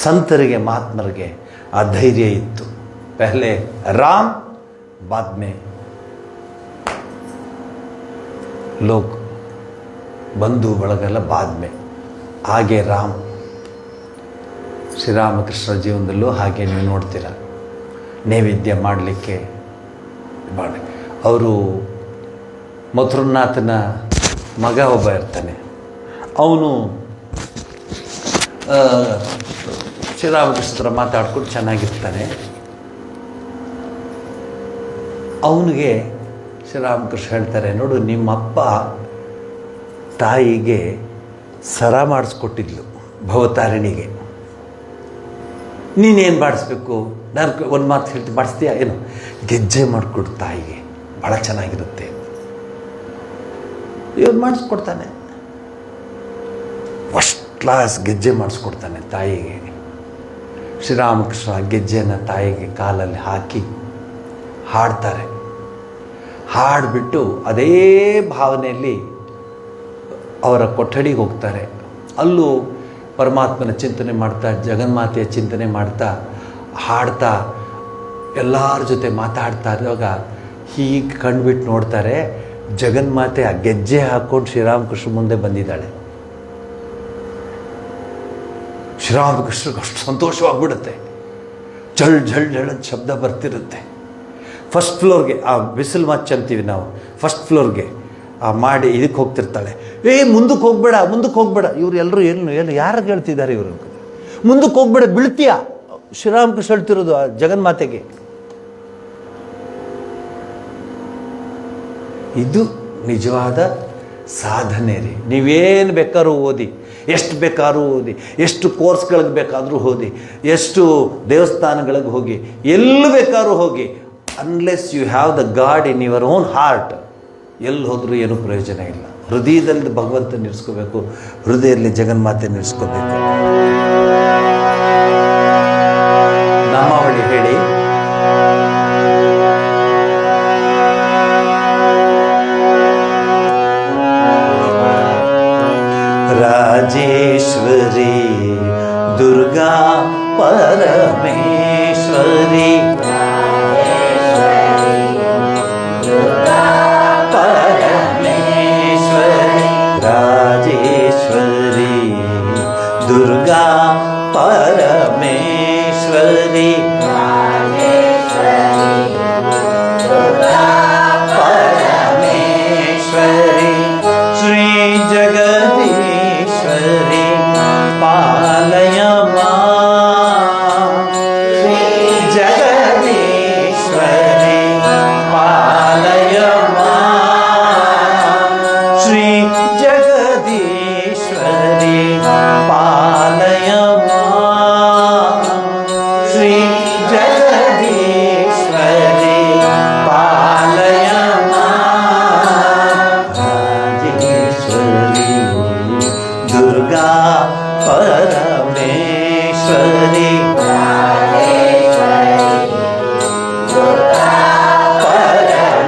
ಸಂತರಿಗೆ, ಮಹಾತ್ಮರಿಗೆ ಆ ಧೈರ್ಯ ಇತ್ತು. ಪಹಲೆ ರಾಮ್, ಬಾದ್ ಮೇ ಲೋಕ್, ಬಂಧು ಬಳಗೆಲ್ಲ ಬಾದ್ ಮೇ. ಹಾಗೆ ರಾಮ್, ಶ್ರೀರಾಮಕೃಷ್ಣ ಜೀವನದಲ್ಲೂ ಹಾಗೆ ನೀವು ನೋಡ್ತೀರ. ನೈವೇದ್ಯ ಮಾಡಲಿಕ್ಕೆ ಅವರು ಮಥುರನಾಥನ ಮಗ ಒಬ್ಬ ಇರ್ತಾನೆ, ಅವನು ಶ್ರೀರಾಮಕೃಷ್ಣರ ಮಾತಾಡ್ಕೊಂಡು ಚೆನ್ನಾಗಿರ್ತಾನೆ. ಅವನಿಗೆ ಶ್ರೀರಾಮಕೃಷ್ಣ ಹೇಳ್ತಾರೆ, ನೋಡು ನಿಮ್ಮಪ್ಪ ತಾಯಿಗೆ ಸರ ಮಾಡಿಸ್ಕೊಟ್ಟಿದ್ಲು ಭವತಾರಿಣಿಗೆ, ನೀನೇನು ಮಾಡಿಸ್ಬೇಕು? ನಾನು ಒಂದು ಮಾತು ಹೇಳ್ತೀನಿ, ಮಾಡಿಸ್ತೀಯಾ? ಏನು? ಗೆಜ್ಜೆ ಮಾಡಿಕೊಡು ತಾಯಿಗೆ, ಭಾಳ ಚೆನ್ನಾಗಿರುತ್ತೆ. ಇವನು ಮಾಡಿಸ್ಕೊಡ್ತಾನೆ, ಫಸ್ಟ್ ಕ್ಲಾಸ್ ಗೆಜ್ಜೆ ಮಾಡಿಸ್ಕೊಡ್ತಾನೆ ತಾಯಿಗೆ. ಶ್ರೀರಾಮಕೃಷ್ಣ ಗೆಜ್ಜೆಯನ್ನು ತಾಯಿಗೆ ಕಾಲಲ್ಲಿ ಹಾಕಿ ಹಾಡ್ತಾರೆ. ಹಾಡಿಬಿಟ್ಟು ಅದೇ ಭಾವನೆಯಲ್ಲಿ ಅವರ ಕೊಠಡಿಗೆ ಹೋಗ್ತಾರೆ. ಅಲ್ಲೂ ಪರಮಾತ್ಮನ ಚಿಂತನೆ ಮಾಡ್ತಾ, ಜಗನ್ಮಾತೆಯ ಚಿಂತನೆ ಮಾಡ್ತಾ, ಹಾಡ್ತಾ, ಎಲ್ಲರ ಜೊತೆ ಮಾತಾಡ್ತಾ ಇರುವಾಗ ಹೀಗೆ ಕಂಡುಬಿಟ್ಟು ನೋಡ್ತಾರೆ, ಜಗನ್ಮಾತೆ ಆ ಗೆಜ್ಜೆ ಹಾಕ್ಕೊಂಡು ಶ್ರೀರಾಮಕೃಷ್ಣ ಮುಂದೆ ಬಂದಿದ್ದಾಳೆ. ಶ್ರೀರಾಮಕೃಷ್ಣಗೆ ಅಷ್ಟು ಸಂತೋಷವಾಗ್ಬಿಡುತ್ತೆ. ಜಳ್ ಜಳ್ ಜಳ್ ಅಂತ ಶಬ್ದ ಬರ್ತಿರುತ್ತೆ. ಫಸ್ಟ್ ಫ್ಲೋರ್ಗೆ, ಆ ಬಿಸಿಲು ಮಚ್ಚ ಅಂತೀವಿ ನಾವು, ಫಸ್ಟ್ ಫ್ಲೋರ್ಗೆ ಮಾಡಿ ಇದಕ್ಕೆ ಹೋಗ್ತಿರ್ತಾಳೆ. ಮುಂದಕ್ಕೆ ಹೋಗ್ಬೇಡ, ಮುಂದಕ್ಕೆ ಹೋಗ್ಬೇಡ. ಇವ್ರು ಎಲ್ಲರೂ ಏನು ಯಾರಿಗೆ ಹೇಳ್ತಿದ್ದಾರೆ ಇವರು? ಮುಂದಕ್ಕೆ ಹೋಗ್ಬೇಡ, ಬೀಳ್ತೀಯ. ಶ್ರೀರಾಮಕೃಷ್ಣ ಹೇಳ್ತಿರೋದು ಆ ಜಗನ್ಮಾತೆಗೆ. ಇದು ನಿಜವಾದ ಸಾಧನೆ ರೀ. ನೀವೇನು ಬೇಕಾದ್ರೂ ಓದಿ, ಎಷ್ಟು ಬೇಕಾದ್ರೂ ಓದಿ, ಎಷ್ಟು ಕೋರ್ಸ್ಗಳಿಗೆ ಬೇಕಾದರೂ ಓದಿ, ಎಷ್ಟು ದೇವಸ್ಥಾನಗಳಿಗೆ ಹೋಗಿ, ಎಲ್ಲಿ ಬೇಕಾದ್ರೂ ಹೋಗಿ, unless you have the God in your own heart, ಎಲ್ಲಿ ಹೋದರೂ ಏನೂ ಪ್ರಯೋಜನ ಇಲ್ಲ. ಹೃದಯದಲ್ಲಿ ಭಗವಂತ ನಿಲ್ಲಿಸ್ಕೋಬೇಕು, ಹೃದಯದಲ್ಲಿ ಜಗನ್ಮಾತೆ ನಿಲ್ಲಿಸ್ಕೋಬೇಕು. ನಾಮಾವಳಿ ಹೇಳಿ. ರಾಜೇಶ್ವರಿ ದುರ್ಗಾ ಪರಮೇಶ್ವರಿ, ರಾಜೇಶ್ವರಿ ದುರ್ಗಾ ಪರಮೇಶ್ವರಿ, ಪರಮೇಶ್ವರಿ ಶ್ರೀ ಜಗದೀಶ್ವರಿ ಪಾಲಯ ಮಾ, ಶ್ರೀ ಜಗದೀಶ್ವರಿ ಪಾಲಯ ಮಾ, ಶ್ರೀ ಜಗದೀಶ್ವರಿ ಪಾಲಯ ಮಾ, ಶ್ರೀ ಜಗದೀಶ್ವರಿ ಪಾಲಯ ಮಾ, ರಾಜೇಶ್ವರಿ ದುರ್ಗಾ ಪರಮೇಶ್ವರಿ,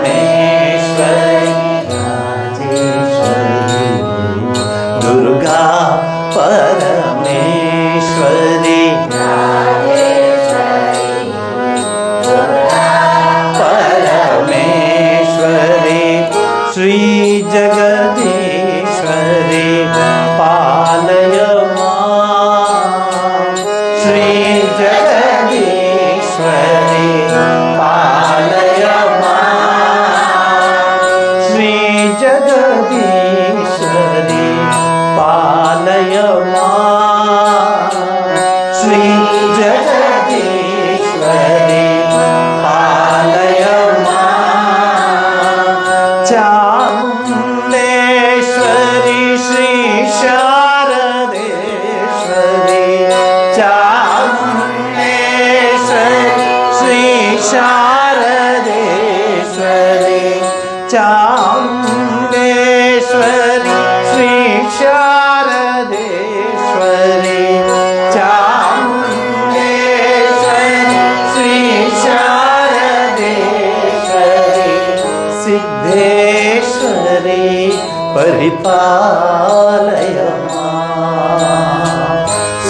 ಪರಮೇಶ್ವರಿ ರಾಜೇಶ್ವರಿ ದುರ್ಗಾ ಪರಮೇಶ್ವರಿ, ಪರಮೇಶ್ವರಿ ಶ್ರೀ ಜಗದೀಶ್ವರಿ ಪಾಲಯ ಮಾ, ಶ್ರೀ ಜಗದೀಶ್ವರಿ ಪಾಲಯ ಮಾ, ಶ್ರೀ ಜಗದೀಶ್ವರಿ ಪಾಲಯ ಮಾ, ಶ್ರೀ ಜಗದೀಶ್ವರಿ ಪಾಲಯ ಮಾ, ಚಾಮುಂಡೇಶ್ವರಿ ಶ್ರೀ ಶಾರದೇಶ್ವರಿ, ಚಾಮುಂಡೇಶ್ವರಿ ಶ್ರೀ ಶಾರದೇಶ್ವರಿ, ಚಾಮುಂಡೇಶ್ವರಿ ಶ್ರೀ ಶಾರದೇಶ್ವರಿ, ಚಾಮುಂಡೇಶ್ವರಿ ಶ್ರೀ ಶಾರದೇಶ್ವರಿ, ಸಿದ್ಧೇಶ್ವರಿ ಪರಿಪಾಲಯ ಮಾ,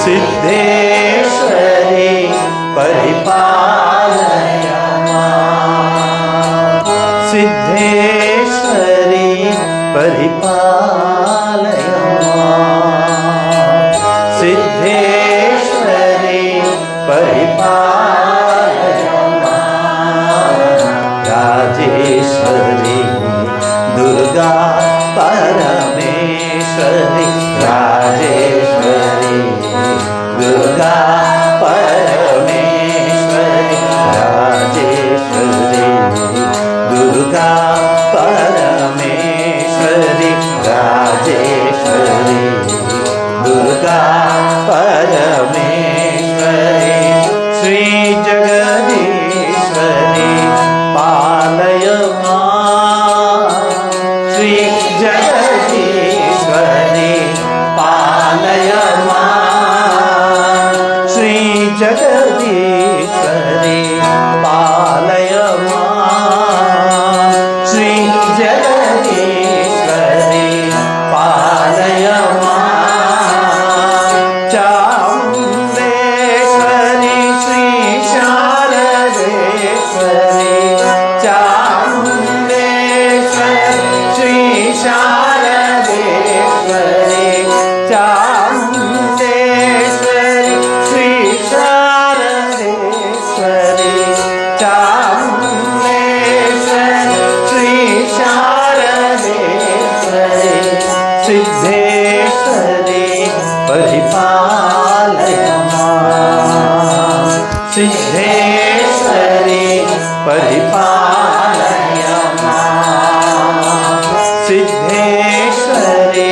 ಸಿದ್ಧೇಶ್ವರಿ ಪರಿಪಾಲಯ ಮಾ, ಸಿದ್ಧೇಶ್ವರಿ ಪರಿಪಾಲಯ ಮಾ, ಸಿದ್ಧೇಶ್ವರಿ ಪರಿಪಾಲಯ ಮಾ, ರಾಜೇಶ್ವರಿ ದುರ್ಗಾ ಪರಮೇಶ್ವರಿ, ರಾಜೇಶ್ವರಿ ದುರ್ಗಾ ಪರಮೇಶ್ವರಿ, ರಾಜೇಶ್ವರಿ ದುರ್ಗಾ ಚಾಮುಂಡೇಶ್ವರಿ ಶ್ರೀ ಶಾರದೇಶ್ವರಿ ಸಿದ್ಧೇಶ್ವರಿ ಪರಿಪಾಲಯ ಮಾಂ. ಸಿದ್ಧೇಶ್ವರಿ ಪರಿಪಾಲಯ ಮಾಂ. ಸಿದ್ಧೇಶ್ವರಿ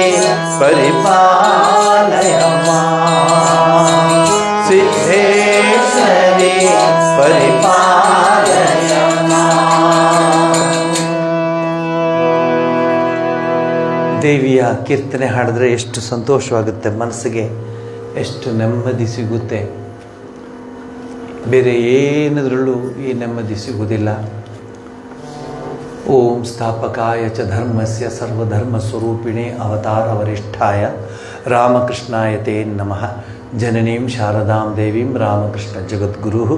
ಪರಿಪಾಲಯ ಮಾಂ. ಸಿದ್ಧೇಶ್ವರಿ ಪರಿಪಾಲಯ ಮಾಂ. ದೇವಿಯ ಕೀರ್ತನೆ ಹಾಡಿದ್ರೆ ಎಷ್ಟು ಸಂತೋಷವಾಗುತ್ತೆ, ಮನಸ್ಸಿಗೆ ಎಷ್ಟು ನೆಮ್ಮದಿ ಸಿಗುತ್ತೆ. ಬೇರೆ ಏನದ್ರಲ್ಲೂ ಈ ನೆಮ್ಮದಿ ಸಿಗುವುದಿಲ್ಲ. ಓಂ ಸ್ಥಾಪಕಾಯ ಚ ಧರ್ಮಸ್ಯ ಸರ್ವಧರ್ಮ ಸ್ವರೂಪಿಣೆ ಅವತಾರ ವರಿಷ್ಠಾಯ ರಾಮಕೃಷ್ಣಾಯ ತೇ ನಮಃ. ಜನನೀಂ ಶಾರದಾಂ ದೇವೀಂ ರಾಮಕೃಷ್ಣ ಜಗದ್ಗುರು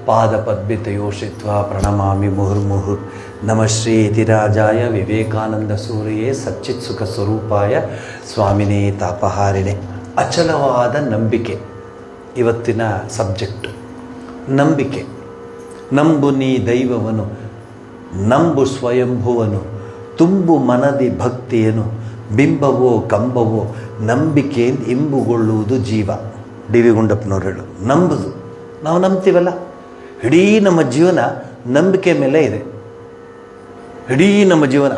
ಪಾದಪದ್ಮಿತಯೋ ಶ್ರಿತ್ವಾ ಪ್ರಣಮಾಮಿ ಮುಹುರ್ಮುಹುರ್. ನಮಃ ಶ್ರೀ ಯತಿರಾಜಾಯ ವಿವೇಕಾನಂದ ಸೂರ್ಯೇ ಸಚ್ಚಿತ್ ಸುಖ ಸ್ವರೂಪಾಯ ಸ್ವಾಮಿನೇ ತಾಪಹಾರಿಣೆ. ಅಚಲವಾದ ನಂಬಿಕೆ ಇವತ್ತಿನ ಸಬ್ಜೆಕ್ಟು. ನಂಬಿಕೆ. ನಂಬು ನೀ ದೈವವನು, ನಂಬು ಸ್ವಯಂಭುವನು, ತುಂಬು ಮನದಿ ಭಕ್ತಿಯನು, ಬಿಂಬವೋ ಕಂಬವೋ ನಂಬಿಕೆಯಿಂದ ಇಂಬುಗೊಳ್ಳುವುದು ಜೀವ. ಡಿ ವಿ ಗುಂಡಪ್ಪನವ್ರು ಹೇಳು. ನಂಬುದು, ನಾವು ನಂಬ್ತೀವಲ್ಲ, ಇಡೀ ನಮ್ಮ ಜೀವನ ನಂಬಿಕೆ ಮೇಲೆ ಇದೆ. ಇಡೀ ನಮ್ಮ ಜೀವನ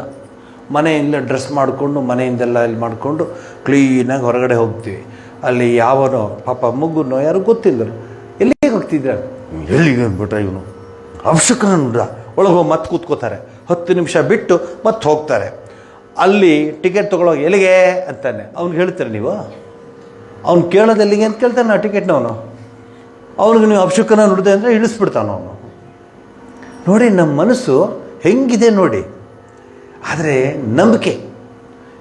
ಮನೆಯಿಂದ ಡ್ರೆಸ್ ಮಾಡಿಕೊಂಡು ಮನೆಯಿಂದೆಲ್ಲ ಇಲ್ಲಿ ಮಾಡಿಕೊಂಡು ಕ್ಲೀನಾಗಿ ಹೊರಗಡೆ ಹೋಗ್ತೀವಿ. ಅಲ್ಲಿ ಯಾವನೋ ಪಾಪ ಮಗುನೋ ಯಾರು ಗೊತ್ತಿಲ್ಲರು ಎಲ್ಲಿಗೆ ಹೋಗ್ತಿದ್ದಾರೆ, ಎಲ್ಲಿಗೆ ಅಂದ್ಬಿಟ್ರೆ ಇವನು ಅವಶ್ಯಕ ನೋಡ್ರ ಒಳಗೆ ಹೋಗಿ ಮತ್ತೆ ಕೂತ್ಕೋತಾರೆ. 10 ನಿಮಿಷ ಬಿಟ್ಟು ಮತ್ತೆ ಹೋಗ್ತಾರೆ. ಅಲ್ಲಿ ಟಿಕೆಟ್ ತೊಗೊಳೋಗಿ ಎಲ್ಲಿಗೆ ಅಂತಾನೆ. ಅವ್ನಿಗೆ ಹೇಳ್ತಾರೆ ನೀವು, ಅವ್ನು ಕೇಳೋದು ಎಲ್ಲಿಗೆ ಅಂತ ಕೇಳ್ತಾನೆ ಆ ಟಿಕೆಟ್ನವನು. ಅವ್ನಿಗೆ ನೀವು ಅವಶ್ಯಕನ ನೋಡಿದೆ ಅಂದರೆ ಇಳಿಸ್ಬಿಡ್ತಾನೆ ಅವನು. ನೋಡಿ ನಮ್ಮ ಮನಸ್ಸು ಹೆಂಗಿದೆ ನೋಡಿ. ಆದರೆ ನಂಬಿಕೆ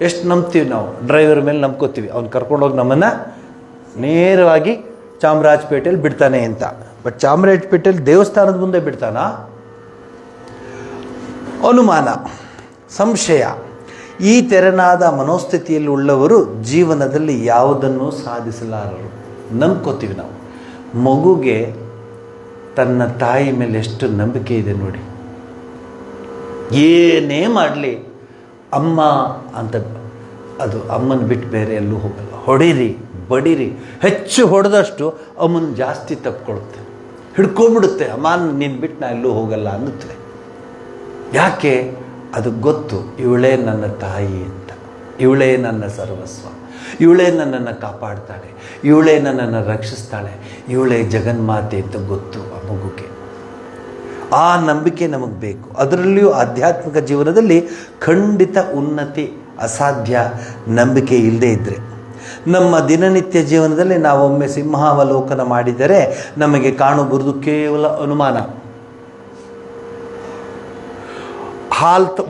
ಎಷ್ಟು ನಂಬ್ತೀವಿ ನಾವು. ಡ್ರೈವರ್ ಮೇಲೆ ನಂಬ್ಕೋತೀವಿ, ಅವ್ನು ಕರ್ಕೊಂಡೋಗಿ ನಮ್ಮನ್ನು ನೇರವಾಗಿ ಚಾಮರಾಜಪೇಟೆಯಲ್ಲಿ ಬಿಡ್ತಾನೆ ಅಂತ. ಬಟ್ ಚಾಮರಾಜಪೇಟೆಯಲ್ಲಿ ದೇವಸ್ಥಾನದ ಮುಂದೆ ಬಿಡ್ತಾನ? ಅನುಮಾನ, ಸಂಶಯ. ಈ ತೆರನಾದ ಮನೋಸ್ಥಿತಿಯಲ್ಲಿ ಉಳ್ಳವರು ಜೀವನದಲ್ಲಿ ಯಾವುದನ್ನು ಸಾಧಿಸಲಾರರು. ನಂಬ್ಕೋತೀವಿ ನಾವು. ಮಗುಗೆ ತನ್ನ ತಾಯಿ ಮೇಲೆ ಎಷ್ಟು ನಂಬಿಕೆ ಇದೆ ನೋಡಿ. ಏನೇ ಮಾಡಲಿ ಅಮ್ಮ ಅಂತ, ಅದು ಅಮ್ಮನ ಬಿಟ್ಟು ಬೇರೆ ಎಲ್ಲೂ ಹೋಗಲ್ಲ. ಹೊಡೀರಿ ಬಡೀರಿ, ಹೆಚ್ಚು ಹೊಡೆದಷ್ಟು ಅಮ್ಮನ ಜಾಸ್ತಿ ತಪ್ಕೊಳುತ್ತೆ, ಹಿಡ್ಕೊಂಡ್ಬಿಡುತ್ತೆ. ಅಮ್ಮ ನೀನು ಬಿಟ್ಟು ನಾ ಎಲ್ಲೂ ಹೋಗಲ್ಲ ಅನ್ನುತ್ತೆ. ಯಾಕೆ? ಅದು ಗೊತ್ತು, ಇವಳೇ ನನ್ನ ತಾಯಿ ಅಂತ, ಇವಳೇ ನನ್ನ ಸರ್ವಸ್ವ, ಇವಳೇ ನನ್ನನ್ನು ಕಾಪಾಡ್ತಾಳೆ, ಇವಳೇ ನನ್ನನ್ನು ರಕ್ಷಿಸ್ತಾಳೆ, ಇವಳೇ ಜಗನ್ಮಾತೆ ಅಂತ ಗೊತ್ತು ಆ ಮಗುಗೆ. ಆ ನಂಬಿಕೆ ನಮಗೆ ಬೇಕು. ಅದರಲ್ಲಿಯೂ ಆಧ್ಯಾತ್ಮಿಕ ಜೀವನದಲ್ಲಿ ಖಂಡಿತ ಉನ್ನತಿ ಅಸಾಧ್ಯ ನಂಬಿಕೆ ಇಲ್ಲದೇ ಇದ್ದರೆ. ನಮ್ಮ ದಿನನಿತ್ಯ ಜೀವನದಲ್ಲಿ ನಾವೊಮ್ಮೆ ಸಿಂಹಾವಲೋಕನ ಮಾಡಿದರೆ ನಮಗೆ ಕಾಣಬರುವುದು ಕೇವಲ ಅನುಮಾನ.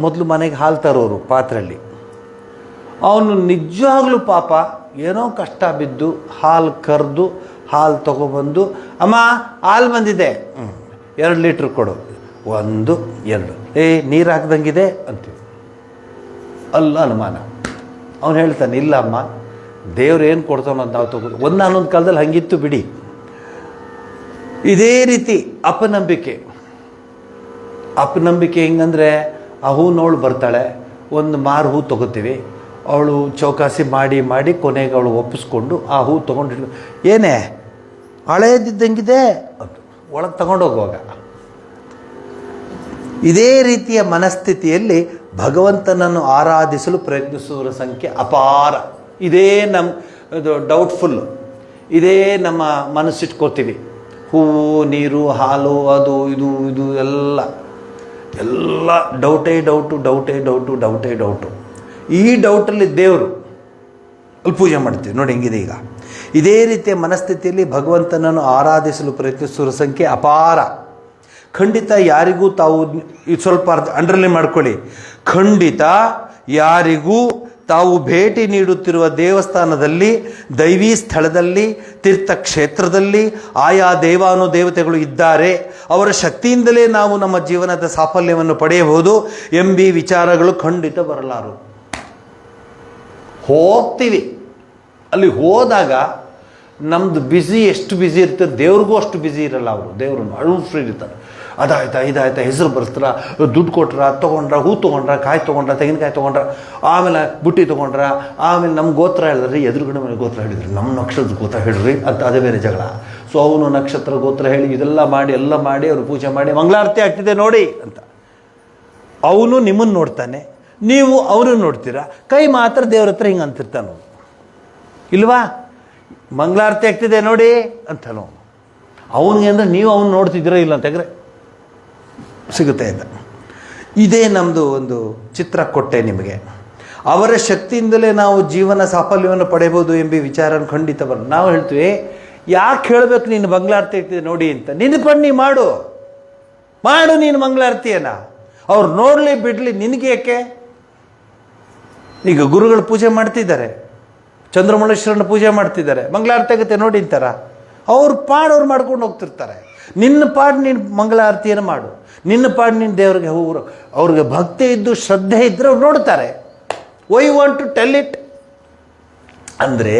ಮೊದಲು ಮನೆಗೆ ಹಾಲು ತರೋರು ಪಾತ್ರೆಯಲ್ಲಿ, ಅವನು ನಿಜವಾಗ್ಲೂ ಪಾಪ ಏನೋ ಕಷ್ಟ ಬಿದ್ದು ಹಾಲು ಕರೆದು ಹಾಲು ತೊಗೊಬಂದು, ಅಮ್ಮ ಹಾಲು ಬಂದಿದೆ, 2 ಲೀಟ್ರ್ ಕೊಡು. 1 2 ನೀರು ಹಾಕ್ದಂಗಿದೆ ಅಂತೀವಿ. ಅಲ್ಲ ಅನುಮಾನ. ಅವನು ಹೇಳ್ತಾನೆ, ಇಲ್ಲ ಅಮ್ಮ ದೇವ್ರು ಏನು ಕೊಡ್ತಾನೋ ಅಂತ ನಾವು ತಗೋದು. ಒಂದೊಂದು ಕಾಲದಲ್ಲಿ ಹಂಗಿತ್ತು ಬಿಡಿ. ಇದೇ ರೀತಿ ಅಪನಂಬಿಕೆ. ಅಪನಂಬಿಕೆ ಹೆಂಗಂದರೆ, ಆ ಹೂನವಳು ಬರ್ತಾಳೆ, ಒಂದು ಮಾರು ಹೂ ತೊಗೋತೀವಿ, ಅವಳು ಚೌಕಾಸಿ ಮಾಡಿ ಮಾಡಿ ಕೊನೆಗೆ ಅವಳು ಒಪ್ಪಿಸ್ಕೊಂಡು ಆ ಹೂ ತೊಗೊಂಡಿಟ್ಟು, ಏನೇ ಹಳೇದಿದ್ದಂಗಿದೆ ಅದು ಒಳಗೆ ತಗೊಂಡೋಗುವಾಗ. ಇದೇ ರೀತಿಯ ಮನಸ್ಥಿತಿಯಲ್ಲಿ ಭಗವಂತನನ್ನು ಆರಾಧಿಸಲು ಪ್ರಯತ್ನಿಸುವವರ ಸಂಖ್ಯೆ ಅಪಾರ. ಇದೇ ಇದು ಡೌಟ್ಫುಲ್ಲು. ಇದೇ ನಮ್ಮ ಮನಸ್ಸಿಟ್ಕೋತೀವಿ. ಹೂವು, ನೀರು, ಹಾಲು, ಅದು ಇದು ಇದು ಎಲ್ಲ ಡೌಟೇ ಡೌಟು. ಈ ಡೌಟಲ್ಲಿ ದೇವರು ಅಲ್ಲಿ ಪೂಜೆ ಮಾಡ್ತೀವಿ ನೋಡಿ, ಹೆಂಗಿದೆ ಈಗ. ಇದೇ ರೀತಿಯ ಮನಸ್ಥಿತಿಯಲ್ಲಿ ಭಗವಂತನನ್ನು ಆರಾಧಿಸಲು ಪ್ರಯತ್ನಿಸುವ ಸಂಖ್ಯೆ ಅಪಾರ. ಖಂಡಿತ ಯಾರಿಗೂ ತಾವು ಸ್ವಲ್ಪ ಅಂಡರ್ಲೈನ್ ಮಾಡ್ಕೊಳ್ಳಿ, ಖಂಡಿತ ಯಾರಿಗೂ ತಾವು ಭೇಟಿ ನೀಡುತ್ತಿರುವ ದೇವಸ್ಥಾನದಲ್ಲಿ, ದೈವೀ ಸ್ಥಳದಲ್ಲಿ, ತೀರ್ಥಕ್ಷೇತ್ರದಲ್ಲಿ ಆಯಾ ದೇವಾನುದೇವತೆಗಳು ಇದ್ದಾರೆ, ಅವರ ಶಕ್ತಿಯಿಂದಲೇ ನಾವು ನಮ್ಮ ಜೀವನದ ಸಾಫಲ್ಯವನ್ನು ಪಡೆಯಬಹುದು ಎಂಬಿ ವಿಚಾರಗಳು ಖಂಡಿತ ಬರಲಾರು. ಹೋಗ್ತೀವಿ, ಅಲ್ಲಿ ಹೋದಾಗ ನಮ್ಮದು ಬ್ಯುಸಿ ಎಷ್ಟು ಬ್ಯುಸಿ ಇರ್ತದೆ, ದೇವ್ರಿಗೂ ಅಷ್ಟು ಬ್ಯುಸಿ ಇರಲ್ಲ. ಅವರು ದೇವ್ರನ್ನು ಅಳು ಫ್ರೀ ಇರ್ತಾರೆ. ಅದಾಯ್ತಾ ಇದಾಯ್ತಾ, ಹೆಸರು ಬರ್ಸ್ತಾರ, ದುಡ್ಡು ಕೊಟ್ರ, ತೊಗೊಂಡ್ರ, ಹೂ ತೊಗೊಂಡ್ರ, ಕಾಯಿ ತೊಗೊಂಡ್ರ, ತೆಂಗಿನಕಾಯಿ ತೊಗೊಂಡ್ರ, ಆಮೇಲೆ ಬುಟ್ಟಿ ತೊಗೊಂಡ್ರ, ಆಮೇಲೆ ನಮ್ಮ ಗೋತ್ರ ಹೇಳಿದ್ರಿ, ಎದುರುಗಡೆ ಮೇಲೆ ಗೋತ್ರ ಹೇಳಿದ್ರಿ, ನಮ್ಮ ನಕ್ಷತ್ರದ ಗೋತ್ರ ಹೇಳ್ರಿ ಅಂತ ಅದೇ ಬೇರೆ ಜಗಳ. ಸೊ ಅವನು ನಕ್ಷತ್ರ ಗೋತ್ರ ಹೇಳಿ ಇದೆಲ್ಲ ಮಾಡಿ ಅವರು ಪೂಜೆ ಮಾಡಿ ಮಂಗಳಾರತಿ ಆಗ್ತಿದೆ ನೋಡಿ ಅಂತ. ಅವನು ನಿಮ್ಮನ್ನು ನೋಡ್ತಾನೆ, ನೀವು ಅವನು ನೋಡ್ತೀರಾ, ಕೈ ಮಾತ್ರ ದೇವ್ರ ಹತ್ರ ಹಿಂಗೆ ಅಂತಿರ್ತಾನು ಇಲ್ವಾ? ಮಂಗಳಾರತಿ ಆಗ್ತಿದೆ ನೋಡಿ ಅಂತನೋ. ಅವನಿಗೆ ಅಂದರೆ ನೀವು ಅವನು ನೋಡ್ತಿದ್ದೀರೋ ಇಲ್ಲ ಅಂತೆಂದರೆ ಸಿಗುತ್ತೆ ಅಂತ. ಇದೇ ನಮ್ಮದು ಒಂದು ಚಿತ್ರ ಕೊಟ್ಟೆ ನಿಮಗೆ. ಅವರ ಶಕ್ತಿಯಿಂದಲೇ ನಾವು ಜೀವನ ಸಾಫಲ್ಯವನ್ನು ಪಡೆಯಬಹುದು ಎಂಬ ವಿಚಾರ ಖಂಡಿತ ಬರೋದು. ನಾವು ಹೇಳ್ತೀವಿ, ಯಾಕೆ ಹೇಳಬೇಕು ನೀನು ಮಂಗಳಾರತಿ ಆಗ್ತಿದೆ ನೋಡಿ ಅಂತ? ನಿನ್ನ ಪಣ್ಣಿ ಮಾಡು ನೀನು ಮಂಗಳಾರತಿಯನ್ನು. ಅವ್ರು ನೋಡಲಿ ಬಿಡಲಿ ನಿನಗೆ ಯಾಕೆ? ಈಗ ಗುರುಗಳು ಪೂಜೆ ಮಾಡ್ತಿದ್ದಾರೆ, ಚಂದ್ರಮೌಳೇಶ್ವರನ ಪೂಜೆ ಮಾಡ್ತಿದ್ದಾರೆ, ಮಂಗಳಾರತಿ ಆಗುತ್ತೆ ನೋಡಿ ಅಂತಾರ. ಅವ್ರ ಪಾಡವ್ರು ಮಾಡ್ಕೊಂಡು ಹೋಗ್ತಿರ್ತಾರೆ. ನಿನ್ನ ಪಾಡು ನೀನು ಮಂಗಳಾರತಿಯನ್ನು ಮಾಡು, ನಿನ್ನ ಪಾಡು ನೀನು ದೇವ್ರಿಗೆ ಅವ್ರಿಗೆ ಭಕ್ತಿ ಇದ್ದು ಶ್ರದ್ಧೆ ಇದ್ದರೆ ಅವ್ರು ನೋಡ್ತಾರೆ. Why want to tell it ಅಂದರೆ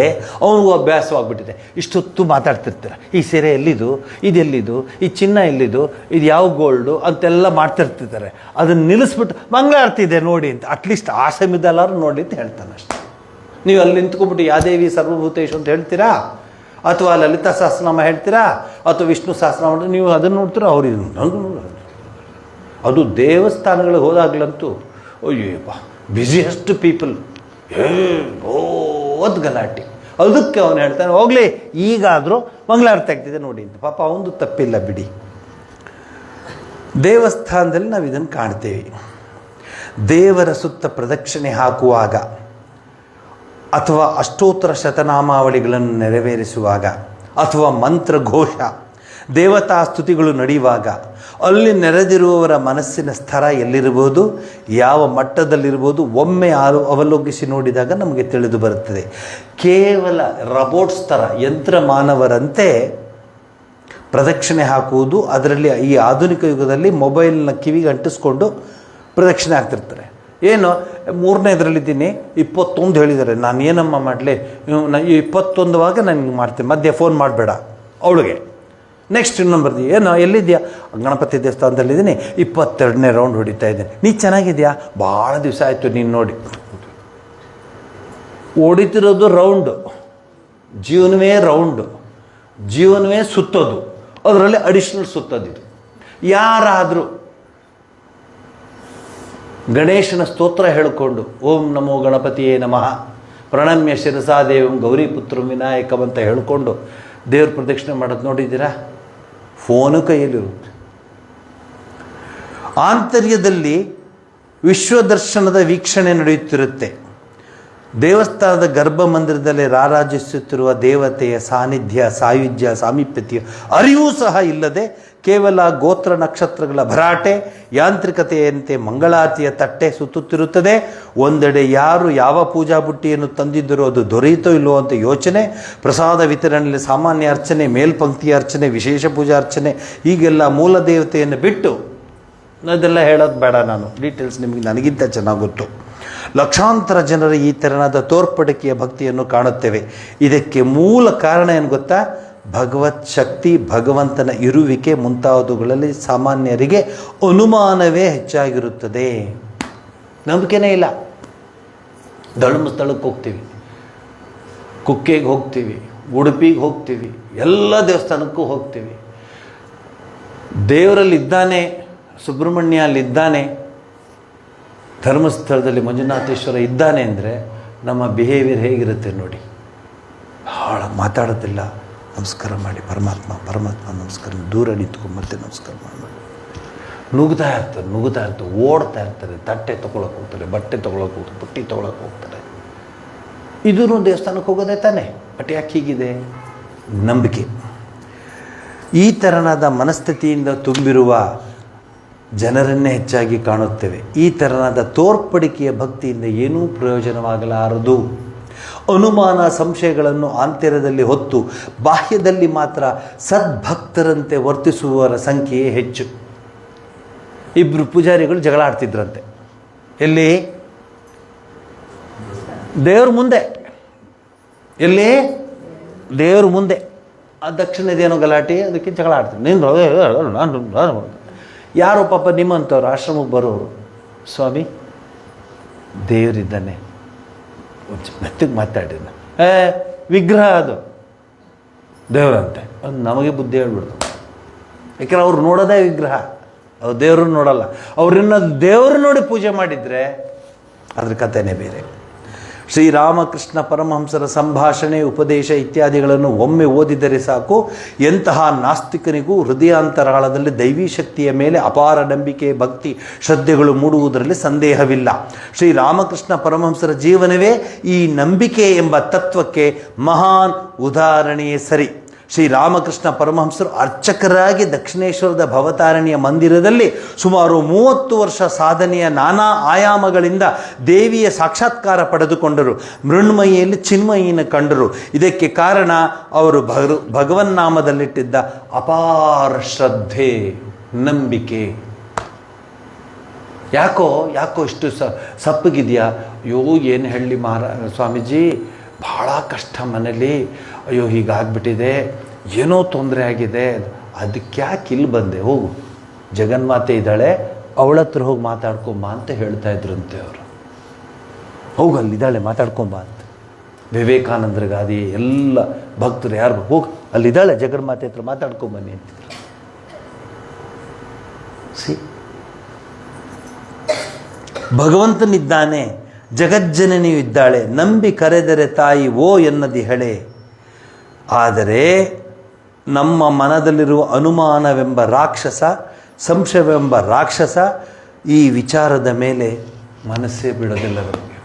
ಅವನಿಗೂ ಅಭ್ಯಾಸವಾಗ್ಬಿಟ್ಟಿದೆ. ಇಷ್ಟೊತ್ತು ಮಾತಾಡ್ತಿರ್ತಾರೆ, ಈ ಸೀರೆ ಎಲ್ಲಿದು, ಇದೆಲ್ಲಿದು, ಈ ಚಿನ್ನ ಎಲ್ಲಿದು, ಇದು ಯಾವ ಗೋಲ್ಡು ಅಂತೆಲ್ಲ ಮಾಡ್ತಿರ್ತಿರ್ತಾರೆ. ಅದನ್ನು ನಿಲ್ಲಿಸ್ಬಿಟ್ಟು ಮಂಗಳಾರತಿ ಇದೆ ನೋಡಿ ಅಂತ ಅಟ್ಲೀಸ್ಟ್ ಆ ಸಮಯದಲ್ಲಾರು ನೋಡಿ ಅಂತ ಹೇಳ್ತಾನೆ ಅಷ್ಟೇ. ನೀವು ಅಲ್ಲಿ ನಿಂತ್ಕೊಬಿಟ್ಟು ಯಾದೇವಿ ಸರ್ವಭೂತೇಶು ಅಂತ ಹೇಳ್ತೀರಾ, ಅಥವಾ ಲಲಿತಾ ಸಹಸ್ರನಾಮ ಹೇಳ್ತೀರಾ, ಅಥವಾ ವಿಷ್ಣು ಸಹಸ್ರನಾಮ, ನೀವು ಅದನ್ನು ನೋಡ್ತೀರಾ, ಅವ್ರಿಗೆ ಅದು ದೇವಸ್ಥಾನಗಳಿಗೆ ಹೋದಾಗ್ಲಂತೂ ಅಯ್ಯಪ್ಪ ಬ್ಯುಸಿಯೆಸ್ಟ್ ಪೀಪಲ್, ಓದ್ ಗಲಾಟೆ. ಅದಕ್ಕೆ ಅವನು ಹೇಳ್ತಾನೆ, ಹೋಗಲಿ ಈಗಾದರೂ ಮಂಗಳಾರತಿ ಆಗ್ತಿದೆ ನೋಡಿ ಅಂತ. ಪಾಪ ಅವನದು ತಪ್ಪಿಲ್ಲ ಬಿಡಿ. ದೇವಸ್ಥಾನದಲ್ಲಿ ನಾವು ಇದನ್ನು ಕಾಣ್ತೇವೆ. ದೇವರ ಸುತ್ತ ಪ್ರದಕ್ಷಿಣೆ ಹಾಕುವಾಗ ಅಥವಾ ಅಷ್ಟೋತ್ತರ ಶತನಾಮಾವಳಿಗಳನ್ನು ನೆರವೇರಿಸುವಾಗ ಅಥವಾ ಮಂತ್ರಘೋಷ ದೇವತಾ ಸ್ತುತಿಗಳು ನಡೆಯುವಾಗ ಅಲ್ಲಿ ನೆರೆದಿರುವವರ ಮನಸ್ಸಿನ ಸ್ಥಳ ಎಲ್ಲಿರ್ಬೋದು, ಯಾವ ಮಟ್ಟದಲ್ಲಿರ್ಬೋದು, ಒಮ್ಮೆ ಅವಲೋಕಿಸಿ ನೋಡಿದಾಗ ನಮಗೆ ತಿಳಿದು ಬರುತ್ತದೆ. ಕೇವಲ ರಬೋಟ್ಸ್ ಥರ ಯಂತ್ರ ಮಾನವರಂತೆ ಪ್ರದಕ್ಷಿಣೆ ಹಾಕುವುದು, ಅದರಲ್ಲಿ ಈ ಆಧುನಿಕ ಯುಗದಲ್ಲಿ ಮೊಬೈಲ್ನ ಕಿವಿಗೆ ಅಂಟಿಸ್ಕೊಂಡು ಪ್ರದಕ್ಷಿಣೆ ಆಗ್ತಿರ್ತಾರೆ. ಏನು 3ನೇದರಲ್ಲಿದ್ದೀನಿ, 21 ಹೇಳಿದ್ದಾರೆ, ನಾನು ಏನಮ್ಮ ಮಾಡಲಿ, 21ವಾಗ ನನಗೆ ಮಾಡ್ತೀನಿ, ಮಧ್ಯೆ ಫೋನ್ ಮಾಡಬೇಡ ಅವಳಿಗೆ. ನೆಕ್ಸ್ಟ್ ಇನ್ನೊಂದು ಬರ್ತೀವಿ, ಏನೋ ಎಲ್ಲಿದೆಯಾ, ಗಣಪತಿ ದೇವಸ್ಥಾನದಲ್ಲಿದ್ದೀನಿ, 22ನೇ ರೌಂಡ್ ಹೊಡಿತಾ ಇದ್ದೀನಿ, ನೀ ಚೆನ್ನಾಗಿದೆಯಾ, ಭಾಳ ದಿವಸ ಆಯಿತು ನೀನು ನೋಡಿ. ಹೊಡಿತಿರೋದು ರೌಂಡು, ಜೀವನವೇ ಸುತ್ತೋದು, ಅದರಲ್ಲಿ ಅಡಿಷ್ನಲ್ ಸುತ್ತೋದಿದು. ಯಾರಾದರೂ ಗಣೇಶನ ಸ್ತೋತ್ರ ಹೇಳಿಕೊಂಡು ಓಂ ನಮೋ ಗಣಪತಿಯೇ ನಮಃ ಪ್ರಣಮ್ಯ ಶಿರಸಾದೇವಂ ಗೌರಿಪುತ್ರ ವಿನಾಯಕಂ ಅಂತ ಹೇಳಿಕೊಂಡು ದೇವ್ರ ಪ್ರದಕ್ಷಿಣೆ ಮಾಡೋದು ನೋಡಿದ್ದೀರಾ? ಫೋನು ಕೈಯಲ್ಲಿರುತ್ತೆ. ಆಂತರ್ಯದಲ್ಲಿ ವಿಶ್ವದರ್ಶನದ ವೀಕ್ಷಣೆ ನಡೆಯುತ್ತಿರುತ್ತೆ. ದೇವಸ್ಥಾನದ ಗರ್ಭ ಮಂದಿರದಲ್ಲಿ ರಾರಾಜಿಸುತ್ತಿರುವ ದೇವತೆಯ ಸಾನ್ನಿಧ್ಯ, ಸಾಯುಜ್ಯ, ಸಾಮೀಪ್ಯತೆಯ ಅರಿವು ಸಹ ಇಲ್ಲದೆ ಕೇವಲ ಗೋತ್ರ ನಕ್ಷತ್ರಗಳ ಭರಾಟೆ, ಯಾಂತ್ರಿಕತೆಯಂತೆ ಮಂಗಳಾರತಿಯ ತಟ್ಟೆ ಸುತ್ತುತ್ತಿರುತ್ತದೆ. ಒಂದೆಡೆ ಯಾರು ಯಾವ ಪೂಜಾ ಬುಟ್ಟಿಯನ್ನು ತಂದಿದ್ದರೋ ಅದು ದೊರೆಯಿತೋ ಇಲ್ಲವೋ ಅಂತ ಯೋಚನೆ, ಪ್ರಸಾದ ವಿತರಣೆಯಲ್ಲಿ ಸಾಮಾನ್ಯ ಅರ್ಚನೆ, ಮೇಲ್ಪಂಕ್ತಿಯ ಅರ್ಚನೆ, ವಿಶೇಷ ಪೂಜಾ ಅರ್ಚನೆ, ಹೀಗೆಲ್ಲ ಮೂಲ ದೇವತೆಯನ್ನು ಬಿಟ್ಟು, ಅದೆಲ್ಲ ಹೇಳೋದು ಬೇಡ, ನಾನು ಡೀಟೇಲ್ಸ್ ನಿಮಗೆ ನನಗಿಂತ ಚೆನ್ನಾಗಿ ಗೊತ್ತು. ಲಕ್ಷಾಂತರ ಜನರು ಈ ತೆರನಾದ ತೋರ್ಪಡಿಕೆಯ ಭಕ್ತಿಯನ್ನು ಕಾಣುತ್ತೇವೆ. ಇದಕ್ಕೆ ಮೂಲ ಕಾರಣ ಏನು ಗೊತ್ತಾ? ಭಗವತ್ ಶಕ್ತಿ, ಭಗವಂತನ ಇರುವಿಕೆ ಮುಂತಾದವುಗಳಲ್ಲಿ ಸಾಮಾನ್ಯರಿಗೆ ಅನುಮಾನವೇ ಹೆಚ್ಚಾಗಿರುತ್ತದೆ. ನಂಬಿಕೆನೇ ಇಲ್ಲ. ಧರ್ಮಸ್ಥಳಕ್ಕೆ ಹೋಗ್ತೀವಿ, ಕುಕ್ಕೆಗೆ ಹೋಗ್ತೀವಿ, ಉಡುಪಿಗೆ ಹೋಗ್ತೀವಿ, ಎಲ್ಲ ದೇವಸ್ಥಾನಕ್ಕೂ ಹೋಗ್ತೀವಿ. ದೇವರಲ್ಲಿದ್ದಾನೆ, ಸುಬ್ರಹ್ಮಣ್ಯ ಅಲ್ಲಿದ್ದಾನೆ, ಧರ್ಮಸ್ಥಳದಲ್ಲಿ ಮಂಜುನಾಥೇಶ್ವರ ಇದ್ದಾನೆ ಅಂದರೆ ನಮ್ಮ ಬಿಹೇವಿಯರ್ ಹೇಗಿರುತ್ತೆ ನೋಡಿ. ಭಾಳ ಮಾತಾಡೋದಿಲ್ಲ, ನಮಸ್ಕಾರ ಮಾಡಿ ಪರಮಾತ್ಮ ನಮಸ್ಕಾರ, ದೂರ ನಿಂತ್ಕೊಂಡು ಮತ್ತೆ ನಮಸ್ಕಾರ ಮಾಡಿ ನುಗ್ತಾ ಇರ್ತಾರೆ, ಓಡ್ತಾ ಇರ್ತಾರೆ, ತಟ್ಟೆ ತೊಗೊಳಕ್ಕೆ ಹೋಗ್ತಾರೆ, ಬಟ್ಟೆ ತೊಗೊಳಕ್ಕೆ ಹೋಗ್ತಾರೆ, ಬುಟ್ಟಿ ತೊಗೊಳಕ್ಕೆ ಹೋಗ್ತಾರೆ. ಇದೂ ದೇವಸ್ಥಾನಕ್ಕೆ ಹೋಗೋದೇ ತಾನೆ. ಬಟ್ ಯಾಕೆ ಹೀಗಿದೆ? ನಂಬಿಕೆ. ಈ ತೆರನಾದ ಮನಸ್ಥಿತಿಯಿಂದ ತುಂಬಿರುವ ಜನರನ್ನೇ ಹೆಚ್ಚಾಗಿ ಕಾಣುತ್ತೇವೆ. ಈ ತೆರನಾದ ತೋರ್ಪಡಿಕೆಯ ಭಕ್ತಿಯಿಂದ ಏನೂ ಪ್ರಯೋಜನವಾಗಲಾರದು. ಅನುಮಾನ ಸಂಶಯಗಳನ್ನು ಆಂತರ್ಯದಲ್ಲಿ ಹೊತ್ತು ಬಾಹ್ಯದಲ್ಲಿ ಮಾತ್ರ ಸದ್ಭಕ್ತರಂತೆ ವರ್ತಿಸುವವರ ಸಂಖ್ಯೆಯೇ ಹೆಚ್ಚು. ಇಬ್ಬರು ಪೂಜಾರಿಗಳು ಜಗಳ ಆಡ್ತಿದ್ರಂತೆ. ಎಲ್ಲಿ? ದೇವ್ರ ಮುಂದೆ. ಎಲ್ಲಿ? ದೇವ್ರ ಮುಂದೆ ಆ ದಕ್ಷಿಣದೇನೋ ಗಲಾಟೆ, ಅದಕ್ಕೆ ಜಗಳ ಆಡ್ತೀನಿ. ನಾನು ಯಾರೋ ಪಾಪ ನಿಮ್ಮಂಥವ್ರು ಆಶ್ರಮಕ್ಕೆ ಬರೋರು, ಸ್ವಾಮಿ ದೇವರಿದ್ದಾನೆ, ಮೆತ್ತಗೆ ಮಾತಾಡಿದ, ವಿಗ್ರಹ ಅದು ದೇವರಂತೆ, ಅದು ನಮಗೆ ಬುದ್ಧಿ ಹೇಳ್ಬಿಡ್ತು. ಯಾಕೆಂದ್ರೆ ಅವ್ರು ನೋಡೋದೇ ವಿಗ್ರಹ, ಅವ್ರು ದೇವ್ರನ್ನ ನೋಡಲ್ಲ. ಅವ್ರನ್ನ ದೇವ್ರು ನೋಡಿ ಪೂಜೆ ಮಾಡಿದರೆ ಅದ್ರ ಕಥೆನೇ ಬೇರೆ. ಶ್ರೀರಾಮಕೃಷ್ಣ ಪರಮಹಂಸರ ಸಂಭಾಷಣೆ, ಉಪದೇಶ ಇತ್ಯಾದಿಗಳನ್ನು ಒಮ್ಮೆ ಓದಿದರೆ ಸಾಕು, ಎಂತಹ ನಾಸ್ತಿಕನಿಗೂ ಹೃದಯಾಂತರಾಳದಲ್ಲಿ ದೈವೀ ಶಕ್ತಿಯ ಮೇಲೆ ಅಪಾರ ನಂಬಿಕೆ, ಭಕ್ತಿ, ಶ್ರದ್ಧೆಗಳು ಮೂಡುವುದರಲ್ಲಿ ಸಂದೇಹವಿಲ್ಲ. ಶ್ರೀರಾಮಕೃಷ್ಣ ಪರಮಹಂಸರ ಜೀವನವೇ ಈ ನಂಬಿಕೆ ಎಂಬ ತತ್ವಕ್ಕೆ ಮಹಾನ್ ಉದಾಹರಣೆಯೇ ಸರಿ. ಶ್ರೀರಾಮಕೃಷ್ಣ ಪರಮಹಂಸರು ಅರ್ಚಕರಾಗಿ ದಕ್ಷಿಣೇಶ್ವರದ ಭವತಾರಣಿಯ ಮಂದಿರದಲ್ಲಿ ಸುಮಾರು 30 ವರ್ಷ ಸಾಧನೆಯ ನಾನಾ ಆಯಾಮಗಳಿಂದ ದೇವಿಯ ಸಾಕ್ಷಾತ್ಕಾರ ಪಡೆದುಕೊಂಡರು. ಮೃಣ್ಮಯಿಯಲ್ಲಿ ಚಿನ್ಮಯಿನ ಕಂಡರು. ಇದಕ್ಕೆ ಕಾರಣ ಅವರು ಭಗವನ್ನಾಮದಲ್ಲಿಟ್ಟಿದ್ದ ಅಪಾರ ಶ್ರದ್ಧೆ, ನಂಬಿಕೆ. ಯಾಕೋ ಇಷ್ಟು ಸಪ್ಪಗಿದೆಯಾ? ಅಯ್ಯೋ ಏನು ಹೇಳಿ ಸ್ವಾಮೀಜಿ, ಭಾಳ ಕಷ್ಟ ಮನೇಲಿ, ಅಯ್ಯೋ ಹೀಗಾಗ್ಬಿಟ್ಟಿದೆ, ಏನೋ ತೊಂದರೆ ಆಗಿದೆ, ಅದಕ್ಕೆ ಯಾಕೆ ಇಲ್ಲಿ ಬಂದೆ? ಹೋಗು, ಜಗನ್ಮಾತೆ ಇದ್ದಾಳೆ, ಅವಳ ಹತ್ರ ಹೋಗಿ ಮಾತಾಡ್ಕೊಂಬ ಅಂತ ಹೇಳ್ತಾ ಇದ್ರಂತೆ ಅವರು. ಹೋಗು, ಅಲ್ಲಿದ್ದಾಳೆ, ಮಾತಾಡ್ಕೊಂಬ ಅಂತ. ವಿವೇಕಾನಂದರಿಗಾದಿ ಎಲ್ಲ ಭಕ್ತರು ಯಾರು, ಹೋಗಿ ಅಲ್ಲಿದ್ದಾಳೆ ಜಗನ್ಮಾತೆ ಹತ್ರ ಮಾತಾಡ್ಕೊಂಬನ್ನಿ ಅಂತಿದ್ರು. ಭಗವಂತನಿದ್ದಾನೆ, ಜಗಜ್ಜನನಿಯು ಇದ್ದಾಳೆ, ನಂಬಿ ಕರೆದರೆ ತಾಯಿ ಓ ಎನ್ನದಿ ಹೆಳೆ. ಆದರೆ ನಮ್ಮ ಮನದಲ್ಲಿರುವ ಅನುಮಾನವೆಂಬ ರಾಕ್ಷಸ, ಸಂಶಯವೆಂಬ ರಾಕ್ಷಸ ಈ ವಿಚಾರದ ಮೇಲೆ ಮನಸ್ಸೇ ಬಿಡೋದಿಲ್ಲ. ನಮಗೆ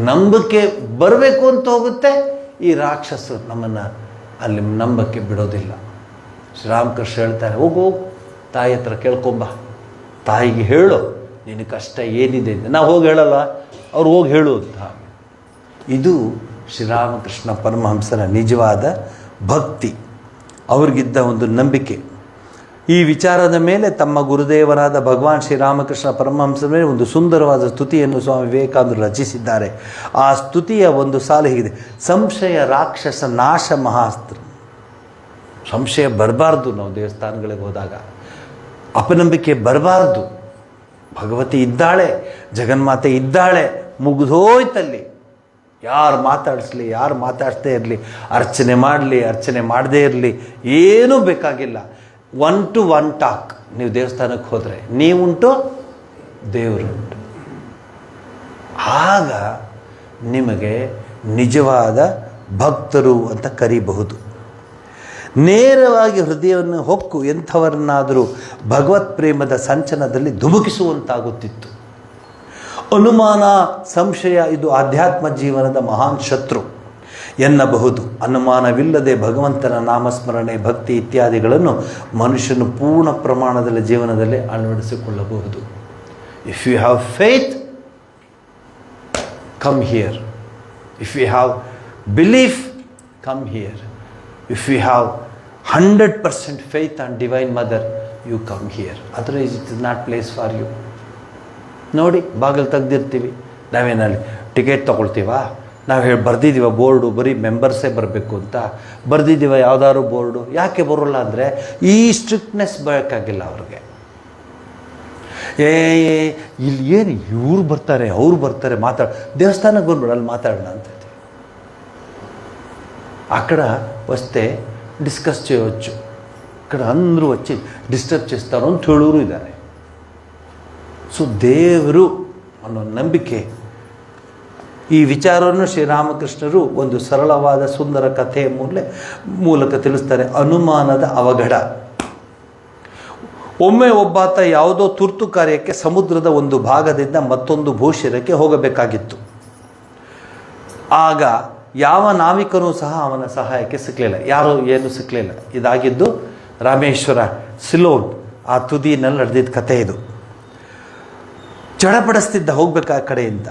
ನಂಬಿಕೆ ಬರಬೇಕು ಅಂತ ಹೋಗುತ್ತೆ, ಈ ರಾಕ್ಷಸ ನಮ್ಮನ್ನು ಅಲ್ಲಿ ನಂಬಕ್ಕೆ ಬಿಡೋದಿಲ್ಲ. ಶ್ರೀರಾಮಕೃಷ್ಣ ಹೇಳ್ತಾರೆ, ಹೋಗು ತಾಯಿ ಹತ್ರ ಕೇಳ್ಕೊಂಬ, ತಾಯಿಗೆ ಹೇಳು ನಿನ್ನ ಕಷ್ಟ ಏನಿದೆ ಅಂತ. ನಾವು ಹೋಗಿ ಹೇಳಲ್ಲ, ಅವ್ರು ಹೋಗಿ ಹೇಳು ಅಂತ. ಇದು ಶ್ರೀರಾಮಕೃಷ್ಣ ಪರಮಹಂಸರ ನಿಜವಾದ ಭಕ್ತಿ, ಅವ್ರಿಗಿದ್ದ ಒಂದು ನಂಬಿಕೆ. ಈ ವಿಚಾರದ ಮೇಲೆ ತಮ್ಮ ಗುರುದೇವರಾದ ಭಗವಾನ್ ಶ್ರೀರಾಮಕೃಷ್ಣ ಪರಮಹಂಸರ ಮೇಲೆ ಒಂದು ಸುಂದರವಾದ ಸ್ತುತಿಯನ್ನು ಸ್ವಾಮಿ ವಿವೇಕಾನಂದರು ರಚಿಸಿದ್ದಾರೆ. ಆ ಸ್ತುತಿಯ ಒಂದು ಸಾಲು ಹೀಗಿದೆ: ಸಂಶಯ ರಾಕ್ಷಸ ನಾಶ ಮಹಾಸ್ತ್ರ. ಸಂಶಯ ಬರಬಾರ್ದು. ನಾವು ದೇವಸ್ಥಾನಗಳಿಗೆ ಹೋದಾಗ ಅಪನಂಬಿಕೆ ಬರಬಾರ್ದು. ಭಗವತಿ ಇದ್ದಾಳೆ, ಜಗನ್ಮಾತೆ ಇದ್ದಾಳೆ, ಮುಗಿದೋಯ್ತಲ್ಲಿ. ಯಾರು ಮಾತಾಡಿಸ್ಲಿ, ಯಾರು ಮಾತಾಡ್ತೇ ಇರಲಿ, ಅರ್ಚನೆ ಮಾಡಲಿ, ಅರ್ಚನೆ ಮಾಡದೇ ಇರಲಿ, ಏನೂ ಬೇಕಾಗಿಲ್ಲ. 1 to 1 ಟಾಕ್. ನೀವು ದೇವಸ್ಥಾನಕ್ಕೆ ಹೋದರೆ ನೀವುಂಟು, ದೇವರುಂಟು. ಆಗ ನಿಮಗೆ ನಿಜವಾದ ಭಕ್ತರು ಅಂತ ಕರೀಬಹುದು. ನೇರವಾಗಿ ಹೃದಯವನ್ನು ಹೊಕ್ಕು ಎಂಥವರನ್ನಾದರೂ ಭಗವತ್ ಪ್ರೇಮದ ಸಂಚನದಲ್ಲಿ ಧುಮುಕಿಸುವಂತಾಗುತ್ತಿತ್ತು. ಅನುಮಾನ, ಸಂಶಯ ಇದು ಆಧ್ಯಾತ್ಮ ಜೀವನದ ಮಹಾನ್ ಶತ್ರು ಎನ್ನಬಹುದು. ಅನುಮಾನವಿಲ್ಲದೆ ಭಗವಂತನ ನಾಮಸ್ಮರಣೆ, ಭಕ್ತಿ ಇತ್ಯಾದಿಗಳನ್ನು ಮನುಷ್ಯನು ಪೂರ್ಣ ಪ್ರಮಾಣದಲ್ಲಿ ಜೀವನದಲ್ಲಿ ಅಳವಡಿಸಿಕೊಳ್ಳಬಹುದು. If you have faith, come here. If you have belief, come here. If you have 100% faith on Divine Mother, you come here. Otherwise it is not place for you. ನೋಡಿ, ಬಾಗಿಲು ತೆಗ್ದಿರ್ತೀವಿ, ನಾವೇನಲ್ಲಿ ಟಿಕೆಟ್ ತೊಗೊಳ್ತೀವಾ? ನಾವು ಬರ್ದಿದ್ದೀವ ಬೋರ್ಡು, ಬರೀ ಮೆಂಬರ್ಸೇ ಬರಬೇಕು ಅಂತ ಬರ್ದಿದ್ದೀವ ಯಾವುದಾದ್ರು board. ಯಾಕೆ ಬರೋಲ್ಲ ಅಂದರೆ ಈ ಸ್ಟ್ರಿಕ್ಟ್ನೆಸ್ ಬೇಕಾಗಿಲ್ಲ ಅವ್ರಿಗೆ. ಇಲ್ಲಿ ಏನು ಇವ್ರು ಬರ್ತಾರೆ, ಅವ್ರು ಬರ್ತಾರೆ, ದೇವಸ್ಥಾನಕ್ಕೆ ಬಂದ್ಬಿಡ, ಅಲ್ಲಿ ಮಾತಾಡೋಣ ಅಂತ. అక్కడ వస్తే డిస్కస్ చేయవచ్చు, ఇక్కడ అందరూ వచ్చి డిస్టర్బ్ చేస్తారు ಅಂತ ಹೇಳೋರು ಇದ್ದಾರೆ. ಸೊ ದೇವರು ಅನ್ನೋ ನಂಬಿಕೆ, ಈ ವಿಚಾರವನ್ನು ಶ್ರೀರಾಮಕೃಷ್ಣರು ಒಂದು ಸರಳವಾದ ಸುಂದರ ಕಥೆಯ ಮೂಲಕ ತಿಳಿಸ್ತಾರೆ. ಅನುಮಾನದ ಅವಘಡ. ಒಮ್ಮೆ ಒಬ್ಬಾತ ಯಾವುದೋ ತುರ್ತು ಕಾರ್ಯಕ್ಕೆ ಸಮುದ್ರದ ಒಂದು ಭಾಗದಿಂದ ಮತ್ತೊಂದು ಭೂಶಿರಕ್ಕೆ ಹೋಗಬೇಕಾಗಿತ್ತು. ಆಗ ಯಾವ ನಾವಿಕನೂ ಸಹ ಅವನ ಸಹಾಯಕ್ಕೆ ಸಿಕ್ಕಲಿಲ್ಲ, ಯಾರೂ ಏನೂ ಸಿಕ್ಕಲಿಲ್ಲ. ಇದಾಗಿದ್ದು ರಾಮೇಶ್ವರ, ಸಿಲೋನ್ ಆ ತುದಿನಲ್ಲಿ ನಡೆದಿದ್ದ ಕಥೆ ಇದು. ಚಡಪಡಿಸ್ತಿದ್ದ ಹೋಗ್ಬೇಕು ಆ ಕಡೆಯಿಂದ.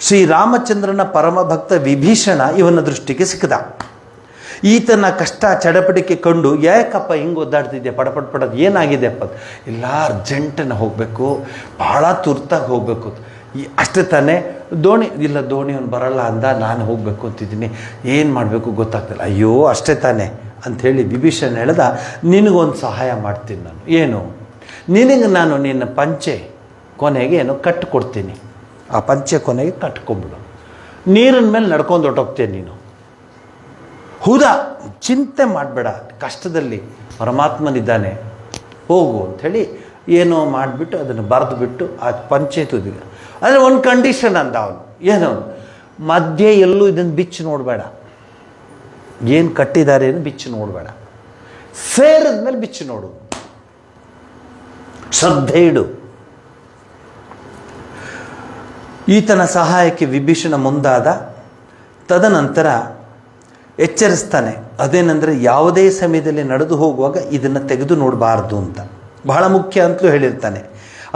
ಶ್ರೀರಾಮಚಂದ್ರನ ಪರಮಭಕ್ತ ವಿಭೀಷಣ ಇವನ ದೃಷ್ಟಿಗೆ ಸಿಕ್ಕದ. ಈತನ ಕಷ್ಟ ಚಡಪಡಿಕೆ ಕಂಡು, ಯಾಕಪ್ಪ ಹಿಂಗೆ ಒದ್ದಾಡ್ತಿದ್ದೆ, ಪಡಪಡೋದು ಏನಾಗಿದೆ ಅಪ್ಪ? ಇಲ್ಲ, ಅರ್ಜೆಂಟನ್ನು ಹೋಗಬೇಕು, ಭಾಳ ತುರ್ತಾಗಿ ಹೋಗಬೇಕು. ಅಷ್ಟೇ ತಾನೇ, ದೋಣಿ ಅವ್ನು ಬರಲ್ಲ ಅಂದ, ನಾನು ಹೋಗಬೇಕು ಅಂತಿದ್ದೀನಿ, ಏನು ಮಾಡಬೇಕು ಗೊತ್ತಾಗ್ತಿಲ್ಲ. ಅಯ್ಯೋ ಅಷ್ಟೇ ತಾನೆ ಅಂಥೇಳಿ ವಿಭೀಷಣ ಹೇಳ್ದ, ನಿನಗೊಂದು ಸಹಾಯ ಮಾಡ್ತೀನಿ ನಾನು. ಏನು? ನಿನಗೆ ನಾನು ನಿನ್ನ ಪಂಚೆ ಕೊನೆಗೆ ಏನೋ ಕಟ್ಟಿಕೊಡ್ತೀನಿ, ಆ ಪಂಚೆ ಕೊನೆಗೆ ಕಟ್ಕೊಂಬಿಡು, ನೀರಿನ ಮೇಲೆ ನಡ್ಕೊಂಡು ಹೊಟ್ಟೋಗ್ತೇನೆ ನೀನು. ಹೌದಾ, ಚಿಂತೆ ಮಾಡಬೇಡ, ಕಷ್ಟದಲ್ಲಿ ಪರಮಾತ್ಮನಿದ್ದಾನೆ, ಹೋಗು ಅಂಥೇಳಿ ಏನೋ ಮಾಡಿಬಿಟ್ಟು ಅದನ್ನು ಬರೆದುಬಿಟ್ಟು ಆ ಪಂಚೆ ತುದಿಗೆ. ಅಂದರೆ ಒಂದು ಕಂಡೀಷನ್ ಅಂದ ಅವನು. ಏನು? ಮಧ್ಯೆ ಎಲ್ಲೂ ಇದನ್ನು ಬಿಚ್ಚಿ ನೋಡಬೇಡ, ಏನು ಕಟ್ಟಿದ್ದಾರೆ ಏನು ಬಿಚ್ಚಿ ನೋಡಬೇಡ, ಸೇರಿದ ಮೇಲೆ ಬಿಚ್ಚಿ ನೋಡು, ಶ್ರದ್ಧೆ ಇಡು. ಈತನ ಸಹಾಯಕ್ಕೆ ವಿಭೀಷಣ ಮುಂದಾದ. ತದನಂತರ ಎಚ್ಚರಿಸ್ತಾನೆ, ಅದೇನೆಂದರೆ ಯಾವುದೇ ಸಮಯದಲ್ಲಿ ನಡೆದು ಹೋಗುವಾಗ ಇದನ್ನು ತೆಗೆದು ನೋಡಬಾರ್ದು ಅಂತ, ಬಹಳ ಮುಖ್ಯ ಅಂತಲೂ ಹೇಳಿರ್ತಾನೆ.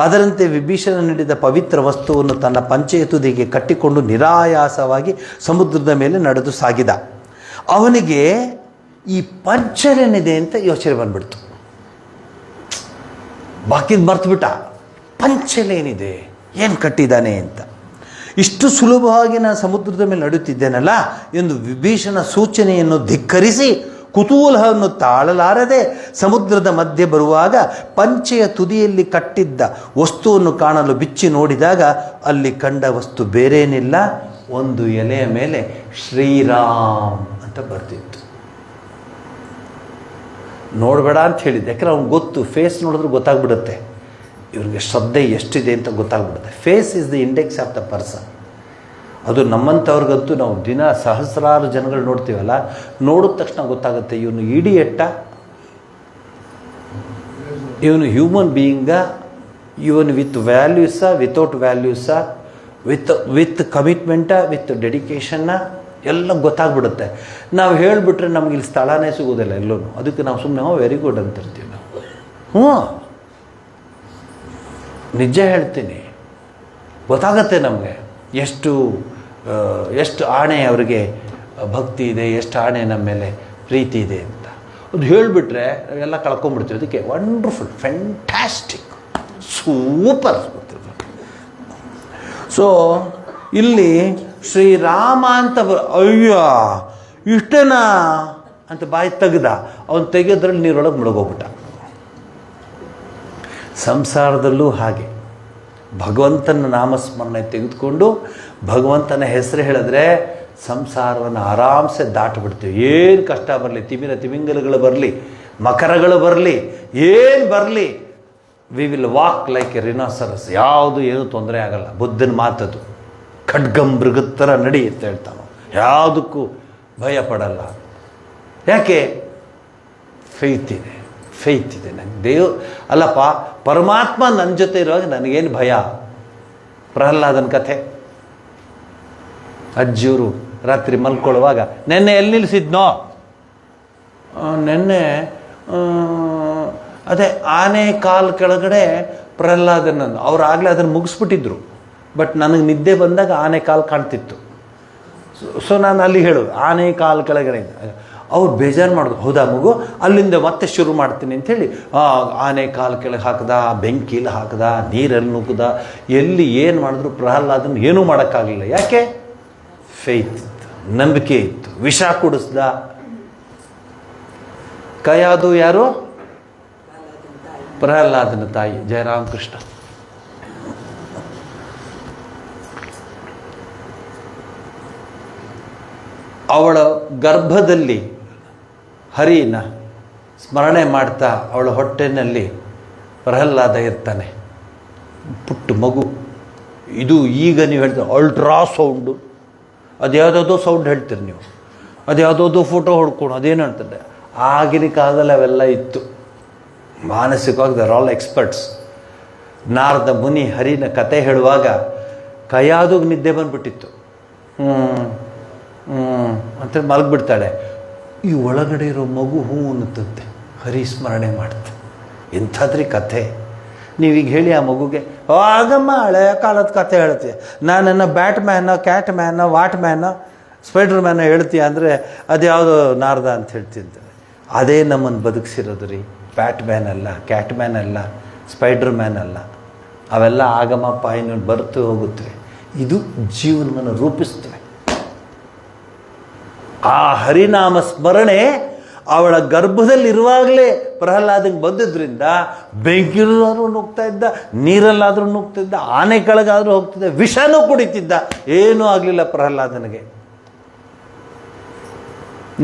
ಅದರಂತೆ ವಿಭೀಷಣ ನೀಡಿದ ಪವಿತ್ರ ವಸ್ತುವನ್ನು ತನ್ನ ಪಂಚೆಯ ತುದಿಗೆ ಕಟ್ಟಿಕೊಂಡು ನಿರಾಯಾಸವಾಗಿ ಸಮುದ್ರದ ಮೇಲೆ ನಡೆದು ಸಾಗಿದ. ಅವನಿಗೆ ಈ ಪಂಚರೇನಿದೆ ಅಂತ ಯೋಚನೆ ಬಂದ್ಬಿಡ್ತು. ಬಾಕಿದ್ ಮರ್ತುಬಿಟ್ಟ, ಪಂಚಲೇನಿದೆ, ಏನು ಕಟ್ಟಿದ್ದಾನೆ ಅಂತ. ಇಷ್ಟು ಸುಲಭವಾಗಿ ನಾನು ಸಮುದ್ರದ ಮೇಲೆ ನಡೆಯುತ್ತಿದ್ದೇನಲ್ಲ ಎಂದು ವಿಭೀಷಣ ಸೂಚನೆಯನ್ನು ಧಿಕ್ಕರಿಸಿ ಕುತೂಹಲವನ್ನು ತಾಳಲಾರದೆ ಸಮುದ್ರದ ಮಧ್ಯೆ ಬರುವಾಗ ಪಂಚೆಯ ತುದಿಯಲ್ಲಿ ಕಟ್ಟಿದ್ದ ವಸ್ತುವನ್ನು ಕಾಣಲು ಬಿಚ್ಚಿ ನೋಡಿದಾಗ ಅಲ್ಲಿ ಕಂಡ ವಸ್ತು ಬೇರೇನಿಲ್ಲ, ಒಂದು ಎಲೆಯ ಮೇಲೆ ಶ್ರೀರಾಮ್ ಅಂತ ಬರ್ತಿತ್ತು. ನೋಡಬೇಡ ಅಂತ ಹೇಳಿದ್ದೆ, ಯಾಕಂದ್ರೆ ಅವ್ನಿಗೆ ಗೊತ್ತು, ಫೇಸ್ ನೋಡಿದ್ರೆ ಗೊತ್ತಾಗ್ಬಿಡುತ್ತೆ ಇವ್ರಿಗೆ ಶ್ರದ್ಧೆ ಎಷ್ಟಿದೆ ಅಂತ ಗೊತ್ತಾಗ್ಬಿಡುತ್ತೆ. Face is the index of the person. ಅದು ನಮ್ಮಂಥವ್ರಿಗಂತೂ ನಾವು ದಿನ ಸಹಸ್ರಾರು ಜನಗಳು ನೋಡ್ತೀವಲ್ಲ, ನೋಡಿದ ತಕ್ಷಣ ಗೊತ್ತಾಗುತ್ತೆ ಇವನು ಇಡಿಯಟ್ಟ, ಇವನು ಹ್ಯೂಮನ್ ಬೀಯಿಂಗ, ಇವನು ವಿತ್ ವ್ಯಾಲ್ಯೂಸ, ವಿತೌಟ್ ವ್ಯಾಲ್ಯೂಸ, ವಿತ್ ಕಮಿಟ್ಮೆಂಟ, ವಿತ್ ಡೆಡಿಕೇಶನ್ನ ಎಲ್ಲ ಗೊತ್ತಾಗ್ಬಿಡುತ್ತೆ. ನಾವು ಹೇಳಿಬಿಟ್ರೆ ನಮ್ಗೆ ಇಲ್ಲಿ ಸ್ಥಳನೇ ಸಿಗೋದಿಲ್ಲ ಎಲ್ಲೂ. ಅದಕ್ಕೆ ನಾವು ಸುಮ್ಮನೆ ವೆರಿ ಗುಡ್ ಅಂತಿರ್ತೀವಿ ನಾವು. ನಿಜ ಹೇಳ್ತೀನಿ, ಗೊತ್ತಾಗತ್ತೆ ನಮಗೆ ಎಷ್ಟು ಆಣೆ ಅವರಿಗೆ ಭಕ್ತಿ ಇದೆ, ಎಷ್ಟು ಆಣೆ ನಮ್ಮ ಮೇಲೆ ಪ್ರೀತಿ ಇದೆ ಅಂತ. ಅದು ಹೇಳಿಬಿಟ್ರೆ ಎಲ್ಲ ಕಳ್ಕೊಂಡ್ಬಿಡ್ತೀವಿ. ಅದಕ್ಕೆ ವಂಡರ್ಫುಲ್, ಫ್ಯಾಂಟಾಸ್ಟಿಕ್, ಸೂಪರ್. ಸೊ ಇಲ್ಲಿ ಶ್ರೀರಾಮ ಅಂತ ಅಯ್ಯ ಇಷ್ಟೇನಾ ಅಂತ ಬಾಯಿ ತೆಗೆದ. ಅವನು ತೆಗೆಯೋದ್ರಲ್ಲಿ ನೀರೊಳಗೆ ಮುಳುಗೋಗ್ಬಿಟ್ಟ. ಸಂಸಾರದಲ್ಲೂ ಹಾಗೆ ಭಗವಂತನ ನಾಮಸ್ಮರಣೆ ತೆಗೆದುಕೊಂಡು ಭಗವಂತನ ಹೆಸರು ಹೇಳಿದ್ರೆ ಸಂಸಾರವನ್ನು ಆರಾಮ್ಸೆ ದಾಟಿಬಿಡ್ತೀವಿ. ಏನು ಕಷ್ಟ ಬರಲಿ, ತಿಮಿಂಗಲಗಳು ಬರಲಿ, ಮಕರಗಳು ಬರಲಿ, ಏನು ಬರಲಿ, we will walk like a rhinoceros. ಯಾವುದು ಏನು ತೊಂದರೆ ಆಗಲ್ಲ. ಬುದ್ಧನ ಮಾತದು, ಖಡ್ಗಮೃಗತ್ತರ ನಡಿ ಅಂತ ಹೇಳ್ತಾನೆ. ಯಾವುದಕ್ಕೂ ಭಯ ಪಡಲ್ಲ. ಯಾಕೆ? ಫೇತ್ ಇದೆ ನನಗೆ. ಅಲ್ಲಪ್ಪ, ಪರಮಾತ್ಮ ನನ್ನ ಜೊತೆ ಇರುವಾಗ ನನಗೇನು ಭಯ? ಪ್ರಹ್ಲಾದನ ಕಥೆ. ಅಜ್ಜಿಯವರು ರಾತ್ರಿ ಮಲ್ಕೊಳ್ಳುವಾಗ, ನೆನ್ನೆ ಎಲ್ಲಿ ನಿಲ್ಲಿಸಿದ್ನೋ? ನೆನ್ನೆ ಅದೇ ಆನೆ ಕಾಲು ಕೆಳಗಡೆ ಪ್ರಹ್ಲಾದನನ್ನು. ಅವ್ರು ಆಗಲೇ ಅದನ್ನು ಮುಗಿಸ್ಬಿಟ್ಟಿದ್ರು. ಬಟ್ ನನಗೆ ನಿದ್ದೆ ಬಂದಾಗ ಆನೆ ಕಾಲು ಕಾಣ್ತಿತ್ತು. ಸೊ ನಾನು ಅಲ್ಲಿ ಹೇಳೋದು ಆನೆ ಕಾಲು ಕೆಳಗಡೆ. ಅವ್ರು ಬೇಜಾರು ಮಾಡಿದ್ರು. ಹೌದಾ ಮಗು, ಅಲ್ಲಿಂದ ಮತ್ತೆ ಶುರು ಮಾಡ್ತೀನಿ ಅಂಥೇಳಿ ಆನೆ ಕಾಲು ಕೆಳಗೆ ಹಾಕ್ದ, ಬೆಂಕಿಲಿ ಹಾಕ್ದ, ನೀರಲ್ಲಿ ನುಗ್ಗದ, ಎಲ್ಲಿ ಏನು ಮಾಡಿದ್ರು ಪ್ರಹ್ಲಾದನ ಏನೂ ಮಾಡೋಕ್ಕಾಗಲಿಲ್ಲ. ಯಾಕೆ? ಫೇತ್ ಇತ್ತು, ನಂಬಿಕೆ ಇತ್ತು. ವಿಷ ಕುಡಿಸ್ದ. ಕೈಯಾದು ಯಾರು? ಪ್ರಹ್ಲಾದನ ತಾಯಿ ಜಯರಾಮಕೃಷ್ಣ. ಅವಳ ಗರ್ಭದಲ್ಲಿ ಹರಿನ ಸ್ಮರಣೆ ಮಾಡ್ತಾ ಅವಳ ಹೊಟ್ಟೆನಲ್ಲಿ ಪ್ರಹ್ಲಾದ ಇರ್ತಾನೆ, ಪುಟ್ಟ ಮಗು. ಇದು ಈಗ ನೀವು ಹೇಳ್ತೀರಿ ಅಲ್ಟ್ರಾಸೌಂಡು, ಅದು ಯಾವುದಾವುದೋ ಸೌಂಡ್ ಹೇಳ್ತೀರಿ ನೀವು, ಅದು ಯಾವುದಾವುದೋ ಫೋಟೋ ಹೊಡ್ಕೊಂಡು ಅದೇನು ಹೇಳ್ತಾರೆ. ಆಗಿನ ಕಾಲದಲ್ಲಿ ಅವೆಲ್ಲ ಇತ್ತು. ಮಾನಸಿಕವಾಗಿ ದರ್ ಆಲ್ ಎಕ್ಸ್ಪರ್ಟ್ಸ್. ನಾರದ ಮುನಿ ಹರಿನ ಕತೆ ಹೇಳುವಾಗ ಕೈಯಾದಾಗ ನಿದ್ದೆ ಬಂದುಬಿಟ್ಟಿತ್ತು. ಅಂತ ಮಲಗಿಬಿಡ್ತಾಳೆ. ಈ ಒಳಗಡೆ ಇರೋ ಮಗು ಹೂ ಅನ್ನುತ್ತಂತೆ, ಹರಿ ಸ್ಮರಣೆ ಮಾಡುತ್ತೆ. ಇಂಥದ್ರಿ ಕಥೆ. ನೀವೀಗ ಹೇಳಿ ಆ ಮಗುಗೆ, ಆಗಮ್ಮ ಹಳೆಯ ಕಾಲದ ಕಥೆ ಹೇಳ್ತೀಯ, ನಾನನ್ನು ಬ್ಯಾಟ್ಮ್ಯಾನ, ಕ್ಯಾಟ್ ಮ್ಯಾನ, ವಾಟ್ ಮ್ಯಾನ, ಸ್ಪೈಡರ್ ಮ್ಯಾನ ಹೇಳ್ತೀಯ ಅಂದರೆ ಅದು ಯಾವುದೋ ನಾರದ ಅಂತ ಹೇಳ್ತಿದ್ದೆ. ಅದೇ ನಮ್ಮನ್ನು ಬದುಕಿಸಿರೋದು ರೀ. ಬ್ಯಾಟ್ ಮ್ಯಾನ್ ಅಲ್ಲ, ಕ್ಯಾಟ್ ಮ್ಯಾನ್ ಅಲ್ಲ, ಸ್ಪೈಡರ್ ಮ್ಯಾನ್ ಅಲ್ಲ. ಅವೆಲ್ಲ ಆಗಮಪ್ಪ ಇನ್ನು ಬರ್ತು ಹೋಗುತ್ತೆ. ಇದು ಜೀವನವನ್ನು ರೂಪಿಸ್ತವೆ. ಆ ಹರಿನಾಮ ಸ್ಮರಣೆ ಅವಳ ಗರ್ಭದಲ್ಲಿರುವಾಗಲೇ ಪ್ರಹ್ಲಾದಂಗೆ ಬಂದಿದ್ದರಿಂದ ಬೆಂಕಿಲಾದ್ರೂ ನುಗ್ತಾ ಇದ್ದ, ನೀರಲ್ಲಾದರೂ ನುಗ್ತಾ ಇದ್ದ, ಆನೆ ಕೆಳಗಾದರೂ ಹೋಗ್ತಿದ್ದ, ವಿಷನೂ ಕುಡಿತಿದ್ದ, ಏನೂ ಆಗಲಿಲ್ಲ ಪ್ರಹ್ಲಾದನಿಗೆ.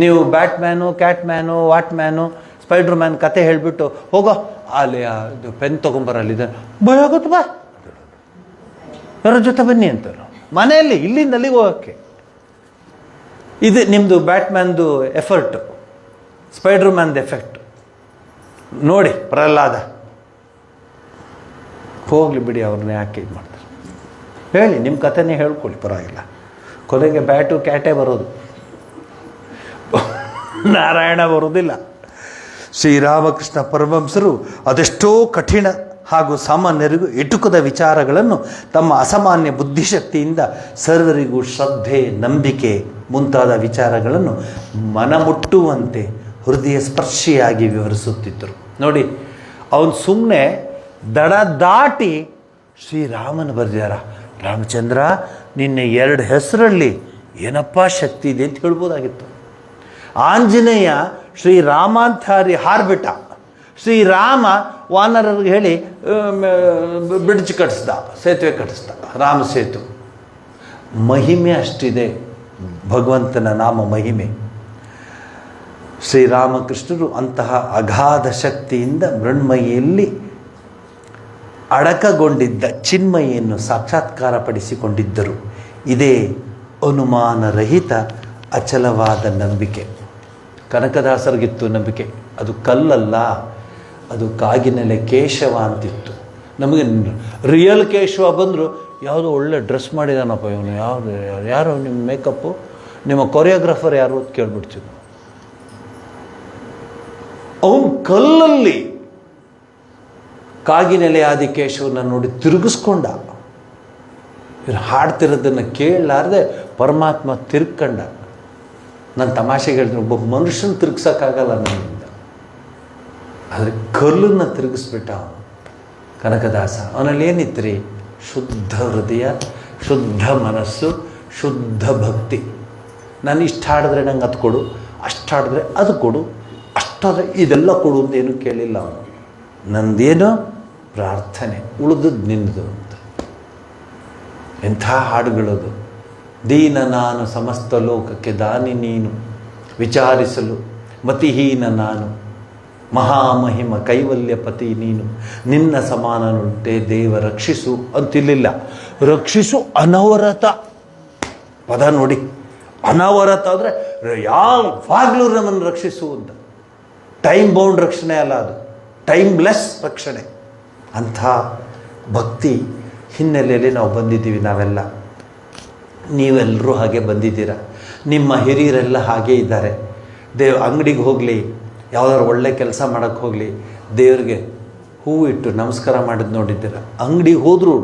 ನೀವು ಬ್ಯಾಟ್ಮ್ಯಾನು, ಕ್ಯಾಟ್ಮ್ಯಾನು, ವಾಟ್ಮ್ಯಾನು, ಸ್ಪೈಡ್ರ್ ಮ್ಯಾನ್ ಕತೆ ಹೇಳಿಬಿಟ್ಟು ಹೋಗೋ ಅಲ್ಲಿ ಇದು ಪೆನ್ ತೊಗೊಂಬರಲ್ಲಿದೆ, ಭಯ ಆಗುತ್ತೆ, ಬಾ ಯಾರ ಜೊತೆ ಬನ್ನಿ ಅಂತಾರೆ ಮನೆಯಲ್ಲಿ, ಇಲ್ಲಿಂದ ಅಲ್ಲಿಗೆ ಹೋಗೋಕ್ಕೆ. ಇದು ನಿಮ್ಮದು ಬ್ಯಾಟ್ಮ್ಯಾನ್ದು ಎಫರ್ಟು, ಸ್ಪೈಡ್ರ್ ಮ್ಯಾನ್ದು ಎಫೆಕ್ಟ್ ನೋಡಿ. ಪ್ರಹ್ಲಾದ ಹೋಗಲಿ ಬಿಡಿ, ಅವ್ರನ್ನ ಯಾಕೆ ಇದು ಮಾಡ್ತಾರೆ ಹೇಳಿ, ನಿಮ್ಮ ಕಥೆನೇ ಹೇಳ್ಕೊಳ್ಳಿ, ಪರವಾಗಿಲ್ಲ. ಕೊನೆಗೆ ಬ್ಯಾಟು ಕ್ಯಾಟೇ ಬರೋದು, ನಾರಾಯಣ ಬರೋದಿಲ್ಲ. ಶ್ರೀರಾಮಕೃಷ್ಣ ಪರಮಹಂಸರು ಅದೆಷ್ಟೋ ಕಠಿಣ ಹಾಗೂ ಸಾಮಾನ್ಯರಿಗೂ ಎಟುಕದ ವಿಚಾರಗಳನ್ನು ತಮ್ಮ ಅಸಾಮಾನ್ಯ ಬುದ್ಧಿಶಕ್ತಿಯಿಂದ ಸರ್ವರಿಗೂ ಶ್ರದ್ಧೆ, ನಂಬಿಕೆ ಮುಂತಾದ ವಿಚಾರಗಳನ್ನು ಮನಮುಟ್ಟುವಂತೆ ಹೃದಯ ಸ್ಪರ್ಶಿಯಾಗಿ ವಿವರಿಸುತ್ತಿದ್ದರು. ನೋಡಿ, ಅವನು ಸುಮ್ಮನೆ ದಡ ದಾಟಿ ಶ್ರೀರಾಮನ ಬರೆದಾರ, ರಾಮಚಂದ್ರ ನಿನ್ನೆ 2 ಹೆಸರಲ್ಲಿ ಏನಪ್ಪ ಶಕ್ತಿ ಇದೆ ಅಂತ ಹೇಳ್ಬೋದಾಗಿತ್ತು. ಆಂಜನೇಯ ಶ್ರೀರಾಮ ಅಂತ ಹಾರ್ಬಿಟ್ಟ, ಶ್ರೀರಾಮ ವಾನರರಿಗೆ ಹೇಳಿ ಬ್ರಿಡ್ಜ್ ಕಟ್ಟಿಸ್ದ, ಸೇತುವೆ ಕಟ್ಟಿಸ್ದ, ರಾಮ ಸೇತು. ಮಹಿಮೆ ಅಷ್ಟಿದೆ ಭಗವಂತನ ನಾಮ ಮಹಿಮೆ. ಶ್ರೀರಾಮಕೃಷ್ಣರು ಅಂತಹ ಅಗಾಧ ಶಕ್ತಿಯಿಂದ ಮೃಣ್ಮಯಿಯಲ್ಲಿ ಅಡಕಗೊಂಡಿದ್ದ ಚಿನ್ಮಯಿಯನ್ನು ಸಾಕ್ಷಾತ್ಕಾರಪಡಿಸಿಕೊಂಡಿದ್ದರು. ಇದೇ ಅನುಮಾನರಹಿತ ಅಚಲವಾದ ನಂಬಿಕೆ. ಕನಕದಾಸರಿಗಿತ್ತು ನಂಬಿಕೆ, ಅದು ಕಲ್ಲಲ್ಲ, ಅದು ಕಾಗಿನೆಲೆ ಕೇಶವ ಅಂತಿತ್ತು. ನಮಗೆ ರಿಯಲ್ ಕೇಶವ ಬಂದರು, ಯಾವುದೋ ಒಳ್ಳೆ ಡ್ರೆಸ್ ಮಾಡಿದಾನಪ್ಪ ಇವನು, ಯಾರು ನಿಮ್ಮ ಮೇಕಪ್ಪು, ನಿಮ್ಮ ಕೊರಿಯೋಗ್ರಾಫರ್ ಯಾರು ಅಂತ ಕೇಳ್ಬಿಡ್ತೀವಿ. ಅವನು ಕಲ್ಲಲ್ಲಿ ಕಾಗಿನೆಲೆ ಆದಿಕೇಶವನ್ನ ನೋಡಿ ತಿರುಗಿಸ್ಕೊಂಡ. ಇವ್ರು ಹಾಡ್ತಿರೋದನ್ನು ಕೇಳಲಾರ್ದೆ ಪರಮಾತ್ಮ ತಿರ್ಕೊಂಡ. ನಾನು ತಮಾಷೆಗೆ ಹೇಳ್ತೀನಿ, ಒಬ್ಬ ಮನುಷ್ಯನ ತಿರುಗ್ಸೋಕ್ಕಾಗಲ್ಲ ನನ್ನಿಂದ, ಆದರೆ ಕಲ್ಲನ್ನು ತಿರುಗಿಸ್ಬಿಟ್ಟ ಅವನು ಕನಕದಾಸ. ಅವನಲ್ಲಿ ಏನಿತ್ತು ರೀ? ಶುದ್ಧ ಹೃದಯ, ಶುದ್ಧ ಮನಸ್ಸು, ಶುದ್ಧ ಭಕ್ತಿ. ನಾನು ಇಷ್ಟು ಹಾಡಿದ್ರೆ ನಂಗೆ ಅದು ಕೊಡು, ಅಷ್ಟು ಹಾಡಿದ್ರೆ ಅದು ಕೊಡು, ಅಷ್ಟಾದರೆ ಇದೆಲ್ಲ ಕೊಡು ಅಂತ ಏನೂ ಕೇಳಿಲ್ಲ ಅವನು. ನಂದೇನು ಪ್ರಾರ್ಥನೆ, ಉಳಿದದ್ದು ನಿನ್ನದು ಅಂತ. ಎಂಥ ಹಾಡುಗಳದು. ದೀನ ನಾನು ಸಮಸ್ತ ಲೋಕಕ್ಕೆ ದಾನಿ ನೀನು, ವಿಚಾರಿಸಲು ಮತಿಹೀನ ನಾನು, ಮಹಾಮಹಿಮ ಕೈವಲ್ಯಪತಿ ನೀನು, ನಿನ್ನ ಸಮಾನನುಂಟೆ ದೇವ ರಕ್ಷಿಸು ಅಂತಿರಲಿಲ್ಲ. ರಕ್ಷಿಸು ಅನವರತ ಪದ ನೋಡಿ. ಅನವರತ ಅಂದರೆ ಯಾವಾಗಲೂ ನಮ್ಮನ್ನು ರಕ್ಷಿಸು ಅಂತ. ಟೈಮ್ ಬೌಂಡ್ ರಕ್ಷಣೆ ಅಲ್ಲ, ಅದು ಟೈಮ್ಲೆಸ್ ರಕ್ಷಣೆ. ಅಂಥ ಭಕ್ತಿ ಹಿನ್ನೆಲೆಯಲ್ಲಿ ನಾವು ಬಂದಿದ್ದೀವಿ. ನಾವೆಲ್ಲ, ನೀವೆಲ್ಲರೂ ಹಾಗೆ ಬಂದಿದ್ದೀರ. ನಿಮ್ಮ ಹಿರಿಯರೆಲ್ಲ ಹಾಗೇ ಇದ್ದಾರೆ. ಅಂಗಡಿಗೆ ಹೋಗಲಿ, ಯಾವುದಾದ್ರು ಒಳ್ಳೆ ಕೆಲಸ ಮಾಡೋಕ್ಕೆ ಹೋಗಲಿ, ದೇವ್ರಿಗೆ ಹೂವು ಇಟ್ಟು ನಮಸ್ಕಾರ ಮಾಡಿದ್ದು ನೋಡಿದ್ದೀರ. ಅಂಗಡಿಗೆ ಹೋದರೂ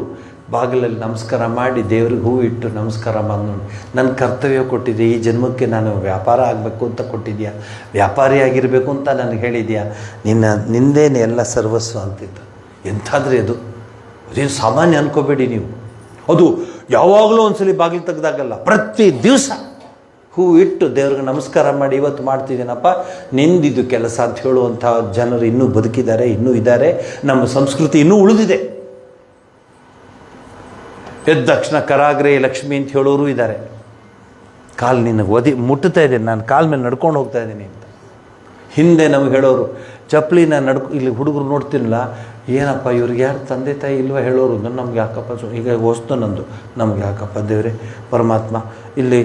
ಬಾಗಿಲಲ್ಲಿ ನಮಸ್ಕಾರ ಮಾಡಿ ದೇವ್ರಿಗೆ ಹೂವು ಇಟ್ಟು ನಮಸ್ಕಾರ ಮಾಡಿ ನೋಡಿ. ನನ್ನ ಕರ್ತವ್ಯ ಕೊಟ್ಟಿದ್ದೆ, ಈ ಜನ್ಮಕ್ಕೆ ನಾನು ವ್ಯಾಪಾರ ಆಗಬೇಕು ಅಂತ ಕೊಟ್ಟಿದ್ಯಾ, ವ್ಯಾಪಾರಿಯಾಗಿರಬೇಕು ಅಂತ ನನಗೆ ಹೇಳಿದ್ಯಾ, ನಿಂದೇನೆ ಎಲ್ಲ ಸರ್ವಸ್ವ ಅಂತಿತ್ತು. ಎಂಥಾದ್ರೆ ಅದೇನು ಸಾಮಾನ್ಯ ಅನ್ಕೋಬೇಡಿ ನೀವು. ಅದು ಯಾವಾಗಲೂ ಒಂದ್ಸಲಿ ಬಾಗಿಲು ತೆಗೆದಾಗಲ್ಲ, ಪ್ರತಿ ದಿವಸ ಹೂ ಇಟ್ಟು ದೇವ್ರಿಗೆ ನಮಸ್ಕಾರ ಮಾಡಿ ಇವತ್ತು ಮಾಡ್ತಿದ್ದೀನಪ್ಪ, ನಿಂದಿದ್ದು ಕೆಲಸ ಅಂತ ಹೇಳುವಂಥ ಜನರು ಇನ್ನೂ ಬದುಕಿದ್ದಾರೆ, ಇನ್ನೂ ಇದ್ದಾರೆ. ನಮ್ಮ ಸಂಸ್ಕೃತಿ ಇನ್ನೂ ಉಳಿದಿದೆ. ಎದ್ದ ತಕ್ಷಣ ಕರಾಗ್ರೆ ಲಕ್ಷ್ಮಿ ಅಂತ ಹೇಳೋರು ಇದ್ದಾರೆ. ಕಾಲು ನಿನಗೆ ಮುಟ್ಟುತ್ತಾ ಇದ್ದೇನೆ, ನಾನು ಕಾಲ ಮೇಲೆ ನಡ್ಕೊಂಡು ಹೋಗ್ತಾ ಇದ್ದೀನಿ ಅಂತ. ಹಿಂದೆ ನಮಗೆ ಹೇಳೋರು, ಚಪ್ಪಲಿನ ಇಲ್ಲಿ ಹುಡುಗರು ನೋಡ್ತೀನಲ್ಲ, ಏನಪ್ಪ ಇವ್ರಿಗೆ ಯಾರು ತಂದೆ ತಾಯಿ ಇಲ್ವ ಹೇಳೋರು. ನಮ್ಗೆ ಯಾಕಪ್ಪ ಈಗ ಹೊಸ್ತು ನಂದು, ನಮ್ಗೆ ಯಾಕಪ್ಪ ದೇವರೇ ಪರಮಾತ್ಮ, ಇಲ್ಲಿ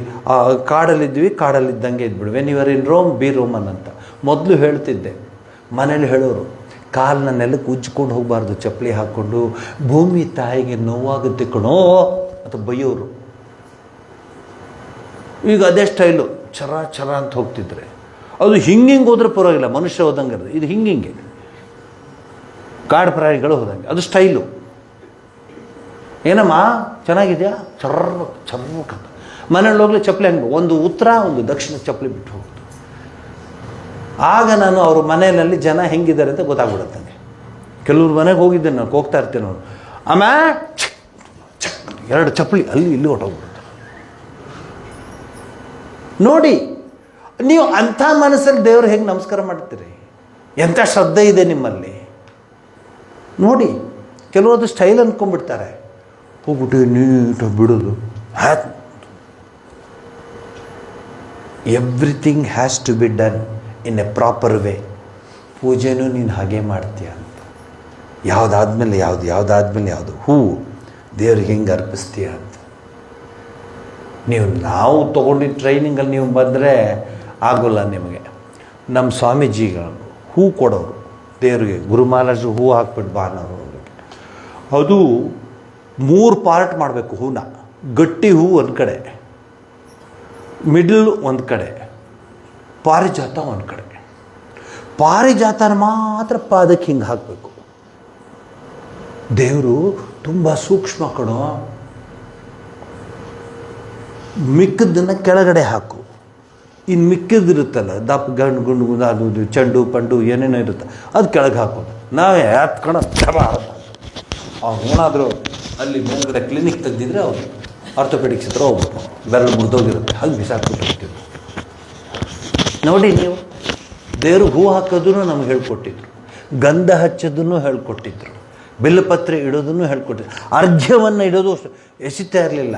ಕಾಡಲ್ಲಿದ್ವಿ, ಕಾಡಲ್ಲಿದ್ದಂಗೆ ಇದ್ಬಿಡು. When your in Rome be Roman ಅಂತ ಮೊದಲು ಹೇಳ್ತಿದ್ದೆ. ಮನೇಲಿ ಹೇಳೋರು, ಕಾಲನ್ನ ನೆಲಕ್ಕೆ ಉಜ್ಜಿಕೊಂಡು ಹೋಗಬಾರ್ದು ಚಪ್ಪಲಿ ಹಾಕ್ಕೊಂಡು, ಭೂಮಿ ತಾಯಿಗೆ ನೋವಾಗುತ್ತೆ ಕಣೋ ಅಂತ ಬೈಯೋರು. ಈಗ ಅದೇ ಸ್ಟೈಲು, ಚರ ಚರ ಅಂತ ಹೋಗ್ತಿದ್ರೆ. ಅದು ಹಿಂಗೆ ಹೋದ್ರೆ ಪರವಾಗಿಲ್ಲ, ಮನುಷ್ಯ ಹೋದಂಗೆ. ಇದು ಹಿಂಗೆ ಕಾಡು ಪ್ರಾಣಿಗಳು ಹೋದಂಗೆ, ಅದು ಸ್ಟೈಲು. ಏನಮ್ಮ ಚೆನ್ನಾಗಿದೆಯಾ, ಚರ್ರಕ್ಕಂತ. ಮನೇಲಿ ಹೋಗ್ಲಿ ಚಪ್ಪಲಿ ಹಂಗೆ ಒಂದು ಉತ್ತರ ಒಂದು ದಕ್ಷಿಣ ಚಪ್ಪಲಿ ಬಿಟ್ಟು ಹೋಗೋದು. ಆಗ ನಾನು ಅವ್ರ ಮನೆಯಲ್ಲಿ ಜನ ಹೆಂಗಿದ್ದಾರೆ ಅಂತ ಗೊತ್ತಾಗ್ಬಿಡುತ್ತೆ ನನಗೆ. ಕೆಲವ್ರ ಮನೆಗೆ ಹೋಗಿದ್ದೆ, ನಾನು ಹೋಗ್ತಾ ಇರ್ತೇನೆ. ಅವರು 2 ಚಪ್ಪಲಿ ಅಲ್ಲಿ ಇಲ್ಲಿ ಹೊಟ್ಟೋಗ್ಬಿಡುತ್ತೆ. ನೋಡಿ ನೀವು ಅಂಥ ಮನಸ್ಸಲ್ಲಿ ದೇವ್ರು ಹೇಗೆ ನಮಸ್ಕಾರ ಮಾಡ್ತೀರಿ, ಎಂಥ ಶ್ರದ್ಧೆ ಇದೆ ನಿಮ್ಮಲ್ಲಿ ನೋಡಿ. ಕೆಲವೊಂದು ಸ್ಟೈಲ್ ಅಂದ್ಕೊಂಡ್ಬಿಡ್ತಾರೆ, ಹೋಗ್ಬಿಟ್ಟು ನೀಟಾಗಿ ಬಿಡೋದು. Everything has to be done in a proper way. ಪೂಜೆನೂ ನೀನು ಹಾಗೆ ಮಾಡ್ತೀಯ ಅಂತ. ಯಾವುದಾದ್ಮೇಲೆ ಯಾವುದಾದ್ಮೇಲೆ ಯಾವುದು ಹೂವು ದೇವ್ರಿಗೆ ಹೆಂಗೆ ಅರ್ಪಿಸ್ತೀಯ ಅಂತ. ನಾವು ತೊಗೊಂಡಿದ್ದ ಟ್ರೈನಿಂಗಲ್ಲಿ ನೀವು ಬಂದರೆ ಆಗೋಲ್ಲ ನಿಮಗೆ. ನಮ್ಮ ಸ್ವಾಮೀಜಿಗಳು ಹೂ ಕೊಡೋರು ದೇವರಿಗೆ, ಗುರುಮಹಾರಾಜರು ಹೂ ಹಾಕ್ಬಿಟ್ಟು ಬಾನವರು, ಅದು 3 ಪಾರ್ಟ್ ಮಾಡಬೇಕು ಹೂನ. ಗಟ್ಟಿ ಹೂ ಒಂದು ಕಡೆ, ಮಿಡ್ಲ್ ಒಂದು ಕಡೆ, ಪಾರಿಜಾತ ಒಂದು ಕಡೆ. ಪಾರಿಜಾತನ ಮಾತ್ರ ಪಾದಕ್ಕೆ ಹಿಂಗೆ ಹಾಕಬೇಕು. ದೇವರು ತುಂಬ ಸೂಕ್ಷ್ಮ ಕಣೋ. ಮಿಕ್ಕದನ್ನು ಕೆಳಗಡೆ ಹಾಕು, ಇನ್ನು ಮಿಕ್ಕಿದಿರುತ್ತಲ್ಲ ದಪ್ಪ ಗಂಡು ಗುಂಡು ಅದು ಚೆಂಡು ಪಂಡು ಏನೇನೋ ಇರುತ್ತೆ ಅದು ಕೆಳಗೆ ಹಾಕೋದು. ನಾವೇ ಹತ್ಕೊಂಡು ಅವನೇನಾದರೂ ಅಲ್ಲಿ ಮೇಲ್ಗಡೆ ಕ್ಲಿನಿಕ್ ತೆಗೆದಿದ್ರೆ ಅವರು ಆರ್ಥೋಪೆಡಿಕ್ಸ್ ಹತ್ರ ಹೋಗ್ಬಿಟ್ಟು ಬೆರಳು ಮುರಿದೋಗಿರುತ್ತೆ, ಹಾಗೆ ಬಿಸಾಕ್ಬಿಟ್ಟಿರ್ತೀವಿ. ನೋಡಿ ನೀವು, ದೇವ್ರಿಗೆ ಹೂ ಹಾಕೋದನ್ನು ನಮ್ಗೆ ಹೇಳ್ಕೊಟ್ಟಿದ್ರು, ಗಂಧ ಹಚ್ಚೋದನ್ನು ಹೇಳ್ಕೊಟ್ಟಿದ್ರು, ಬಿಲ್ಲಪತ್ರೆ ಇಡೋದನ್ನು ಹೇಳ್ಕೊಟ್ಟಿದ್ರು. ಅರ್ಘ್ಯವನ್ನು ಇಡೋದು ಎಸಿತಾ ಇರಲಿಲ್ಲ.